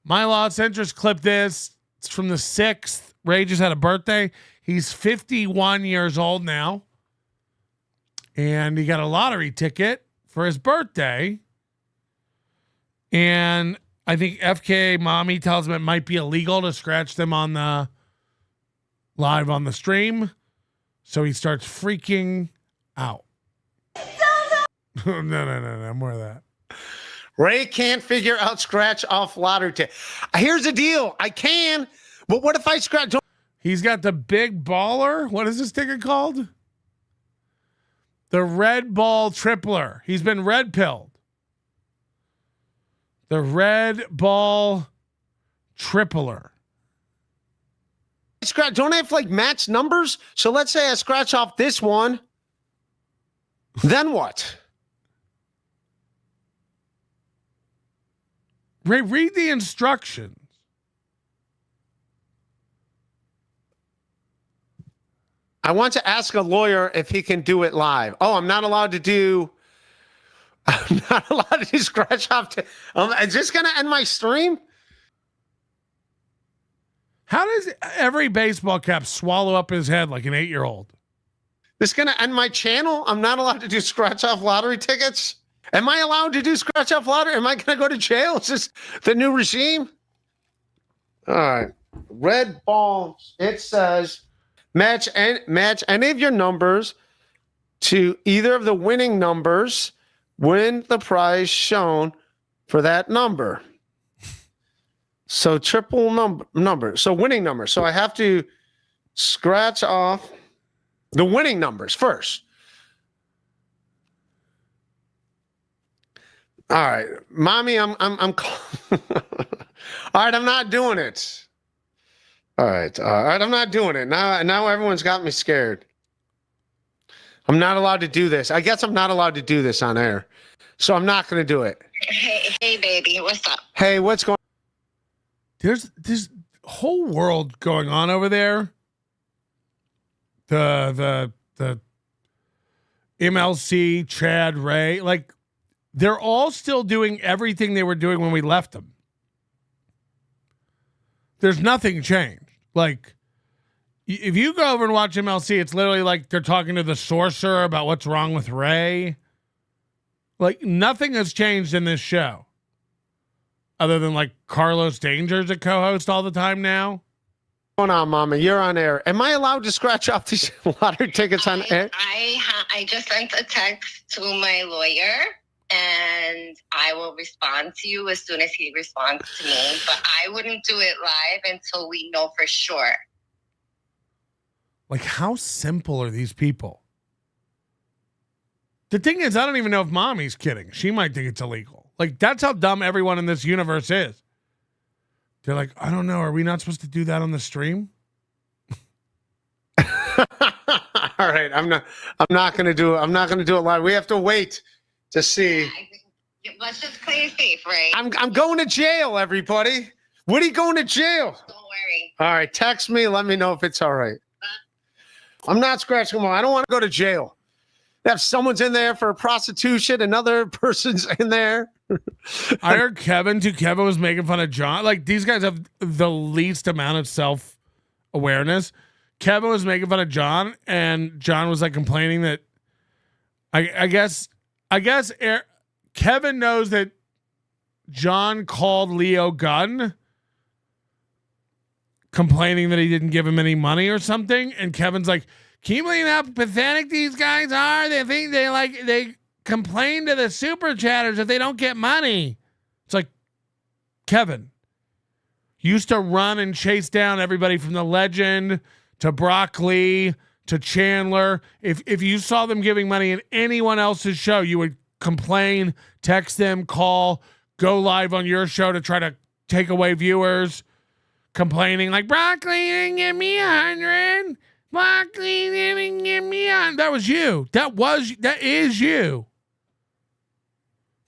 My lost interest clip this. It's from the 6th. Ray just had a birthday. He's 51 years old now. And he got a lottery ticket for his birthday. And I think FK mommy tells him it might be illegal to scratch them on the live on the stream. So he starts freaking out. No, more of that. Ray can't figure out scratch off lottery ticket. Here's the deal. I can, but what if I scratch? He's got the big baller. What is this ticket called? The red ball tripler. He's been red pilled. The red ball tripler. Scratch. Don't I have like match numbers? So let's say I scratch off this one. Then what? Ray, read the instructions. I want to ask a lawyer if he can do it live. Oh, I'm not allowed to do scratch off. Is this going to end my stream? How does every baseball cap swallow up his head like an 8-year-old? This is going to end my channel? I'm not allowed to do scratch off lottery tickets? Am I allowed to do scratch off lottery? Am I going to go to jail? Is this the new regime? All right. Red ball. It says match any of your numbers to either of the winning numbers. Win the prize shown for that number. So triple number. So winning number. So I have to scratch off the winning numbers first. All right, mommy, I'm all right, I'm not doing it. All right, I'm not doing it. Now everyone's got me scared. I'm not allowed to do this. I guess I'm not allowed to do this on air. So I'm not going to do it. Hey, baby, what's up? Hey, what's going on? There's this whole world going on over there. The MLC, Chad, Ray, like they're all still doing everything they were doing when we left them. There's nothing changed. Like, if you go over and watch MLC, it's literally like they're talking to the sorcerer about what's wrong with Ray. Like, nothing has changed in this show. Other than, like, Carlos Danger's a co-host all the time now. What's going on, Mama? You're on air. Am I allowed to scratch off these lottery tickets on air? I just sent a text to my lawyer, and I will respond to you as soon as he responds to me. But I wouldn't do it live until we know for sure. Like, how simple are these people? The thing is, I don't even know if Mommy's kidding. She might think it's illegal. Like, that's how dumb everyone in this universe is. They're like, I don't know. Are we not supposed to do that on the stream? All right, I'm not going to do it. I'm not going to do it live. We have to wait to see. Let's just play it safe, right? I'm going to jail, everybody. What are you going to jail? Don't worry. All right, text me. Let me know if it's all right. I'm not scratching them all. I don't want to go to jail. If someone's in there for prostitution, another person's in there. I heard Kevin was making fun of John. Like, these guys have the least amount of self-awareness. Kevin was making fun of John, and John was like complaining that I guess Kevin knows that John called Leo Gunn, complaining that he didn't give him any money or something, and Kevin's like, can you believe how pathetic these guys are? They think they complain to the super chatters if they don't get money. It's like, Kevin used to run and chase down everybody from the Legend to Broccoli to Chandler. If you saw them giving money in anyone else's show, you would complain, text them, call, go live on your show to try to take away viewers, complaining like, Broccoli didn't give me 100. Broccoli didn't give me 100. That was you. That is you.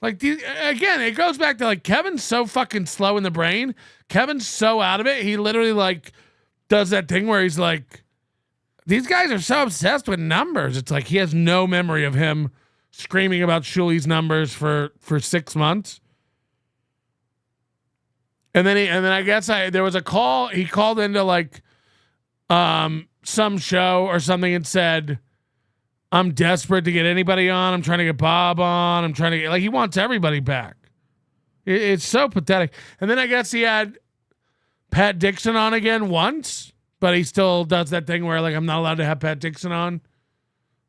Like, again, it goes back to, like, Kevin's so fucking slow in the brain. Kevin's so out of it. He literally, like, does that thing where he's like, these guys are so obsessed with numbers. It's like he has no memory of him screaming about Shuli's numbers for 6 months. And then I guess there was a call. He called into, like, some show or something and said, I'm desperate to get anybody on. I'm trying to get Bob on. I'm trying to get, like, he wants everybody back. It's so pathetic. And then I guess he had Pat Dixon on again once, but he still does that thing where, like, I'm not allowed to have Pat Dixon on.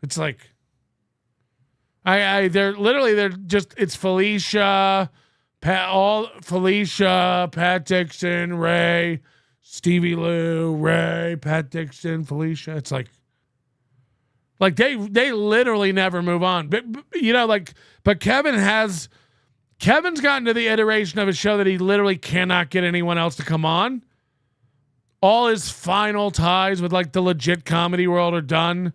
It's like, they're just, it's Felicia, Pat Dixon, Ray, Stevie Lou, Ray, Pat Dixon, Felicia. It's like they literally never move on. But you know, like, but Kevin's gotten to the iteration of his show that he literally cannot get anyone else to come on. All his final ties with, like, the legit comedy world are done.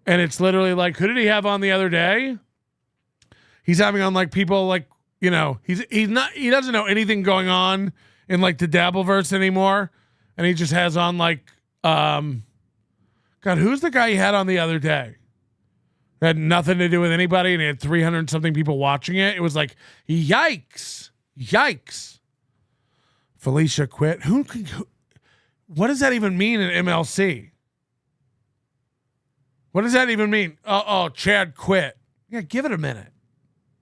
And it's literally like, who did he have on the other day? He's having on, like, people, like, you know, he doesn't know anything going on in, like, the Dabbleverse anymore. And he just has on, like, God, God, who's the guy he had on the other day? It had nothing to do with anybody, and he had 300 something people watching it. It was like, yikes. Felicia quit. What does that even mean in MLC? What does that even mean? Oh, Chad quit. Yeah, give it a minute.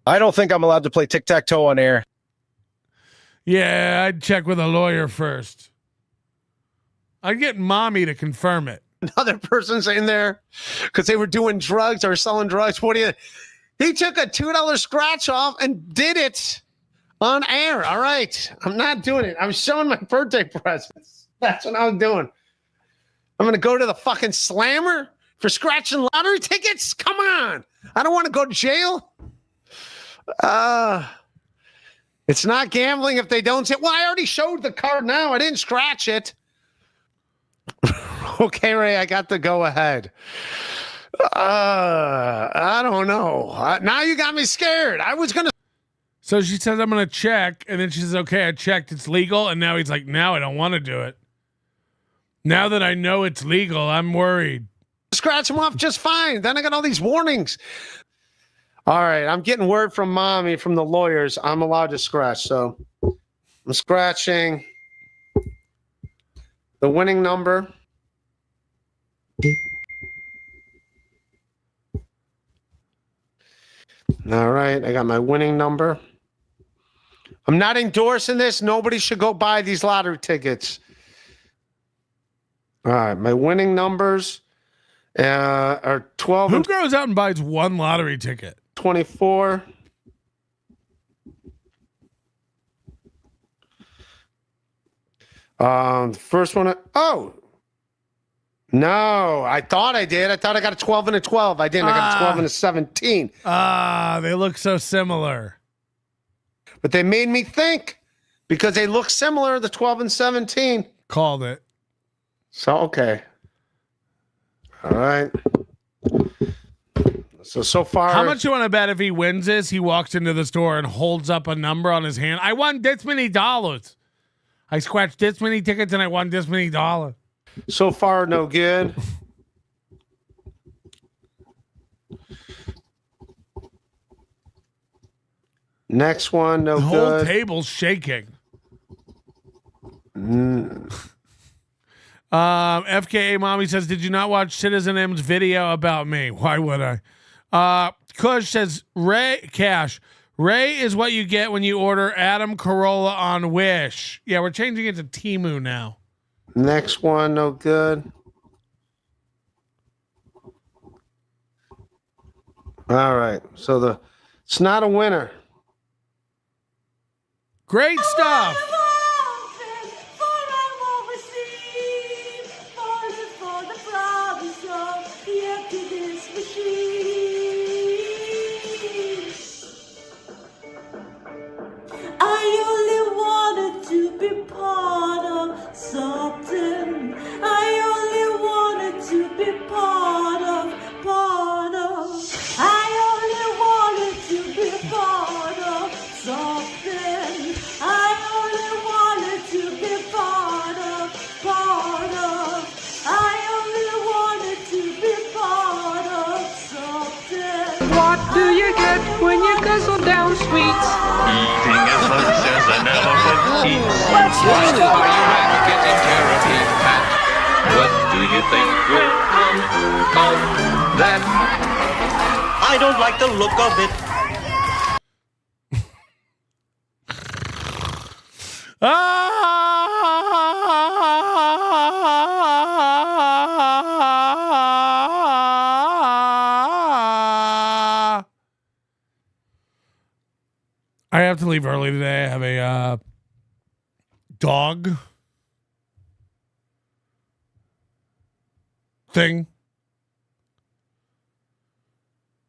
I don't think I'm allowed to play tic-tac-toe on air. Yeah, I'd check with a lawyer first. I'd get mommy to confirm it. Another person's in there because they were doing drugs or selling drugs. He took a $2 scratch off and did it on air. All right. I'm not doing it. I was showing my birthday presents. That's what I was doing. I'm going to go to the fucking slammer for scratching lottery tickets? Come on. I don't want to go to jail. It's not gambling if they don't say, well, I already showed the card now. I didn't scratch it. Okay, Ray, I got the go ahead. I don't know. Now you got me scared. I was going to. So she says, I'm going to check. And then she says, okay, I checked. It's legal. And now he's like, now I don't want to do it. Now that I know it's legal, I'm worried. Scratch them off just fine. Then I got all these warnings. All right, I'm getting word from mommy, from the lawyers. I'm allowed to scratch. So I'm scratching the winning number. All right, I got my winning number. I'm not endorsing this. Nobody should go buy these lottery tickets. All right, my winning numbers are 12. Who goes out and buys one lottery ticket? 24. The first one. No, I thought I did. I thought I got a 12 and a 12. I didn't. I got a 12 and a 17. They look so similar. But they made me think because they look similar, the 12 and 17. Called it. So, okay. All right. So far. How much you want to bet if he wins this, he walks into the store and holds up a number on his hand? I won this many dollars. I scratched this many tickets and I won this many dollars. So far, no good. Next one, no good. The whole table's shaking. FKA Mommy says, did you not watch Citizen M's video about me? Why would I? Kush says, Ray is what you get when you order Adam Carolla on Wish. Yeah, we're changing it to Temu now. Next one, no good. All right. So it's not a winner. Great stuff. I only wanted to be part of something. I only wanted to be part of. I only wanted to be part of something. I only wanted to be part of. I only wanted to be part of something. What do you get when you guzzle down sweets? Eating as much as an elephant eats. Why are you rather getting therapy, Pat? What do you think will come of that? I don't like the look of it. I have to leave early today. I have a dog thing.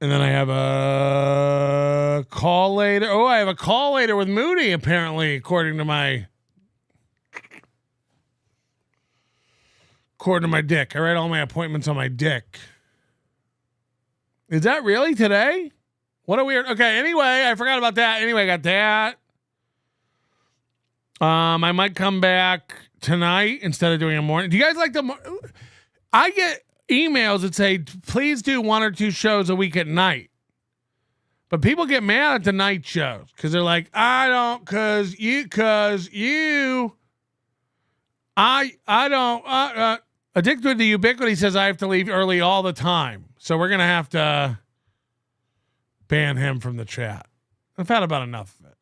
And then I have a call later. Oh, I have a call later with Moody, apparently, according to my dick. I write all my appointments on my dick. Is that really today? What a weird. Okay, anyway, I forgot about that. Anyway, I got that. I might come back tonight instead of doing a morning. Do you guys like the emails that say, please do 1 or 2 shows a week at night. But people get mad at the night shows because they're like, I don't, because you, I don't, Addicted to Ubiquity says I have to leave early all the time. So we're going to have to ban him from the chat. I've had about enough of it.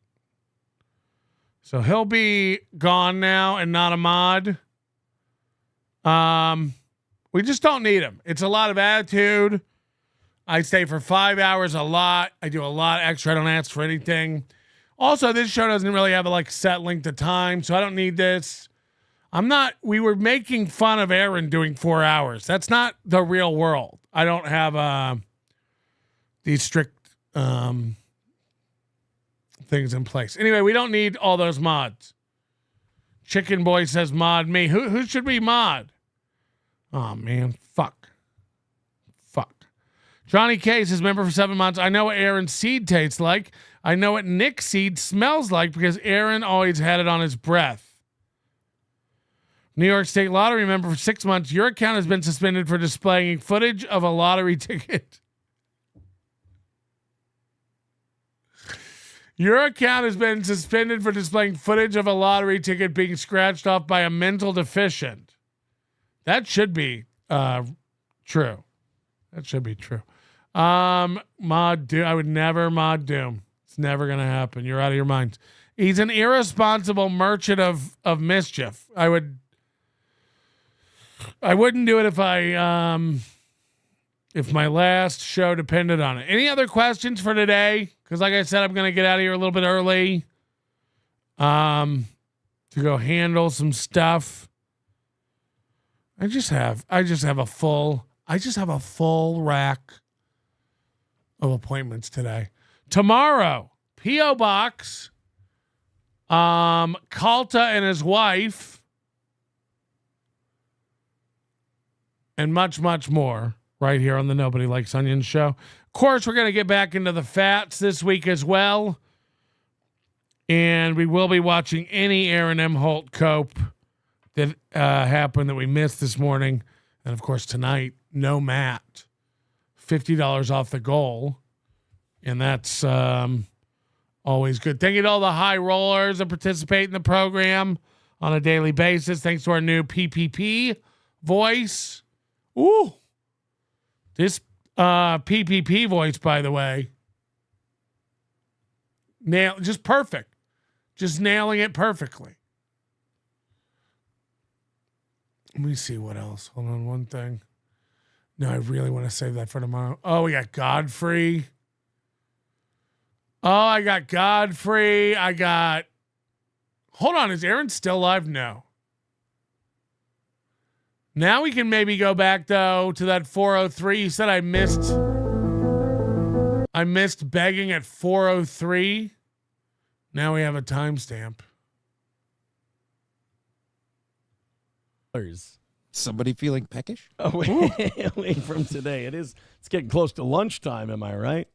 So he'll be gone now and not a mod. We just don't need him. It's a lot of attitude. I stay for 5 hours a lot. I do a lot extra. I don't ask for anything. Also, this show doesn't really have a set length of time, so I don't need this. We were making fun of Aaron doing 4 hours. That's not the real world. I don't have these strict things in place. Anyway, we don't need all those mods. Chicken Boy says mod me. Who should we mod? Oh, man. Fuck. Johnny K says member for 7 months. I know what Aaron's seed tastes like. I know what Nick's seed smells like because Aaron always had it on his breath. New York State Lottery member for 6 months. Your account has been suspended for displaying footage of a lottery ticket. Your account has been suspended for displaying footage of a lottery ticket being scratched off by a mental deficient. That should be true. That should be true. Mod Doom. I would never mod Doom. It's never going to happen. You're out of your mind. He's an irresponsible merchant of mischief. I wouldn't do it if my last show depended on it. Any other questions for today? Because like I said, I'm going to get out of here a little bit early to go handle some stuff. I just have a full rack of appointments today. Tomorrow, P.O. Box, Kalta and his wife, and much, much more right here on the Nobody Likes Onions show. Of course, we're going to get back into the fats this week as well. And we will be watching any Aaron Imholte cope that happened that we missed this morning. And of course, tonight, no Matt. $50 off the goal. And that's always good. Thank you to all the high rollers that participate in the program on a daily basis. Thanks to our new PPP voice. Ooh. This PPP voice, by the way, just perfect. Just nailing it perfectly. Let me see what else. Hold on one thing. No, I really want to save that for tomorrow. Oh, we got Godfrey. I got Godfrey. Hold on, is Aaron still live? No. Now we can maybe go back, though, to that 403. You said I missed begging at 403. Now we have a timestamp. Somebody feeling peckish? Oh, wait from today. It's getting close to lunchtime, am I right?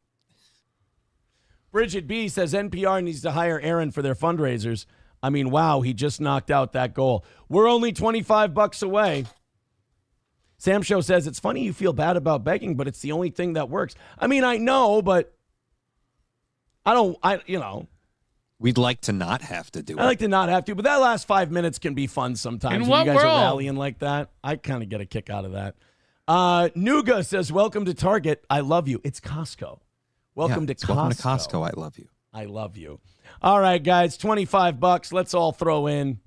Bridget B says NPR needs to hire Aaron for their fundraisers. I mean, wow, he just knocked out that goal. We're only $25 away. Sam Show says, it's funny you feel bad about begging, but it's the only thing that works. I mean, I know, but We'd like to not have to do it. I like to not have to, but that last 5 minutes can be fun sometimes. In when what you guys world? are rallying like that. I kind of get a kick out of that. Nuga says, welcome to Target. I love you. It's Costco. Welcome to Costco. Welcome to Costco. I love you. I love you. All right, guys, $25. Let's all throw in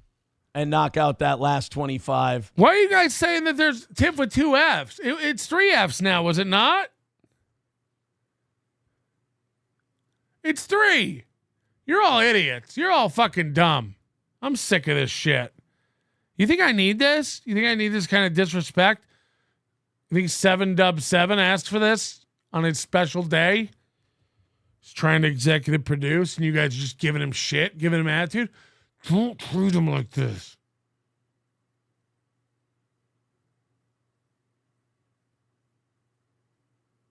and knock out that last 25. Why are you guys saying that there's tip with 2 Fs? It's 3 Fs now, was it not? It's 3. You're all idiots. You're all fucking dumb. I'm sick of this shit. You think I need this? You think I need this kind of disrespect? You think 7Dub7 asked for this on his special day? He's trying to executive produce, and you guys are just giving him shit, giving him attitude? Don't treat him like this.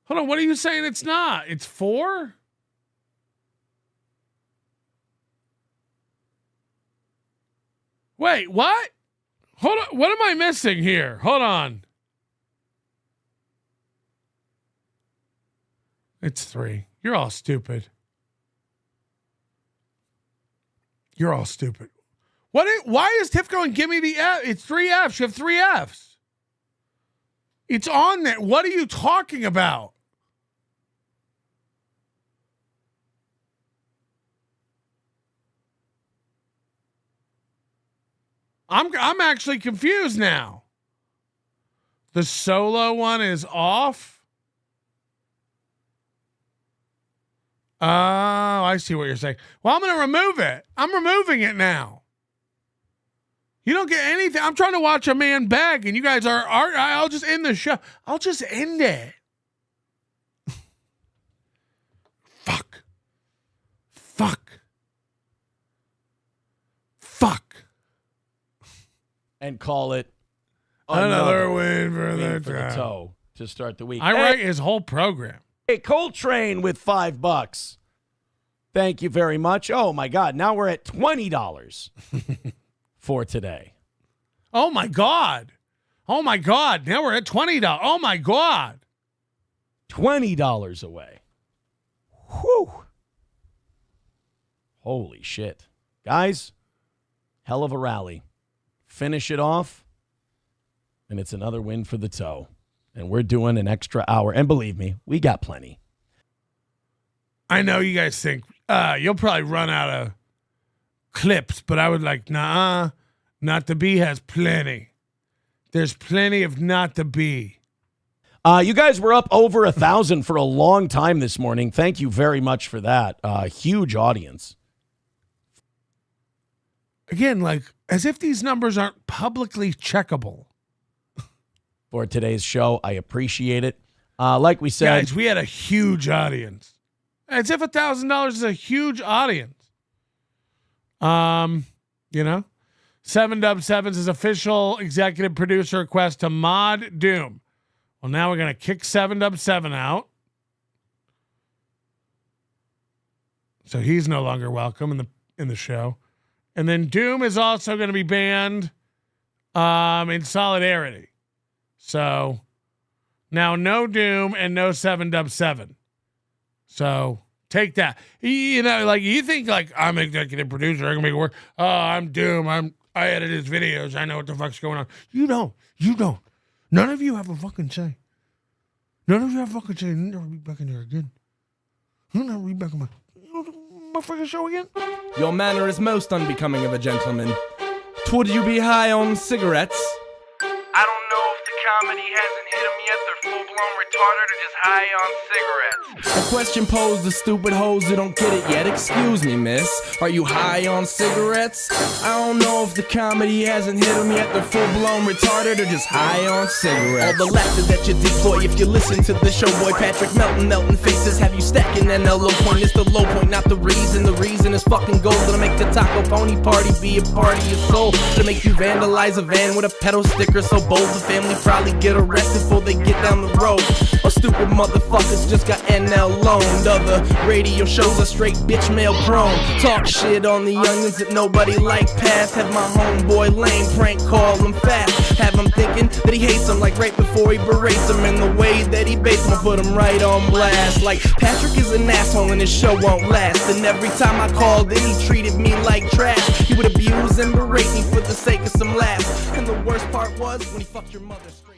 Hold on, what are you saying it's not? It's 4? Wait, what? Hold on, what am I missing here? Hold on. It's 3. You're all stupid. You're all stupid. Why is Tiff going, give me the F? It's 3 Fs. You have 3 Fs. It's on there. What are you talking about? I'm actually confused now. The solo one is off. Oh, I see what you're saying. Well, I'm going to remove it. I'm removing it now. You don't get anything. I'm trying to watch a man beg, and you guys are I'll just end the show. I'll just end it. Fuck. And call it another win for the toe to start the week. I write his whole program. Hey, Coltrane with $5. Thank you very much. Oh my God. Now we're at $20 for today. Oh my God. Now we're at $20. Oh my God. $20 away. Whew. Holy shit. Guys, hell of a rally. Finish it off, and it's another win for the toe. And we're doing an extra hour. And believe me, we got plenty. I know you guys think you'll probably run out of clips, but I would like, nah, Not the Bee has plenty. There's plenty of Not the Bee. You guys were up over 1,000 for a long time this morning. Thank you very much for that. Huge audience. Again, like, as if these numbers aren't publicly checkable. For today's show, I appreciate it. Like we said, guys, we had a huge audience. As if $1,000 is a huge audience. 7dub7's official executive producer request to mod Doom. Well, now we're gonna kick 7dub7 out, so he's no longer welcome in the show. And then Doom is also going to be banned in solidarity. So now no Doom and no 7dub7. So take that. Like you think like I'm executive producer, I'm gonna make it work. Oh, I'm Doom. I edit his videos. I know what the fuck's going on. You don't. None of you have a fucking say. Never be back in there again. Never be back in my fucking show again. Your manner is most unbecoming of a gentleman. Would you be high on cigarettes? I don't know if the comedy hasn't hit them yet. They're full-blown retarded or just high on cigarettes. A question posed to stupid hoes who don't get it yet. Excuse me, miss. Are you high on cigarettes? I don't know if the comedy hasn't hit them yet. They're full-blown retarded or just high on cigarettes. All the laughter that you deploy if you listen to the show, boy. Patrick melting faces have you stacking an low point. It's the low point, not the reason. The reason is fucking gold. Gonna make the taco pony party be a party of soul. Gonna make you vandalize a van with a pedal sticker so bold the family probably get arrested before they get down the road. Or stupid motherfuckers just got NL loaned. Other radio shows are straight bitch mail prone. Talk shit on the youngins that nobody like past. Have my homeboy lame prank call him fast. Have him thinking that he hates him like right before he berates him. And the way that he baits him, put him right on blast. Like Patrick is an asshole and his show won't last. And every time I called in, he treated me like trash. He would abuse and berate me for the sake of some laughs. And the worst part was when he fucked your mother straight.